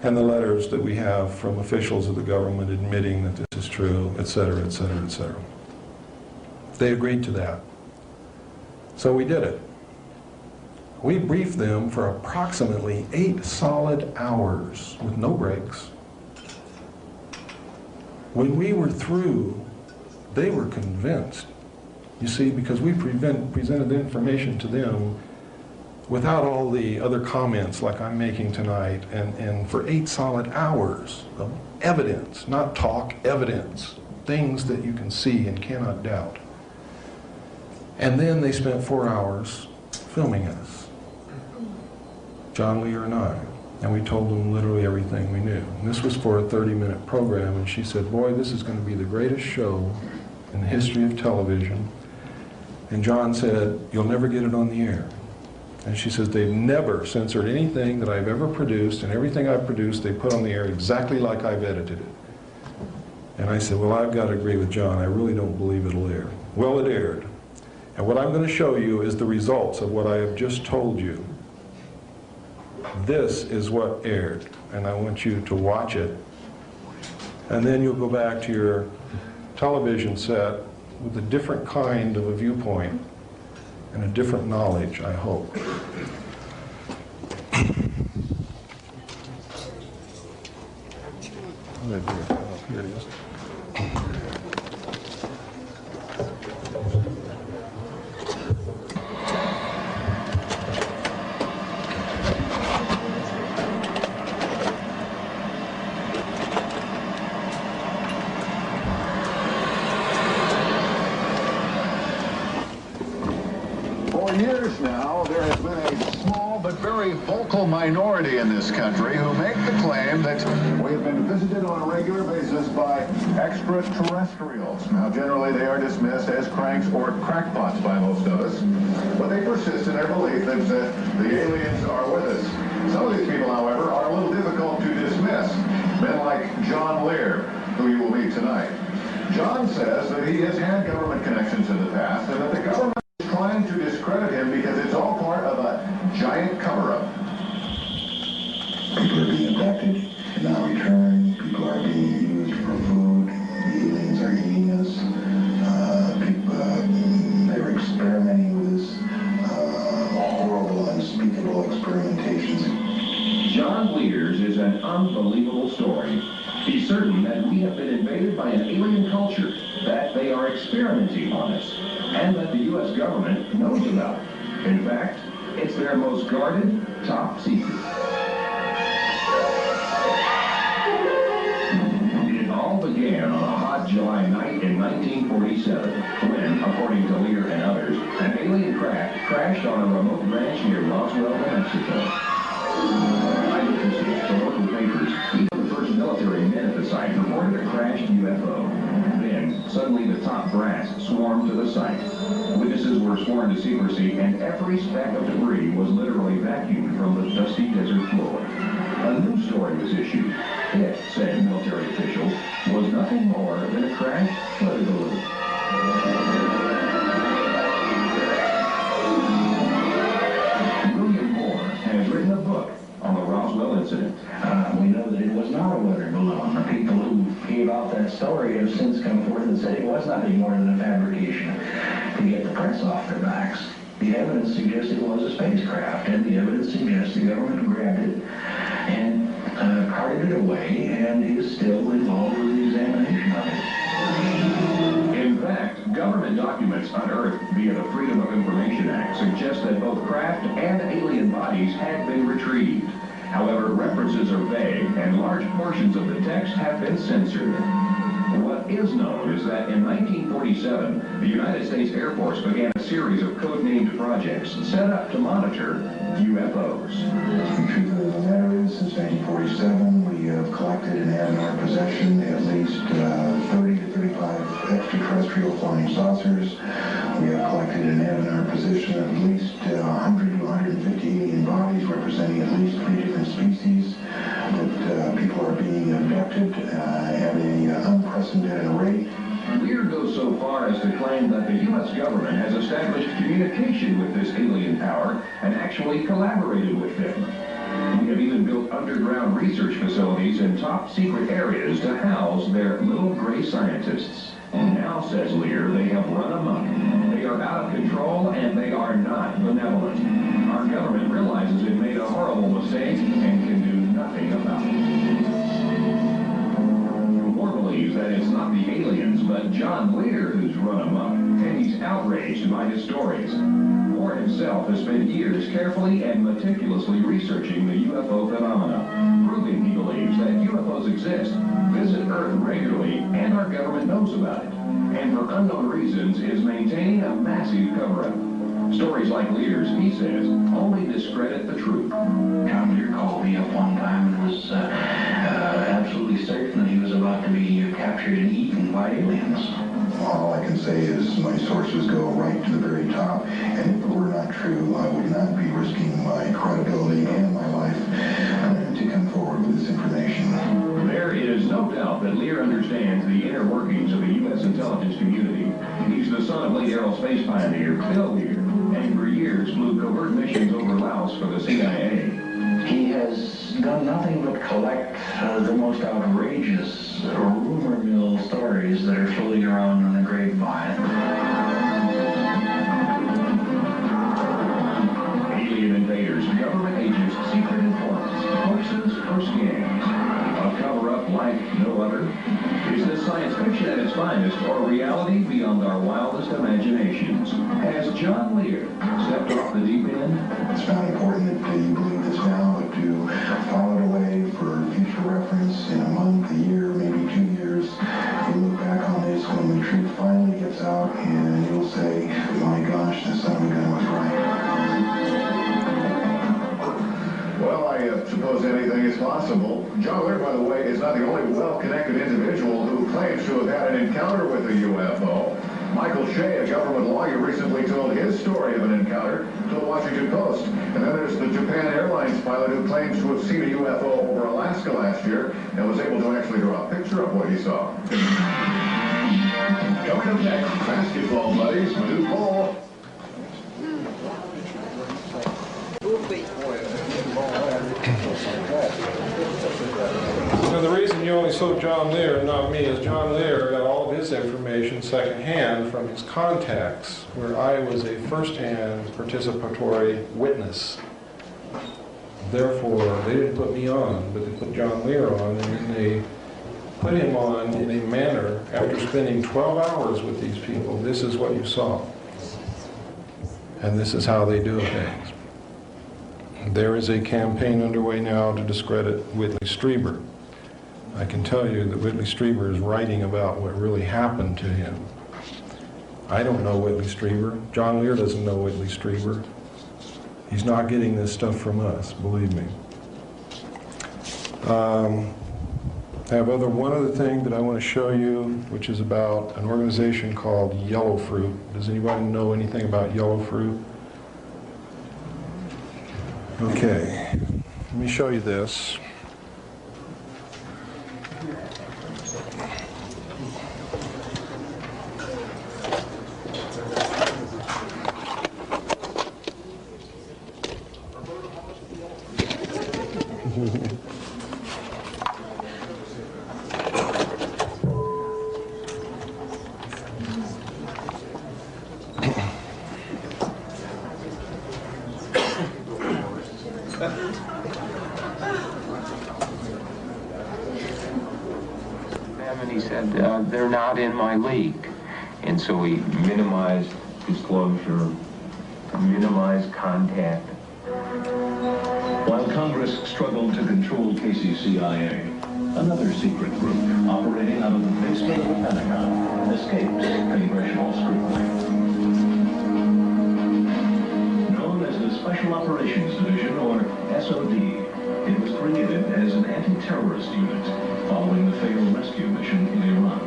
and the letters that we have from officials of the government admitting that this is true, etc., etc., etc. They agreed to that. So we did it. We briefed them for approximately 8 solid hours with no breaks. When we were through, they were convinced. You see, because we presented the information to them without all the other comments like I'm making tonight, and for 8 solid hours of evidence, not talk, evidence, things that you can see and cannot doubt. And then they spent 4 hours filming us, John Lear and I. And we told them literally everything we knew. And this was for a 30-minute program, and she said, boy, this is going to be the greatest show in the history of television. And John said, you'll never get it on the air. And she says, they've never censored anything that I've ever produced, and everything I've produced they put on the air exactly like I've edited it. And I said, well, I've got to agree with John. I really don't believe it'll air. Well, it aired. And what I'm going to show you is the results of what I have just told you. This is what aired, and I want you to watch it. And then you'll go back to your television set with a different kind of a viewpoint and a different knowledge, I hope. Here it is. For years now, there has been a small but very vocal minority in this country who make the claim that we have been visited on a regular basis by extraterrestrials. Now, generally they are dismissed as cranks or crackpots by most of us, but they persist in their belief that the aliens are with us. Some of these people, however, are a little difficult to dismiss. Men like John Lear, who you will meet tonight. John says that he has had government connections in the past and that the government trying to discredit him because it's all part of a giant cover-up. People are being abducted. not return. People are being used for food. The aliens are eating us. They're experimenting with us. Horrible, unspeakable experimentations. John Lear's is an unbelievable story. He's certain that we have been invaded by an alien culture, that they are experimenting on us, and that the U.S. government knows about it. In fact, it's their most guarded, top secret. It all began on a hot July night in 1947, when, according to Lear and others, an alien craft crashed on a remote ranch near Roswell, New Mexico. Eyewitnesses, the local papers, even the first military men at the site reported a crashed UFO. Then, suddenly the top brass swarmed to the site. Witnesses were sworn to secrecy, and every speck of debris was literally vacuumed from the dusty desert floor. A news story was issued. It, said military officials, was nothing more than a crashed weather balloon. William Moore has written a book on the Roswell incident. We know that it was not a weather balloon. The people who gave out that story have since come forth and said it was nothing more than a fabrication to get the press off their backs. The evidence suggests it was a spacecraft, and the evidence suggests the government grabbed it and carted it away and is still involved with the examination of it. In fact, government documents unearthed via the Freedom of Information Act suggest that both craft and alien bodies had been retrieved. However, references are vague, and large portions of the text have been censored. What is known is that in 1947, the United States Air Force began a series of code-named projects set up to monitor UFOs. The truth of the matter is, since 1947, we have collected and have in our possession at least 30 to 35 extraterrestrial flying saucers. We have collected and have in our possession at least 100 to 150 alien bodies representing at least 3 different species that people are being abducted at an unprecedented rate. Lear goes so far as to claim that the U.S. government has established communication with this alien power and actually collaborated with them. We have even built underground research facilities in top secret areas to house their little gray scientists. Now, says Lear, they have run amok. They are out of control and they are not benevolent. Our government realizes it made a horrible mistake and can do nothing about it. Moore believes that it's not the aliens, but John Lear who's run amok, and he's outraged by his stories. Moore himself has spent years carefully and meticulously researching the UFO phenomena, proving, he believes, that UFOs exist, visit Earth regularly, and our government knows about it, and for unknown reasons is maintaining a massive cover-up. Stories like Lear's, he says, only discredit the truth. John Lear called me up one time and was absolutely certain that he was about to be captured and eaten by aliens. All I can say is my sources go right to the very top, and if it were not true, I would not be risking my credibility and my life to come forward with this information. There is no doubt that Lear understands the inner workings of the U.S. intelligence community. He's the son of late aerospace pioneer Bill Lear, and for years flew covert missions over Laos for the CIA. He has done nothing but collect the most outrageous rumor mill stories that are floating around in the grapevine. Alien invaders, government agents, secret informants, hoaxes, or scams. A cover-up like no other? Is this science fiction at its finest, or reality beyond our wildest imaginations? Has John Lear stepped off the deep end? It's not important that you believe this now, but to file it away for future reference in a month, a year, maybe 2 years. You look back on this when the truth finally gets out, and you'll say, my gosh, the son of a gun was right. Well, I suppose anything is possible. John Lear, by the way, is not the only well-connected individual who claims to have had an encounter with a UFO. Michael Shea, a government lawyer, recently told his story of an encounter to the Washington Post. And then there's the Japan Airlines pilot who claims to have seen a UFO over Alaska last year and was able to actually draw a picture of what he saw. Coming up next, basketball buddies, new ball. Boy, Now, the reason you only saw John Lear and not me is John Lear got all of his information secondhand from his contacts, where I was a first-hand participatory witness. Therefore, they didn't put me on, but they put John Lear on, and then they put him on in a manner, after spending 12 hours with these people, this is what you saw. And this is how they do things. There is a campaign underway now to discredit Whitley Strieber. I can tell you that Whitley Strieber is writing about what really happened to him. I don't know Whitley Strieber. John Lear doesn't know Whitley Strieber. He's not getting this stuff from us, believe me. I have one other thing that I want to show you, which is about an organization called Yellow Fruit. Does anybody know anything about Yellow Fruit? Okay, let me show you this. And he said, they're not in my league. And so we minimized disclosure, minimized contact. While Congress struggled to control KCCIA, another secret group operating out of the basement of the Pentagon escapes congressional scrutiny. Known as the Special Operations Division, or SOD, it was created as an anti-terrorist unit following the failed rescue mission in Iran.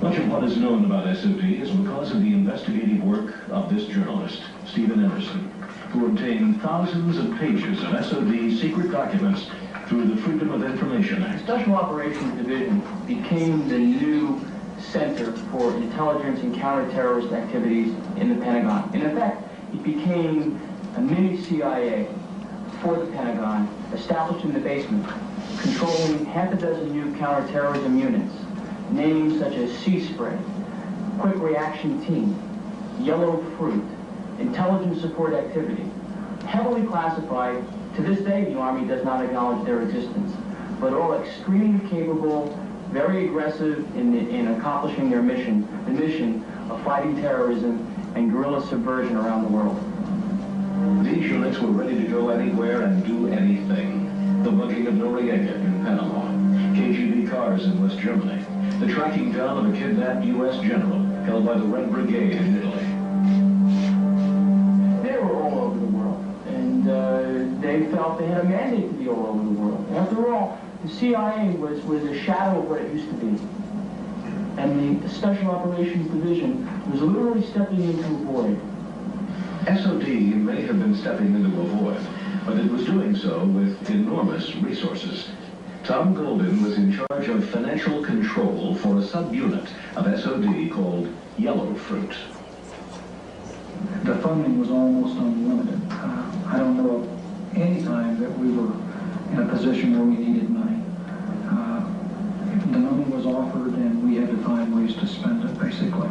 Much of what is known about SOD is because of the investigative work of this journalist, Stephen Emerson, who obtained thousands of pages of SOD secret documents through the Freedom of Information Act. Special Operations Division became the new center for intelligence and counterterrorist activities in the Pentagon. In effect, it became a mini CIA for the Pentagon, established in the basement, controlling half a dozen new counterterrorism units, names such as Sea Spray, Quick Reaction Team, Yellow Fruit, Intelligence Support Activity, heavily classified. To this day, the Army does not acknowledge their existence, but all extremely capable, very aggressive in accomplishing their mission, the mission of fighting terrorism and guerrilla subversion around the world. These units were ready to go anywhere and do anything. The bugging of Noriega in Panama, KGB cars in West Germany, the tracking down of a kidnapped U.S. general held by the Red Brigade in Italy. They were all over the world, and they felt they had a mandate to be all over the world. After all, the CIA was a shadow of what it used to be. And the Special Operations Division was literally stepping into a void. SOD may have been stepping into a void, but it was doing so with enormous resources. Tom Golden was in charge of financial control for a subunit of SOD called Yellow Fruit. The funding was almost unlimited. I don't know of any time that we were in a position where we needed money. The money was offered and we had to find ways to spend it, basically.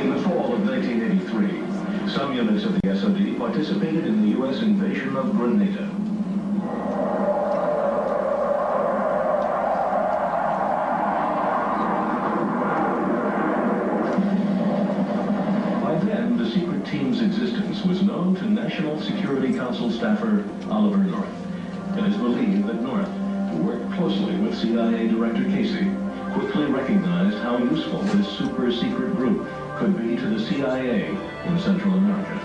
In the fall of 1983, some units of the SOD participated in the U.S. invasion of Grenada. By then, the secret team's existence was known to National Security Council staffer Oliver North. It is believed that North, who worked closely with CIA Director Casey, quickly recognized how useful this super-secret group could be to the CIA in Central America.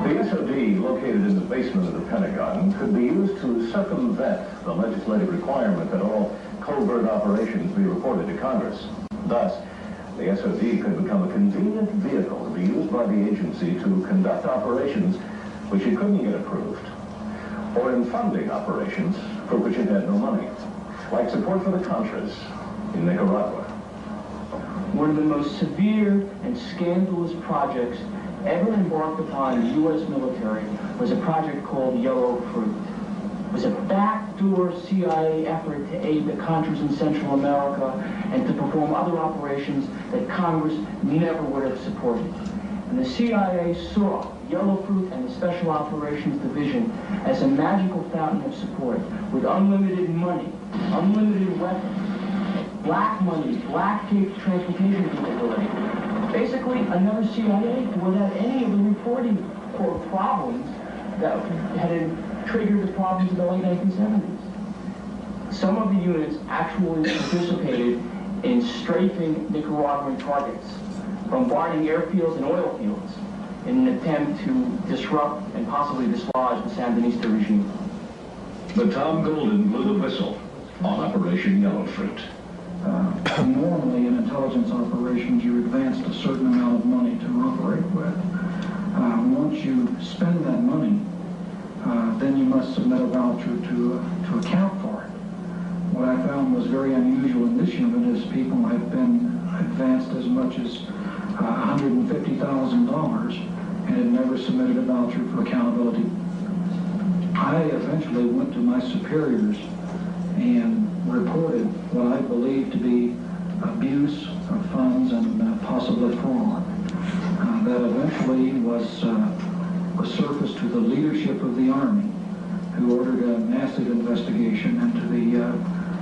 The SOD, located in the basement of the Pentagon, could be used to circumvent the legislative requirement that all covert operations be reported to Congress. Thus, the SOD could become a convenient vehicle to be used by the agency to conduct operations which it couldn't get approved, or in funding operations for which it had no money, like support for the Contras in Nicaragua. One of the most severe and scandalous projects ever embarked upon the U.S. military was a project called Yellow Fruit. It was a backdoor CIA effort to aid the Contras in Central America and to perform other operations that Congress never would have supported. And the CIA saw Yellow Fruit and the Special Operations Division as a magical fountain of support with unlimited money, unlimited weapons, black money, black tape transportation capability. Basically, another CIA without any of the reporting for problems that had triggered the problems in the late 1970s. Some of the units actually participated in strafing Nicaraguan targets, bombarding airfields and oil fields in an attempt to disrupt and possibly dislodge the Sandinista regime. But Tom Golden blew the whistle on Operation Yellow Fruit. Normally in intelligence operations, you're advanced a certain amount of money to operate with. Once you spend that money, then you must submit a voucher to account for it. What I found was very unusual in this unit is people have been advanced as much as $150,000 and had never submitted a voucher for accountability. I eventually went to my superiors and reported what I believed to be abuse of funds and possibly fraud. That eventually was surfaced to the leadership of the Army, who ordered a massive investigation into the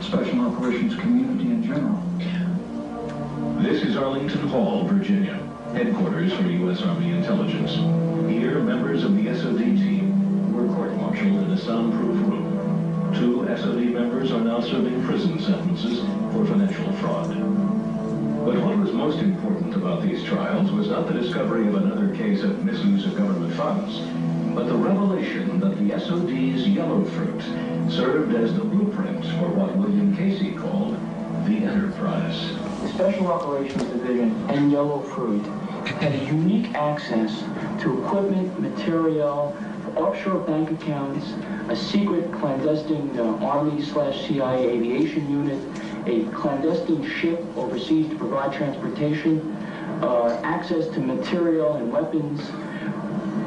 Special Operations community in general. This is Arlington Hall, Virginia, headquarters for U.S. Army Intelligence. Here, members of the SOD team were court-martialed in a soundproof room. 2 SOD members are now serving prison sentences for financial fraud. But what was most important about these trials was not the discovery of another case of misuse of government funds, but the revelation that the SOD's Yellow Fruit served as the blueprint for what William Casey called the Enterprise. The Special Operations Division and Yellow Fruit had unique access to equipment, material, offshore bank accounts, a secret clandestine Army/CIA aviation unit, a clandestine ship overseas to provide transportation, access to material and weapons,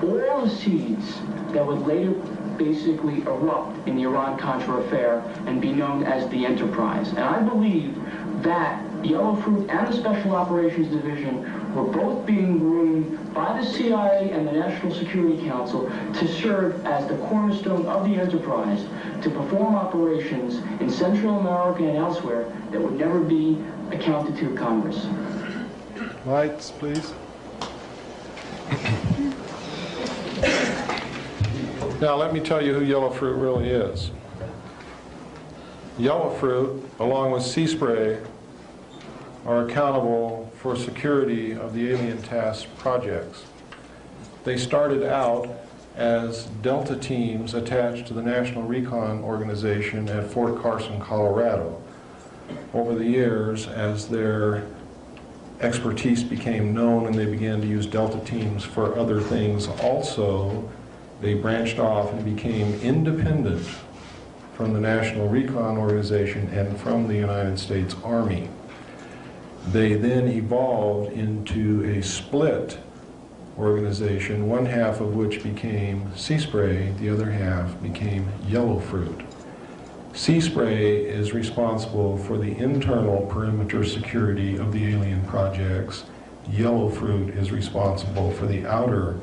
all the seeds that would later basically erupt in the Iran-Contra affair and be known as the Enterprise. And I believe that Yellow Fruit and the Special Operations Division were both being groomed by the CIA and the National Security Council to serve as the cornerstone of the Enterprise to perform operations in Central America and elsewhere that would never be accounted to Congress. Lights, please. Now let me tell you who Yellow Fruit really is. Yellow Fruit, along with Sea Spray, are accountable for security of the alien task projects. They started out as Delta teams attached to the National Recon Organization at Fort Carson, Colorado. Over the years, as their expertise became known and they began to use Delta teams for other things also, they branched off and became independent from the National Recon Organization and from the United States Army. They then evolved into a split organization, one half of which became Sea Spray, the other half became Yellow Fruit. Sea Spray is responsible for the internal perimeter security of the alien projects. Yellow Fruit is responsible for the outer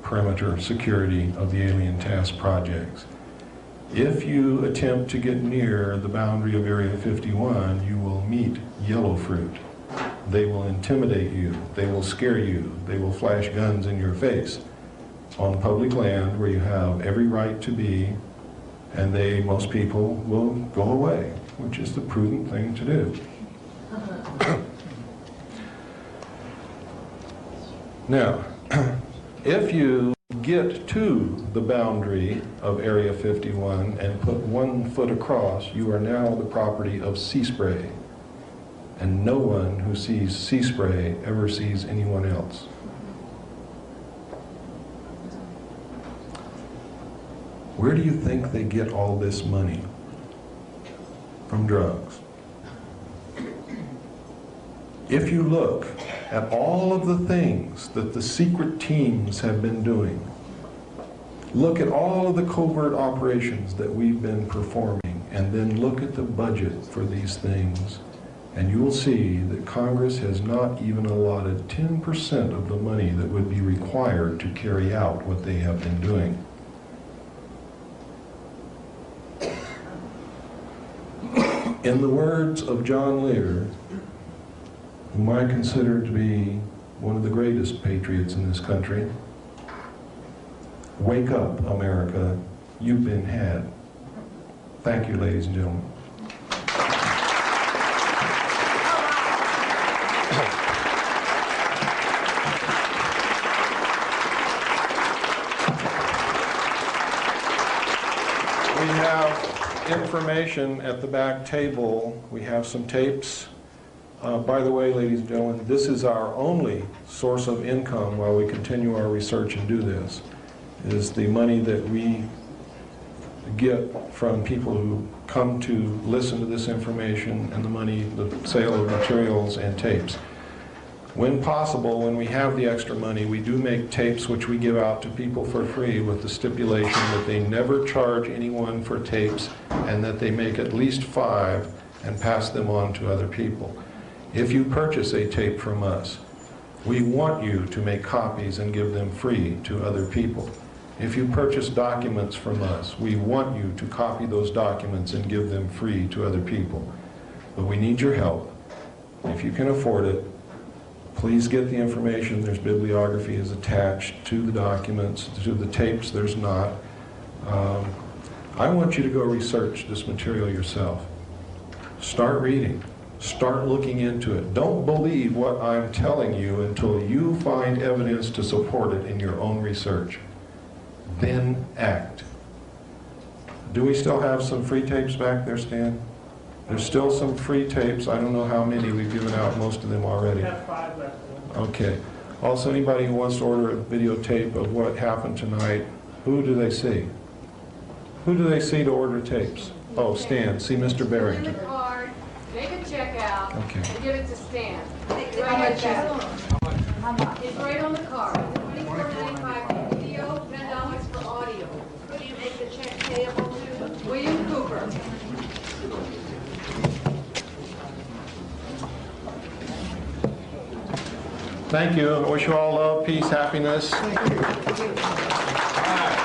perimeter security of the alien task projects. If you attempt to get near the boundary of Area 51, you will meet Yellow Fruit. They will intimidate you, they will scare you, they will flash guns in your face on public land where you have every right to be, and most people will go away, which is the prudent thing to do. Now, if you get to the boundary of Area 51 and put 1 foot across, you are now the property of Sea Spray. And no one who sees Sea Spray ever sees anyone else. Where do you think they get all this money? From drugs. If you look at all of the things that the secret teams have been doing, look at all of the covert operations that we've been performing, and then look at the budget for these things, and you will see that Congress has not even allotted 10% of the money that would be required to carry out what they have been doing. In the words of John Lear, whom I consider to be one of the greatest patriots in this country, wake up, America, you've been had. Thank you, ladies and gentlemen. We have information at the back table. We have some tapes. By the way, ladies and gentlemen, this is our only source of income while we continue our research and do this, is the money that we get from people who come to listen to this information, and the money, the sale of materials and tapes. When possible, when we have the extra money, we do make tapes which we give out to people for free with the stipulation that they never charge anyone for tapes and that they make at least 5 and pass them on to other people. If you purchase a tape from us, we want you to make copies and give them free to other people. If you purchase documents from us, we want you to copy those documents and give them free to other people. But we need your help. If you can afford it, please get the information. There's bibliography is attached to the documents. To the tapes, there's not. I want you to go research this material yourself. Start reading. Start looking into it. Don't believe what I'm telling you until you find evidence to support it in your own research. Then act. Do we still have some free tapes back there, Stan? There's still some free tapes. I don't know how many. We've given out most of them already. We have 5 left. Okay. Also, anybody who wants to order a videotape of what happened tonight, who do they see? Who do they see to order tapes? Oh, Stan. See Mr. Barrington. In the card, make a check out, Okay. and give it to Stan. How much is it? It's right on the card. $24.95 for video, $10 for audio. Who do you make the check payable to? William Cooper. Thank you. I wish you all love, peace, happiness.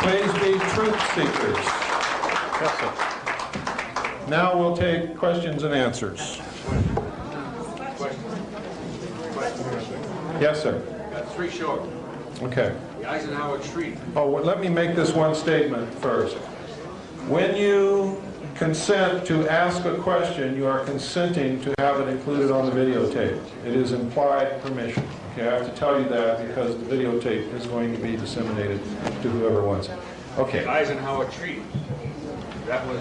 Please be truth seekers. Yes, sir. Now we'll take questions and answers. Yes, sir. Got 3 short. Okay. The Eisenhower Treaty. Oh, well, let me make this one statement first. When you consent to ask a question, you are consenting to have it included on the videotape. It is implied permission. Okay, I have to tell you that because the videotape is going to be disseminated to whoever wants it. Okay. The Eisenhower Treaty. That was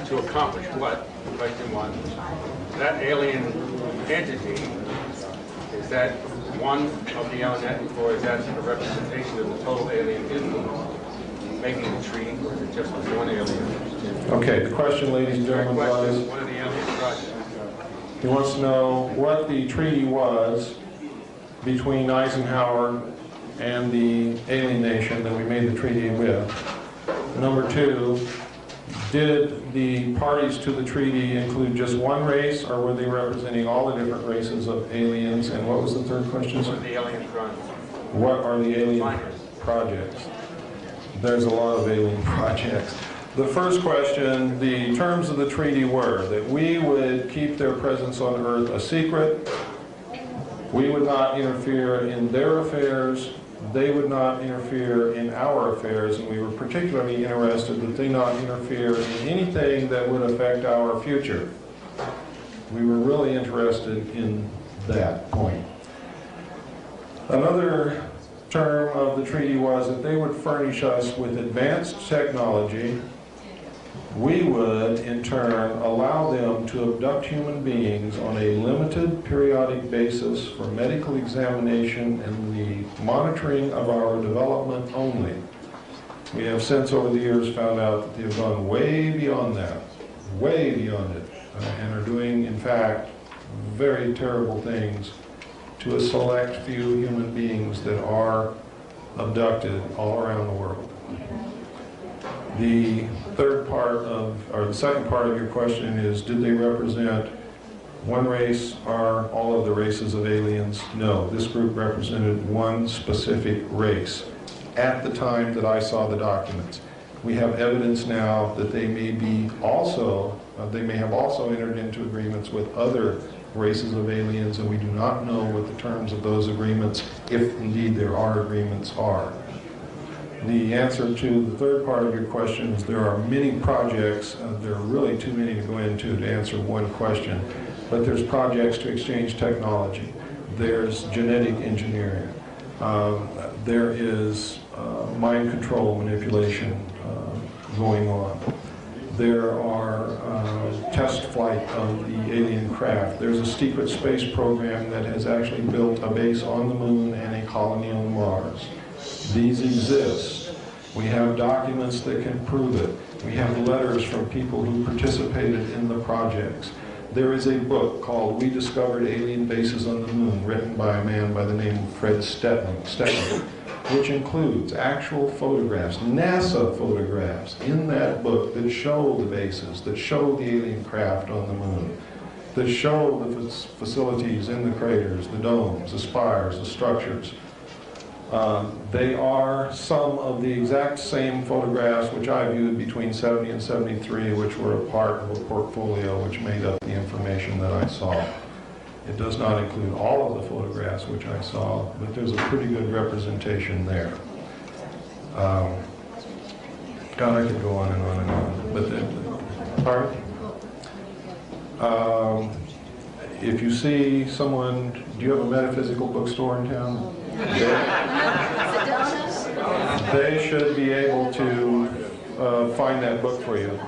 to accomplish what? Question 1. That alien entity, is that one of the alien, or is that a representation of the total alien influence making the treaty, or is it just one alien? Okay, the question, ladies and gentlemen, was, What are the alien projects? he wants to know what the treaty was between Eisenhower and the alien nation that we made the treaty with. Number 2, did the parties to the treaty include just one race, or were they representing all the different races of aliens? And what was the third question, sir? What are the alien projects? What are the alien projects? There's a lot of alien projects. The first question, the terms of the treaty were that we would keep their presence on Earth a secret. We would not interfere in their affairs. They would not interfere in our affairs, and we were particularly interested that they not interfere in anything that would affect our future. We were really interested in that point. Another term of the treaty was that they would furnish us with advanced technology. We would, in turn, allow them to abduct human beings on a limited periodic basis for medical examination and the monitoring of our development only. We have since, over the years, found out that they have gone way beyond that, way beyond it, and are doing, in fact, very terrible things to a select few human beings that are abducted all around the world. The second part of your question is, did they represent one race or all of the races of aliens? No, this group represented one specific race at the time that I saw the documents. We have evidence now that they may have also entered into agreements with other races of aliens, and we do not know what the terms of those agreements, if indeed there are agreements, are. The answer to the third part of your question is there are many projects. There are really too many to go into to answer one question, but there's projects to exchange technology. There's genetic engineering. There is mind control manipulation going on. There are test flight of the alien craft. There's a secret space program that has actually built a base on the moon and a colony on Mars. These exist. We have documents that can prove it. We have letters from people who participated in the projects. There is a book called We Discovered Alien Bases on the Moon, written by a man by the name of Fred Stettling, which includes actual photographs, NASA photographs in that book that show the bases, that show the alien craft on the moon, that show the facilities in the craters, the domes, the spires, the structures. They are some of the exact same photographs which I viewed between 70 and 73, which were a part of a portfolio which made up the information that I saw. It does not include all of the photographs which I saw, but there's a pretty good representation there. God, I could go on and on and on. But pardon? If you see someone, do you have a metaphysical bookstore in town? They should be able to find that book for you,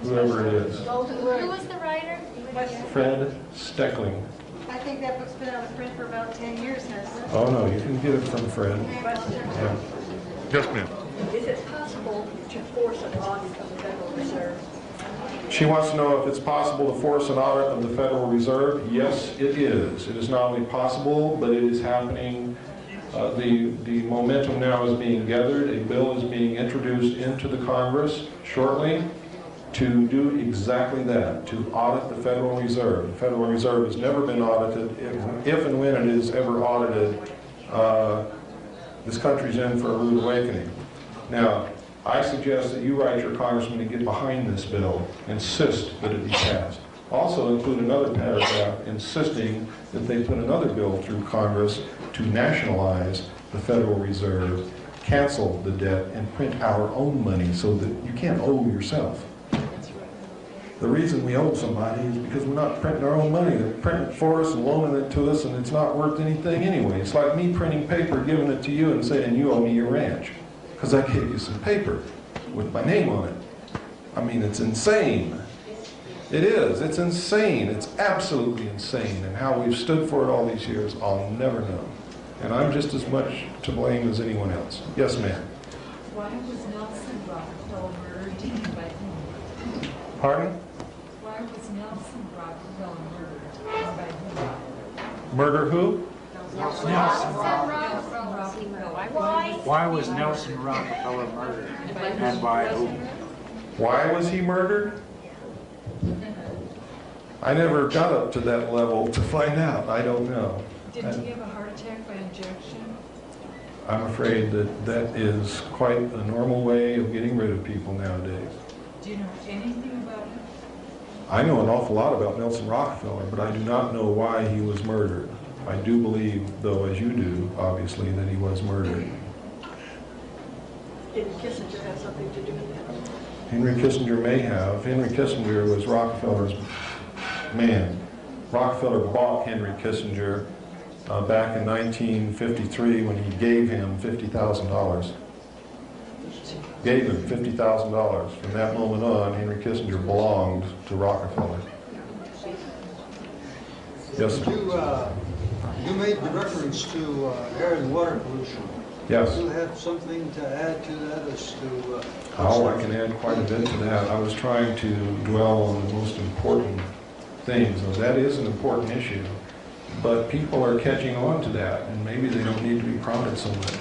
whoever it is. Who was the writer? Fred Stettling. I think that book's been out of print for about 10 years, hasn't it? Oh no, you can get it from Fred. Yeah. Yes, ma'am. Is it possible to force an audit of the Federal Reserve? She wants to know if it's possible to force an audit of the Federal Reserve. Yes, it is. It is not only possible, but it is happening. The momentum now is being gathered. A bill is being introduced into the Congress shortly to do exactly that, to audit the Federal Reserve. The Federal Reserve has never been audited. If and when it is ever audited, this country's in for a rude awakening. Now, I suggest that you write your congressman to get behind this bill, insist that it be passed. Also include another paragraph insisting that they put another bill through Congress to nationalize the Federal Reserve, cancel the debt, and print our own money so that you can't owe yourself. The reason we owe somebody is because we're not printing our own money. They're printing it for us and loaning it to us, and it's not worth anything anyway. It's like me printing paper, giving it to you, and saying you owe me your ranch because I gave you some paper with my name on it. I mean, it's insane. It is. It's insane. It's absolutely insane. And how we've stood for it all these years, I'll never know. And I'm just as much to blame as anyone else. Yes, ma'am. Why was Nelson Rockefeller murdered and by whom? Pardon? Why was Nelson Rockefeller murdered and by whom? Murder who? Nelson Rockefeller. Why was Nelson Rockefeller murdered and by whom? Why was he murdered? I never got up to that level to find out. I don't know. Didn't he have a heart attack by injection? I'm afraid that that is quite a normal way of getting rid of people nowadays. Do you know anything about him? I know an awful lot about Nelson Rockefeller, but I do not know why he was murdered. I do believe, though, as you do, obviously, that he was murdered. Did Kissinger have something to do with that? Henry Kissinger may have. Henry Kissinger was Rockefeller's man. Rockefeller bought Henry Kissinger back in 1953 when he gave him $50,000. Gave him $50,000. From that moment on, Henry Kissinger belonged to Rockefeller. Yes, sir. You made the reference to air and water pollution. Yes. Do you have something to add to that as to... Oh, I can add quite a bit to that. I was trying to dwell on the most important things. Now, that is an important issue. but people are catching on to that, and maybe they don't need to be prodded so much.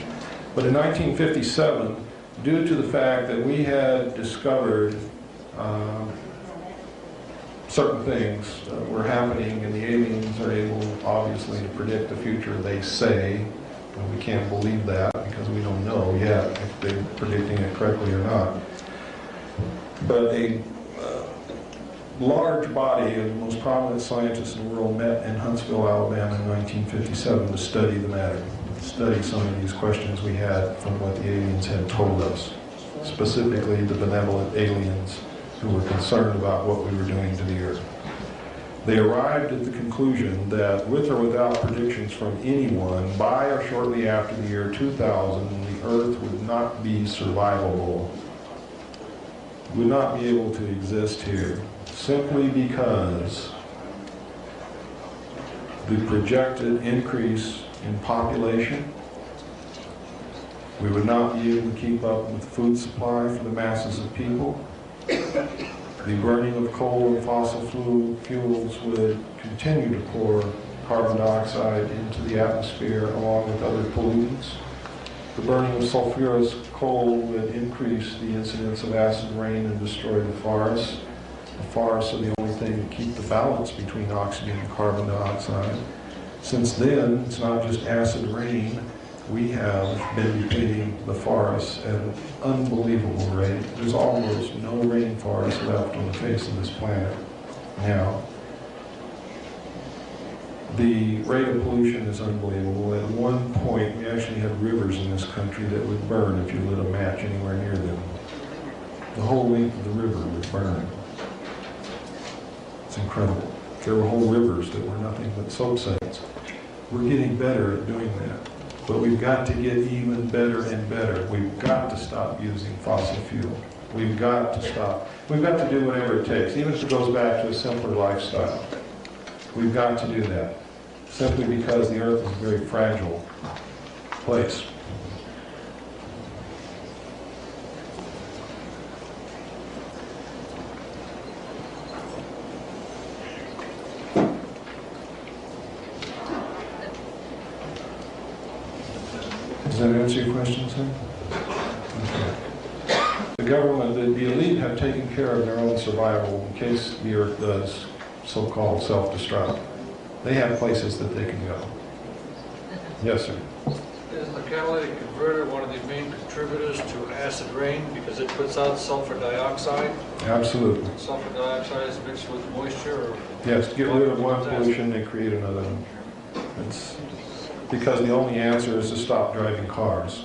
But in 1957, due to the fact that we had discovered certain things were happening, and the aliens are able, obviously, to predict the future, they say, and we can't believe that because we don't know yet if they're predicting it correctly or not. But a large body of the most prominent scientists in the world met in Huntsville, Alabama in 1957 to study the matter, study some of these questions we had from what the aliens had told us, specifically the benevolent aliens who were concerned about what we were doing to the Earth. They arrived at the conclusion that with or without predictions from anyone, by or shortly after the year 2000, the Earth would not be survivable, would not be able to exist here, simply because the projected increase in population, we would not be able to keep up with the food supply for the masses of people. The burning of coal and fossil fuels would continue to pour carbon dioxide into the atmosphere along with other pollutants. The burning of sulfurous coal would increase the incidence of acid rain and destroy the forests. The forests are the only thing to keep the balance between oxygen and carbon dioxide. Since then, it's not just acid rain. We have been depleting the forests at an unbelievable rate. There's almost no rainforest left on the face of this planet now. The rate of pollution is unbelievable. At one point, we actually had rivers in this country that would burn if you lit a match anywhere near them. The whole length of the river would burn. It's incredible. There were whole rivers that were nothing but soap suds. We're getting better at doing that. But we've got to get even better and better. We've got to stop using fossil fuel. We've got to stop. We've got to do whatever it takes, even if it goes back to a simpler lifestyle. We've got to do that, simply because the Earth is a very fragile place. Does that answer your question, sir? Okay. The government, the elite have taken care of their own survival in case the Earth does so-called self-destruct. They have places that they can go. Yes, sir. Is the catalytic converter one of the main contributors to acid rain because it puts out sulfur dioxide? Absolutely. Sulfur dioxide is mixed with moisture? Or yes, to get rid of one pollution and create another one. It's because the only answer is to stop driving cars.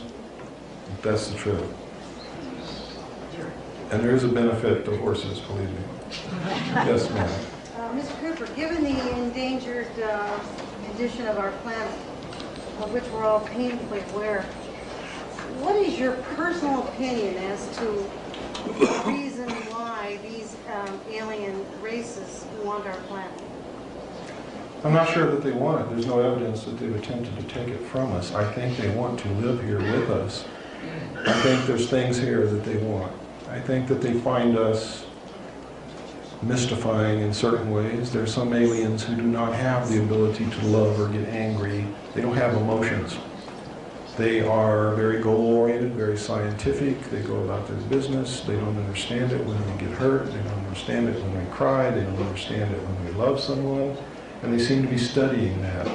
That's the truth. And there is a benefit to horses, believe me. Yes, ma'am. Mr. Cooper, given the endangered condition of our planet, of which we're all painfully aware, what is your personal opinion as to the reason why these alien races want our planet? I'm not sure that they want it. There's no evidence that they've attempted to take it from us. I think they want to live here with us. I think there's things here that they want. I think that they find us mystifying in certain ways. There are some aliens who do not have the ability to love or get angry. They don't have emotions. They are very goal-oriented, very scientific. They go about their business. They don't understand it when we get hurt. They don't understand it when we cry. They don't understand it when we love someone. And they seem to be studying that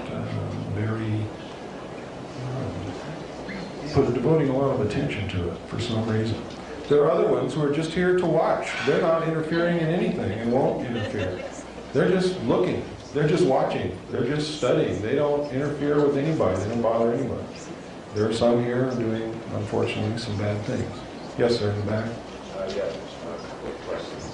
devoting a lot of attention to it for some reason. There are other ones who are just here to watch. They're not interfering in anything and won't interfere. They're just looking. They're just watching. They're just studying. They don't interfere with anybody. They don't bother anybody. There are some here doing, unfortunately, some bad things. Yes, sir, in the back. Yes, a couple of questions.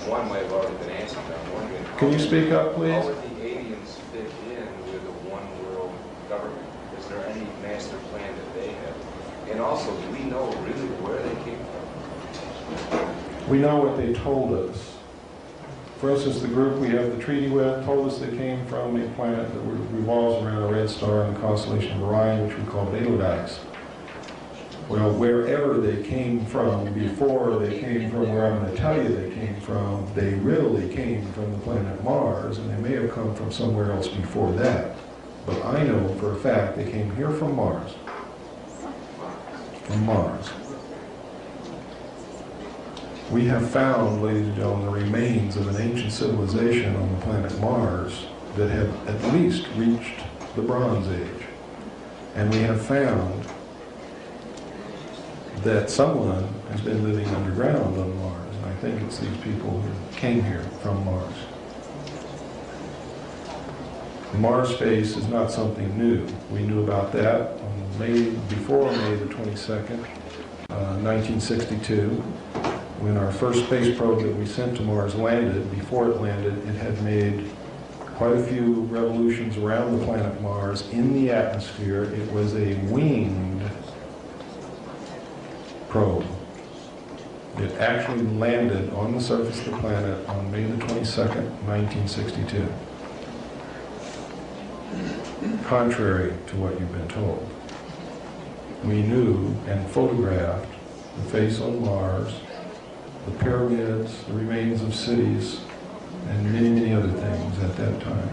One might have already been answered. I'm wondering, can you speak up, please? How would the aliens fit in with a one-world government? Is there any master plan that they have? And also, do we know really where they came from? We know what they told us. For instance, the group we have the treaty with told us they came from a planet that revolves around a red star in the constellation of Orion, which we call Betelgeuse. Well, wherever they came from before they came from where I'm going to tell you they came from, they really came from the planet Mars, and they may have come from somewhere else before that. But I know for a fact they came here from Mars. From Mars. We have found, ladies and gentlemen, the remains of an ancient civilization on the planet Mars that have at least reached the Bronze Age. And we have found that someone has been living underground on Mars. And I think it's these people who came here from Mars. Mars space is not something new. We knew about that on before May the 22nd, 1962, when our first space probe that we sent to Mars landed. Before it landed, it had made quite a few revolutions around the planet Mars in the atmosphere. It was a winged probe. It actually landed on the surface of the planet on May the 22nd, 1962. Contrary to what you've been told. We knew and photographed the face on Mars, the pyramids, the remains of cities, and many, many other things at that time.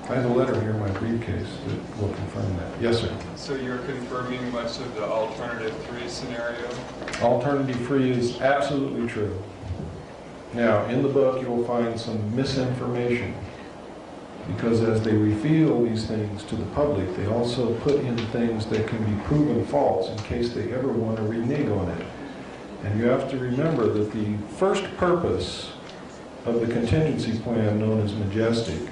I have a letter here in my briefcase that will confirm that. Yes, sir. So you're confirming much of the alternative 3 scenario? Alternative 3 is absolutely true. Now, in the book, you will find some misinformation, because as they reveal these things to the public, they also put in things that can be proven false in case they ever want to renege on it. And you have to remember that the first purpose of the contingency plan known as Majestic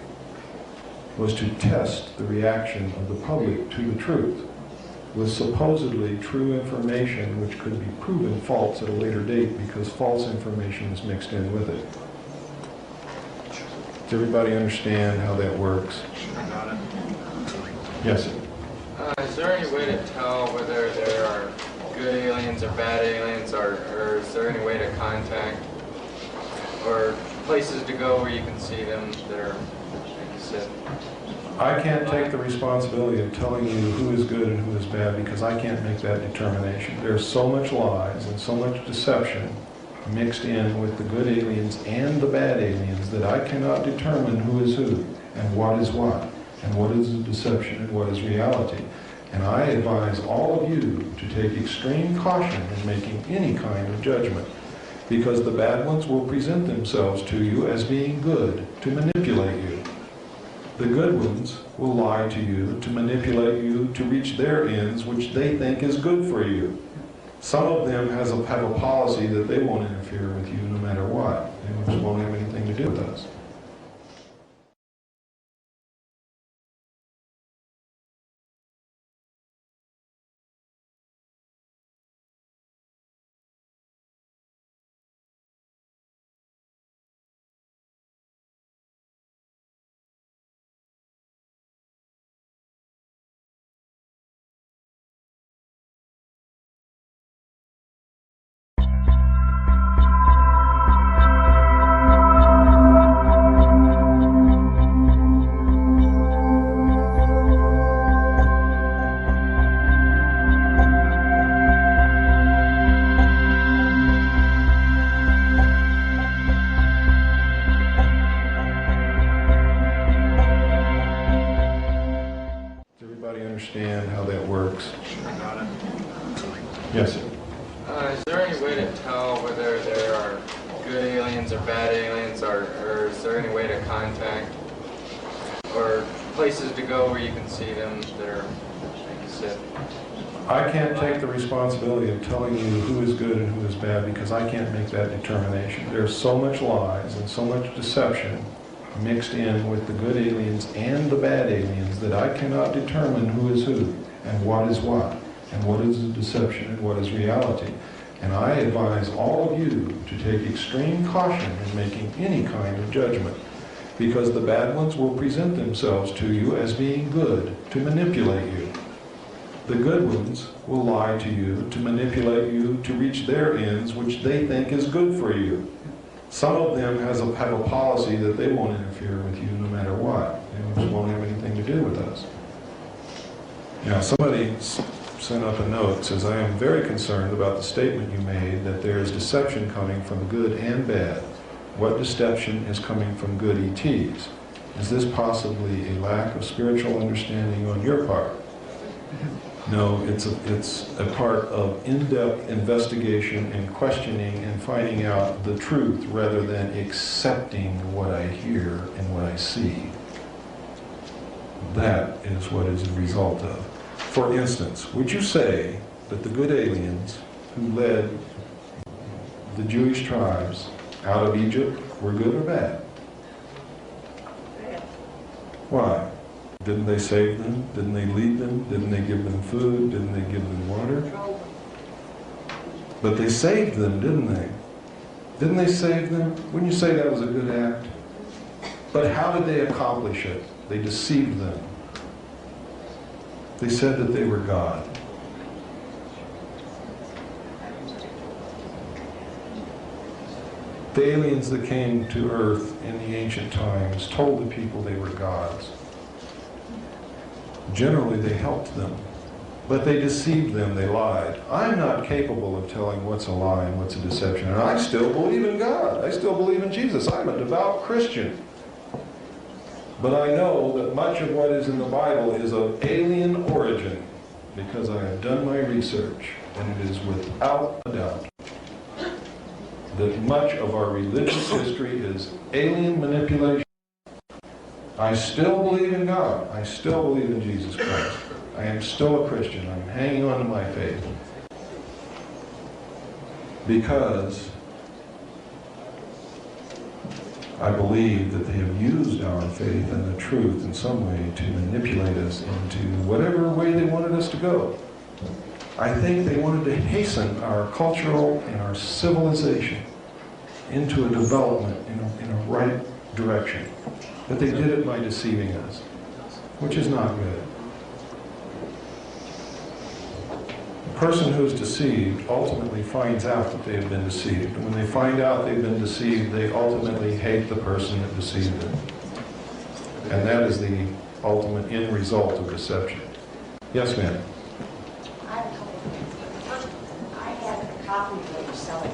was to test the reaction of the public to the truth with supposedly true information which could be proven false at a later date because false information is mixed in with it. Does everybody understand how that works? Got it. Yes, sir. Is there any way to tell whether there are good aliens or bad aliens, or is there any way to contact or places to go where you can see them that are, like you said? I can't take the responsibility of telling you who is good and who is bad because I can't make that determination. There's so much lies and so much deception mixed in with the good aliens and the bad aliens that I cannot determine who is who and what is what and what is deception and what is reality. And I advise all of you to take extreme caution in making any kind of judgment, because the bad ones will present themselves to you as being good to manipulate you. The good ones will lie to you to manipulate you to reach their ends, which they think is good for you. Some of them have a policy that they won't interfere with you no matter what. They just won't have anything to do with us. Understand how that works? Got it. Yes, sir. Is there any way to tell whether there are good aliens or bad aliens, or is there any way to contact or places to go where you can see them that are, like you said? I can't take the responsibility of telling you who is good and who is bad because I can't make that determination. There's so much lies and so much deception mixed in with the good aliens and the bad aliens that I cannot determine who is who and what is deception and what is reality. And I advise all of you to take extreme caution in making any kind of judgment, because the bad ones will present themselves to you as being good to manipulate you. The good ones will lie to you to manipulate you to reach their ends, which they think is good for you. Some of them have a policy that they won't interfere with you no matter what. They just won't have anything to do with us. Now, somebody sent up a note, says, I am very concerned about the statement you made that there is deception coming from good and bad. What deception is coming from good ETs? Is this possibly a lack of spiritual understanding on your part? No, it's a part of in-depth investigation and questioning and finding out the truth rather than accepting what I hear and what I see. That is what is the result of. For instance, would you say that the good aliens who led the Jewish tribes out of Egypt were good or bad? Why? Didn't they save them? Didn't they lead them? Didn't they give them food? Didn't they give them water? But they saved them, didn't they? Didn't they save them? Wouldn't you say that was a good act? But how did they accomplish it? They deceived them. They said that they were God. The aliens that came to Earth in the ancient times told the people they were gods. Generally, they helped them, but they deceived them, they lied. I'm not capable of telling what's a lie and what's a deception, and I still believe in God. I still believe in Jesus. I'm a devout Christian. But I know that much of what is in the Bible is of alien origin because I have done my research, and it is without a doubt that much of our religious history is alien manipulation. I still believe in God. I still believe in Jesus Christ. I am still a Christian. I'm hanging on to my faith. Because I believe that they have used our faith and the truth in some way to manipulate us into whatever way they wanted us to go. I think they wanted to hasten our cultural and our civilization into a development in a right direction. But they did it by deceiving us, which is not good. The person who is deceived ultimately finds out that they have been deceived. And when they find out they've been deceived, they ultimately hate the person that deceived them. And that is the ultimate end result of deception. Yes, ma'am? I have a couple of things. First, I had a copy of what you're selling.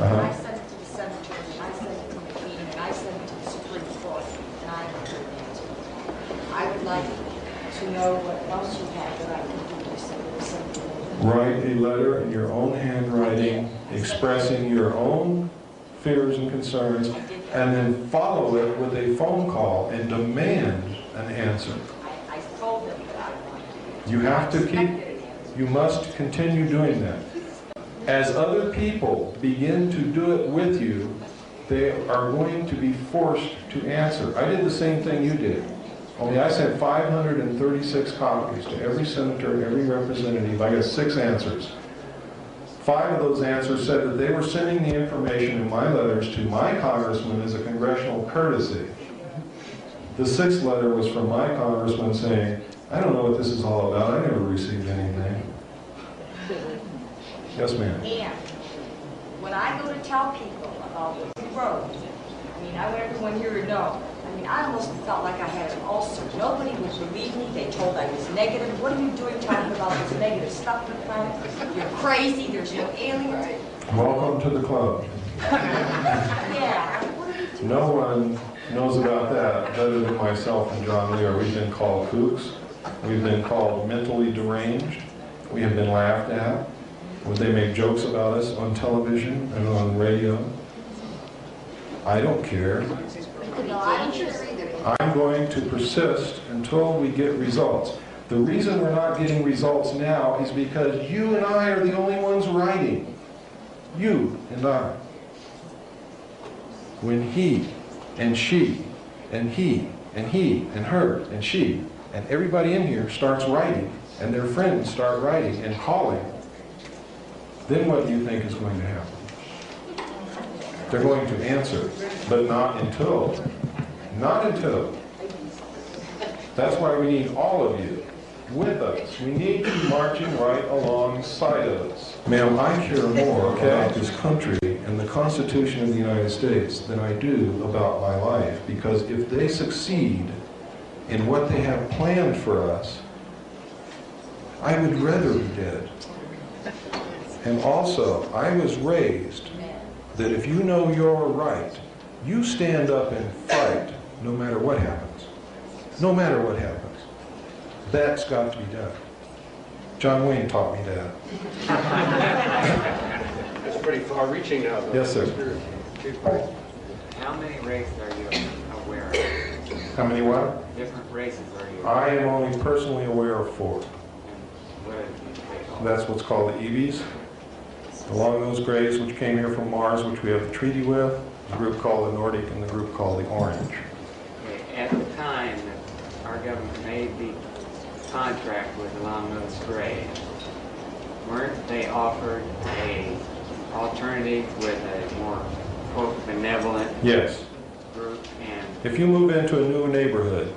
Uh-huh. I sent it to the Senators, and I sent it to McCain, and I sent it to the Supreme Court, and I haven't heard an answer. I would like to know what else you have that I can do to send it to something. Write a letter in your own handwriting expressing your own fears and concerns, and then follow it with a phone call and demand an answer. I told them that I wanted to. You have to you must continue doing that. As other people begin to do it with you, they are going to be forced to answer. I did the same thing you did. Only I sent 536 copies to every senator, every representative. I got 6 answers. 5 of those answers said that they were sending the information in my letters to my congressman as a congressional courtesy. The 6th letter was from my congressman saying, I don't know what this is all about. I never received anything. Yes, ma'am. And when I go to tell people about what you wrote, I mean, I want everyone here to know. I mean, I almost felt like I had an ulcer. Nobody would believe me. They told I was negative. What are you doing talking about this negative stuff in the planet? You're crazy. There's no aliens. Welcome to the club. Yeah. What are you doing? No one knows about that better than myself and John Lear. We've been called kooks. We've been called mentally deranged. We have been laughed at. Would they make jokes about us on television and on radio? I don't care. No, I don't care either. I'm going to persist until we get results. The reason we're not getting results now is because you and I are the only ones writing. You and I. When he and she and he and her and she and everybody in here starts writing and their friends start writing and calling, then what do you think is going to happen? They're going to answer, but not until. Not until. That's why we need all of you with us. We need you marching right alongside of us. Ma'am, I care more about this country and the Constitution of the United States than I do about my life, because if they succeed in what they have planned for us, I would rather be dead. And also, I was raised that if you know you're right, you stand up and fight no matter what happens. No matter what happens. That's got to be done. John Wayne taught me that. That's pretty far-reaching now, though. Yes, sir. How many races are you aware of? How many what? Different races are you I am only personally aware of 4. That's what's called the EVs. The long-nosed grays, which came here from Mars, which we have the treaty with, the group called the Nordic, and the group called the Orange. At the time that our government made the contract with the long-nosed grays, weren't they offered a alternative with a more, quote, benevolent Yes. group? And If you move into a new neighborhood,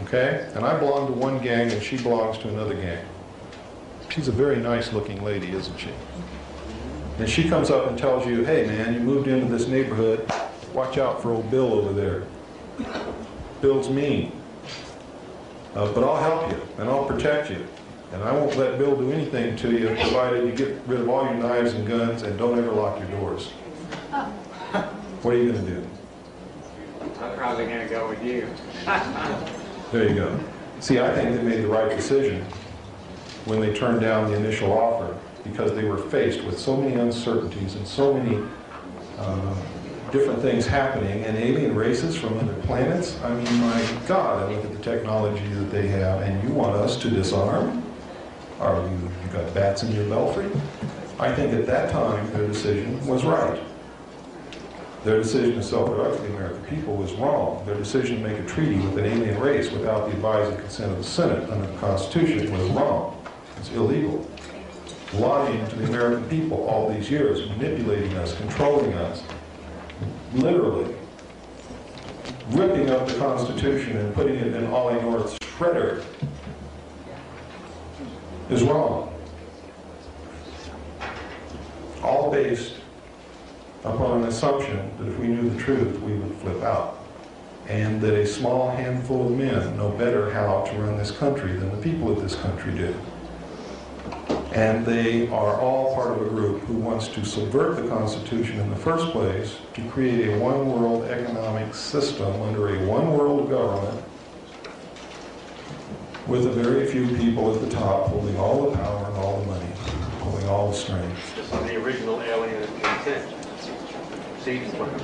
okay, and I belong to one gang and she belongs to another gang. She's a very nice-looking lady, isn't she? And she comes up and tells you, hey man, you moved into this neighborhood, watch out for old Bill over there. Bill's mean. But I'll help you, and I'll protect you. And I won't let Bill do anything to you, provided you get rid of all your knives and guns and don't ever lock your doors. What are you going to do? I'm probably going to go with you. There you go. See, I think they made the right decision when they turned down the initial offer, because they were faced with so many uncertainties and so many different things happening, and alien races from other planets. I mean, my God, I look at the technology that they have, and you want us to disarm? Are you got bats in your belfry? I think at that time their decision was right. Their decision to self-destruct the American people was wrong. Their decision to make a treaty with an alien race without the advice and consent of the Senate under the Constitution was wrong. It's illegal. Lying to the American people all these years, manipulating us, controlling us, literally ripping up the Constitution and putting it in Ollie North's shredder is wrong. All based upon an assumption that if we knew the truth, we would flip out. And that a small handful of men know better how to run this country than the people of this country do. And they are all part of a group who wants to subvert the Constitution in the first place to create a one-world economic system under a one-world government with a very few people at the top holding all the power and all the money, holding all the strings. Just on the original alien intent. Seeds planted.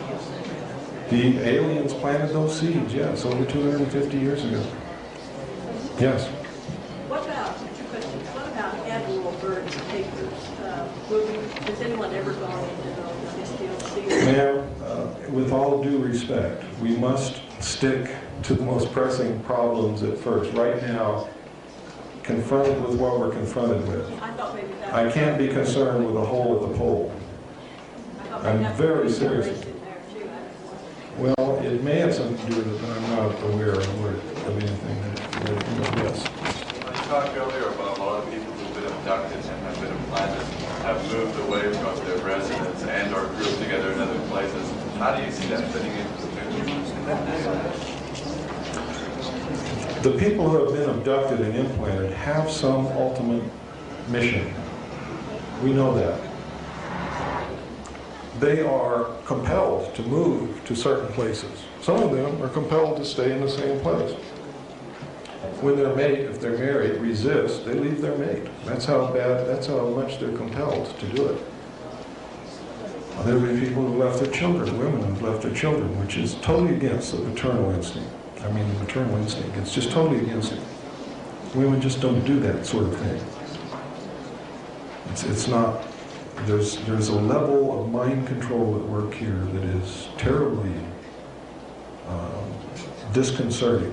The aliens planted those seeds, yes, over 250 years ago. Yes? What about, two questions, what about Admiral Byrd's papers? Has anyone ever gone into those? I guess you'll see. Ma'am, with all due respect, we must stick to the most pressing problems at first. Right now, confronted with what we're confronted with. I thought maybe that I can't be concerned with a hole at the pole. I'm very serious. Well, it may have something to do with it, but I'm not aware of anything that yes. You talked earlier about a lot of people who've been abducted and have been implanted, have moved away from their residence and or grouped together in other places. How do you see that fitting into the picture? The people who have been abducted and implanted have some ultimate mission. We know that. They are compelled to move to certain places. Some of them are compelled to stay in the same place. When their mate, if they're married, resists, they leave their mate. That's how much they're compelled to do it. There have been people who left their children, women who've left their children, which is totally against the paternal instinct. I mean, the maternal instinct. It's just totally against it. Women just don't do that sort of thing. It's not. There's a level of mind control at work here that is terribly disconcerting.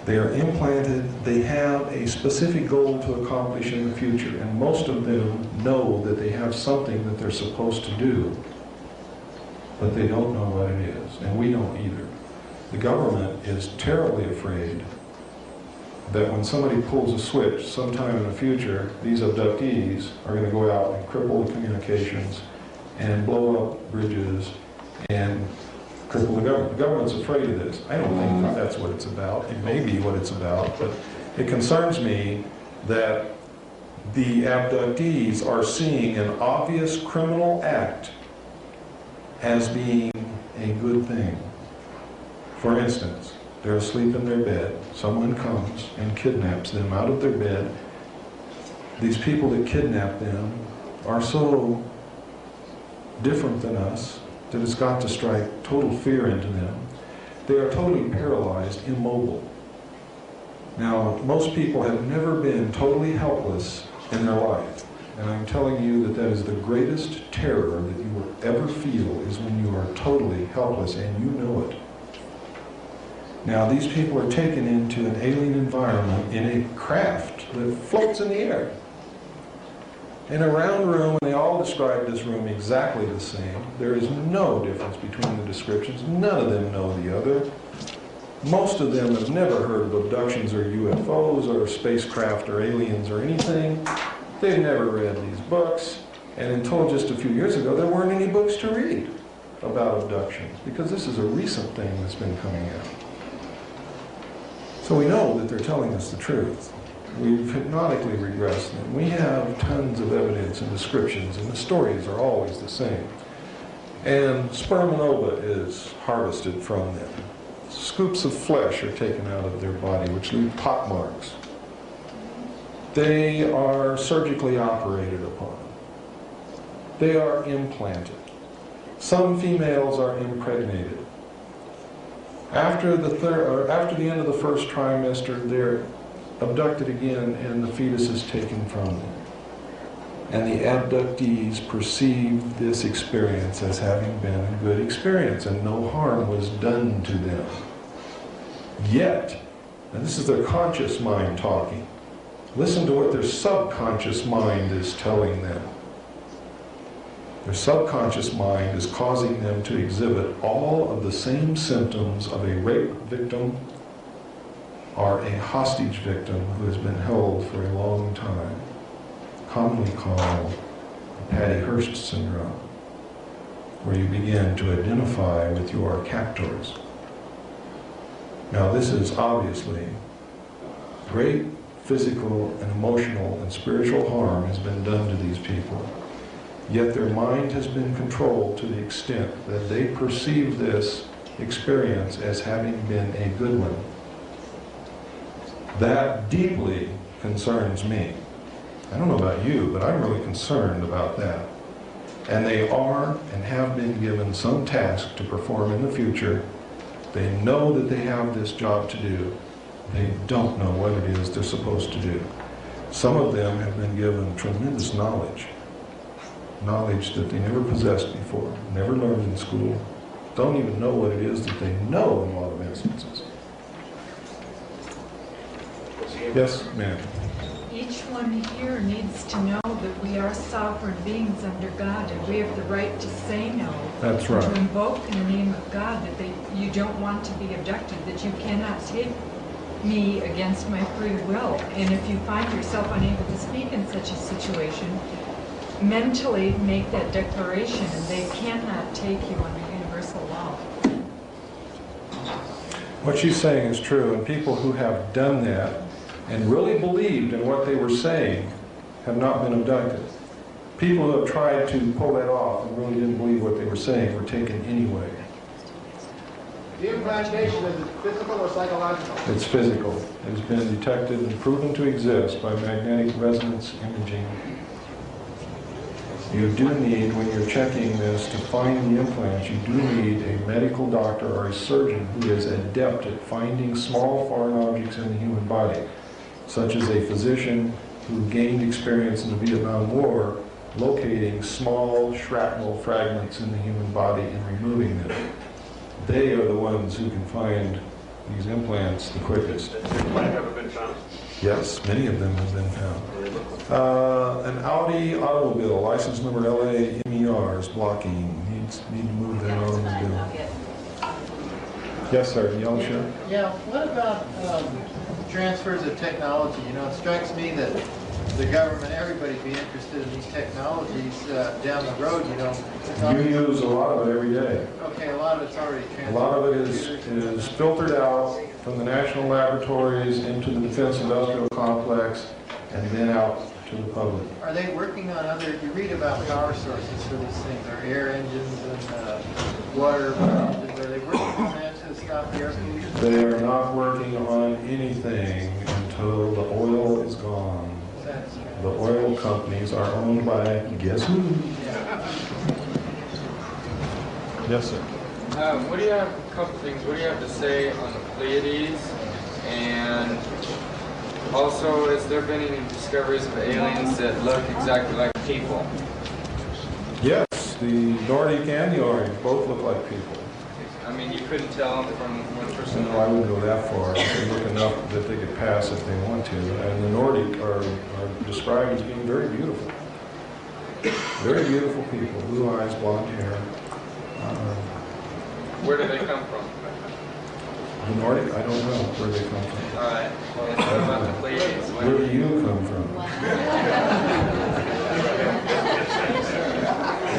They are implanted, they have a specific goal to accomplish in the future, and most of them know that they have something that they're supposed to do, but they don't know what it is, and we don't either. The government is terribly afraid that when somebody pulls a switch sometime in the future, these abductees are going to go out and cripple the communications and blow up bridges and cripple the government. The government's afraid of this. I don't think that's what it's about. It may be what it's about, but It concerns me that the abductees are seeing an obvious criminal act as being a good thing. For instance, they're asleep in their bed. Someone comes and kidnaps them out of their bed. These people that kidnap them are so different than us that it's got to strike total fear into them. They are totally paralyzed, immobile. Now, most people have never been totally helpless in their life. And I'm telling you that that is the greatest terror that you will ever feel, is when you are totally helpless and you know it. Now, these people are taken into an alien environment in a craft that floats in the air. In a round room, and they all describe this room exactly the same. There is no difference between the descriptions. None of them know the other. Most of them have never heard of abductions or UFOs or spacecraft or aliens or anything. They've never read these books. And until just a few years ago, there weren't any books to read about abductions, because this is a recent thing that's been coming out. So we know that they're telling us the truth. We've hypnotically regressed them. We have tons of evidence and descriptions, and the stories are always the same. And sperm and ova is harvested from them. Scoops of flesh are taken out of their body, which leave pot marks. They are surgically operated upon. They are implanted. Some females are impregnated. After the end of the first trimester, they're abducted again, and the fetus is taken from them. And the abductees perceive this experience as having been a good experience, and no harm was done to them. Yet, and this is their conscious mind talking, listen to what their subconscious mind is telling them. Their subconscious mind is causing them to exhibit all of the same symptoms of a rape victim or a hostage victim who has been held for a long time, commonly called Patty Hearst syndrome, where you begin to identify with your captors. Now, this is obviously great physical and emotional and spiritual harm has been done to these people. Yet their mind has been controlled to the extent that they perceive this experience as having been a good one. That deeply concerns me. I don't know about you, but I'm really concerned about that. And they are and have been given some task to perform in the future. They know that they have this job to do. They don't know what it is they're supposed to do. Some of them have been given tremendous knowledge that they never possessed before, never learned in school, don't even know what it is that they know in a lot of instances. Yes, ma'am. Each one here needs to know that we are sovereign beings under God, and we have the right to say no. That's right. To invoke in the name of God that you don't want to be abducted, that you cannot take me against my free will. And if you find yourself unable to speak in such a situation, mentally make that declaration, and they cannot take you under universal law. What she's saying is true, and people who have done that and really believed in what they were saying have not been abducted. People who have tried to pull that off and really didn't believe what they were saying were taken anyway. The implantation, is it physical or psychological? It's physical. It has been detected and proven to exist by magnetic resonance imaging. You do need, when you're checking this to find the implants, you do need a medical doctor or a surgeon who is adept at finding small foreign objects in the human body, such as a physician who gained experience in the Vietnam War locating small shrapnel fragments in the human body and removing them. They are the ones who can find these implants the quickest. Have ever been found? Yes, many of them have been found. An Audi automobile, license number LA MER is blocking. Need to move that automobile. Yes, sir. Yellow shirt. Yeah, what about transfers of technology? You know, it strikes me that the government, everybody be interested in these technologies down the road, you know? You use a lot of it every day. Okay, a lot of it's already A transferred. lot of it is filtered out from the national laboratories into the defense industrial complex and then out to the public. Are they working on other, you read about power sources for these things, or air engines and water engines, are they working on that to stop the air pollution? They are not working on anything until the oil is gone. The oil companies are owned by, guess who? Yes, sir. What do you have, a couple things, what do you have to say on the Pleiades? And also, has there been any discoveries of aliens that look exactly like people? Yes, the Nordic and the Orange both look like people. I mean, you couldn't tell from one person. No, I wouldn't go that far. They look enough that they could pass if they want to. And the Nordic are described as being very beautiful. Very beautiful people. Blue eyes, blonde hair. Where do they come from? The Nordic, I don't know where they come from. All right. Well, what about the Pleiades? Where do you come from?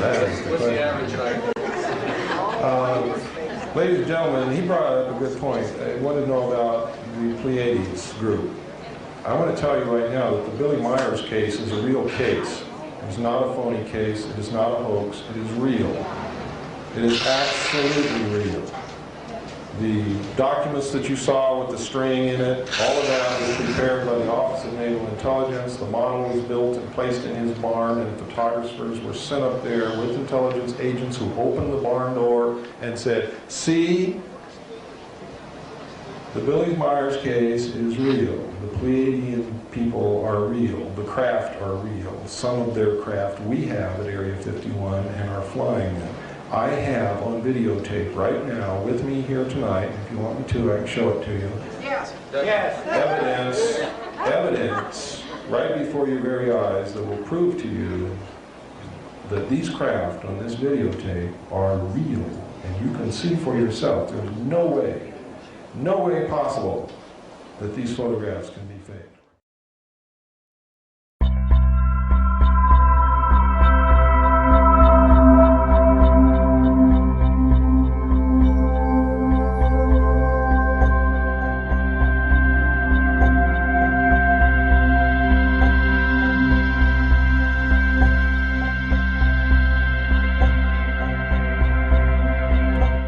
That is the What's the question. average height? Ladies and gentlemen, he brought up a good point. I want to know about the Pleiades group. I want to tell you right now that the Billy Myers case is a real case. It is not a phony case. It is not a hoax. It is real. It is absolutely real. The documents that you saw with the string in it, all of that was prepared by the Office of Naval Intelligence. The model was built and placed in his barn, and photographers were sent up there with intelligence agents who opened the barn door and said, see, the Billy Myers case is real. The Pleiadian people are real. The craft are real. Some of their craft we have at Area 51 and are flying them. I have on videotape right now with me here tonight, if you want me to, I can show it to you. Yes. Yes. Evidence right before your very eyes that will prove to you that these craft on this videotape are real. And you can see for yourself, there's no way possible that these photographs can be faked.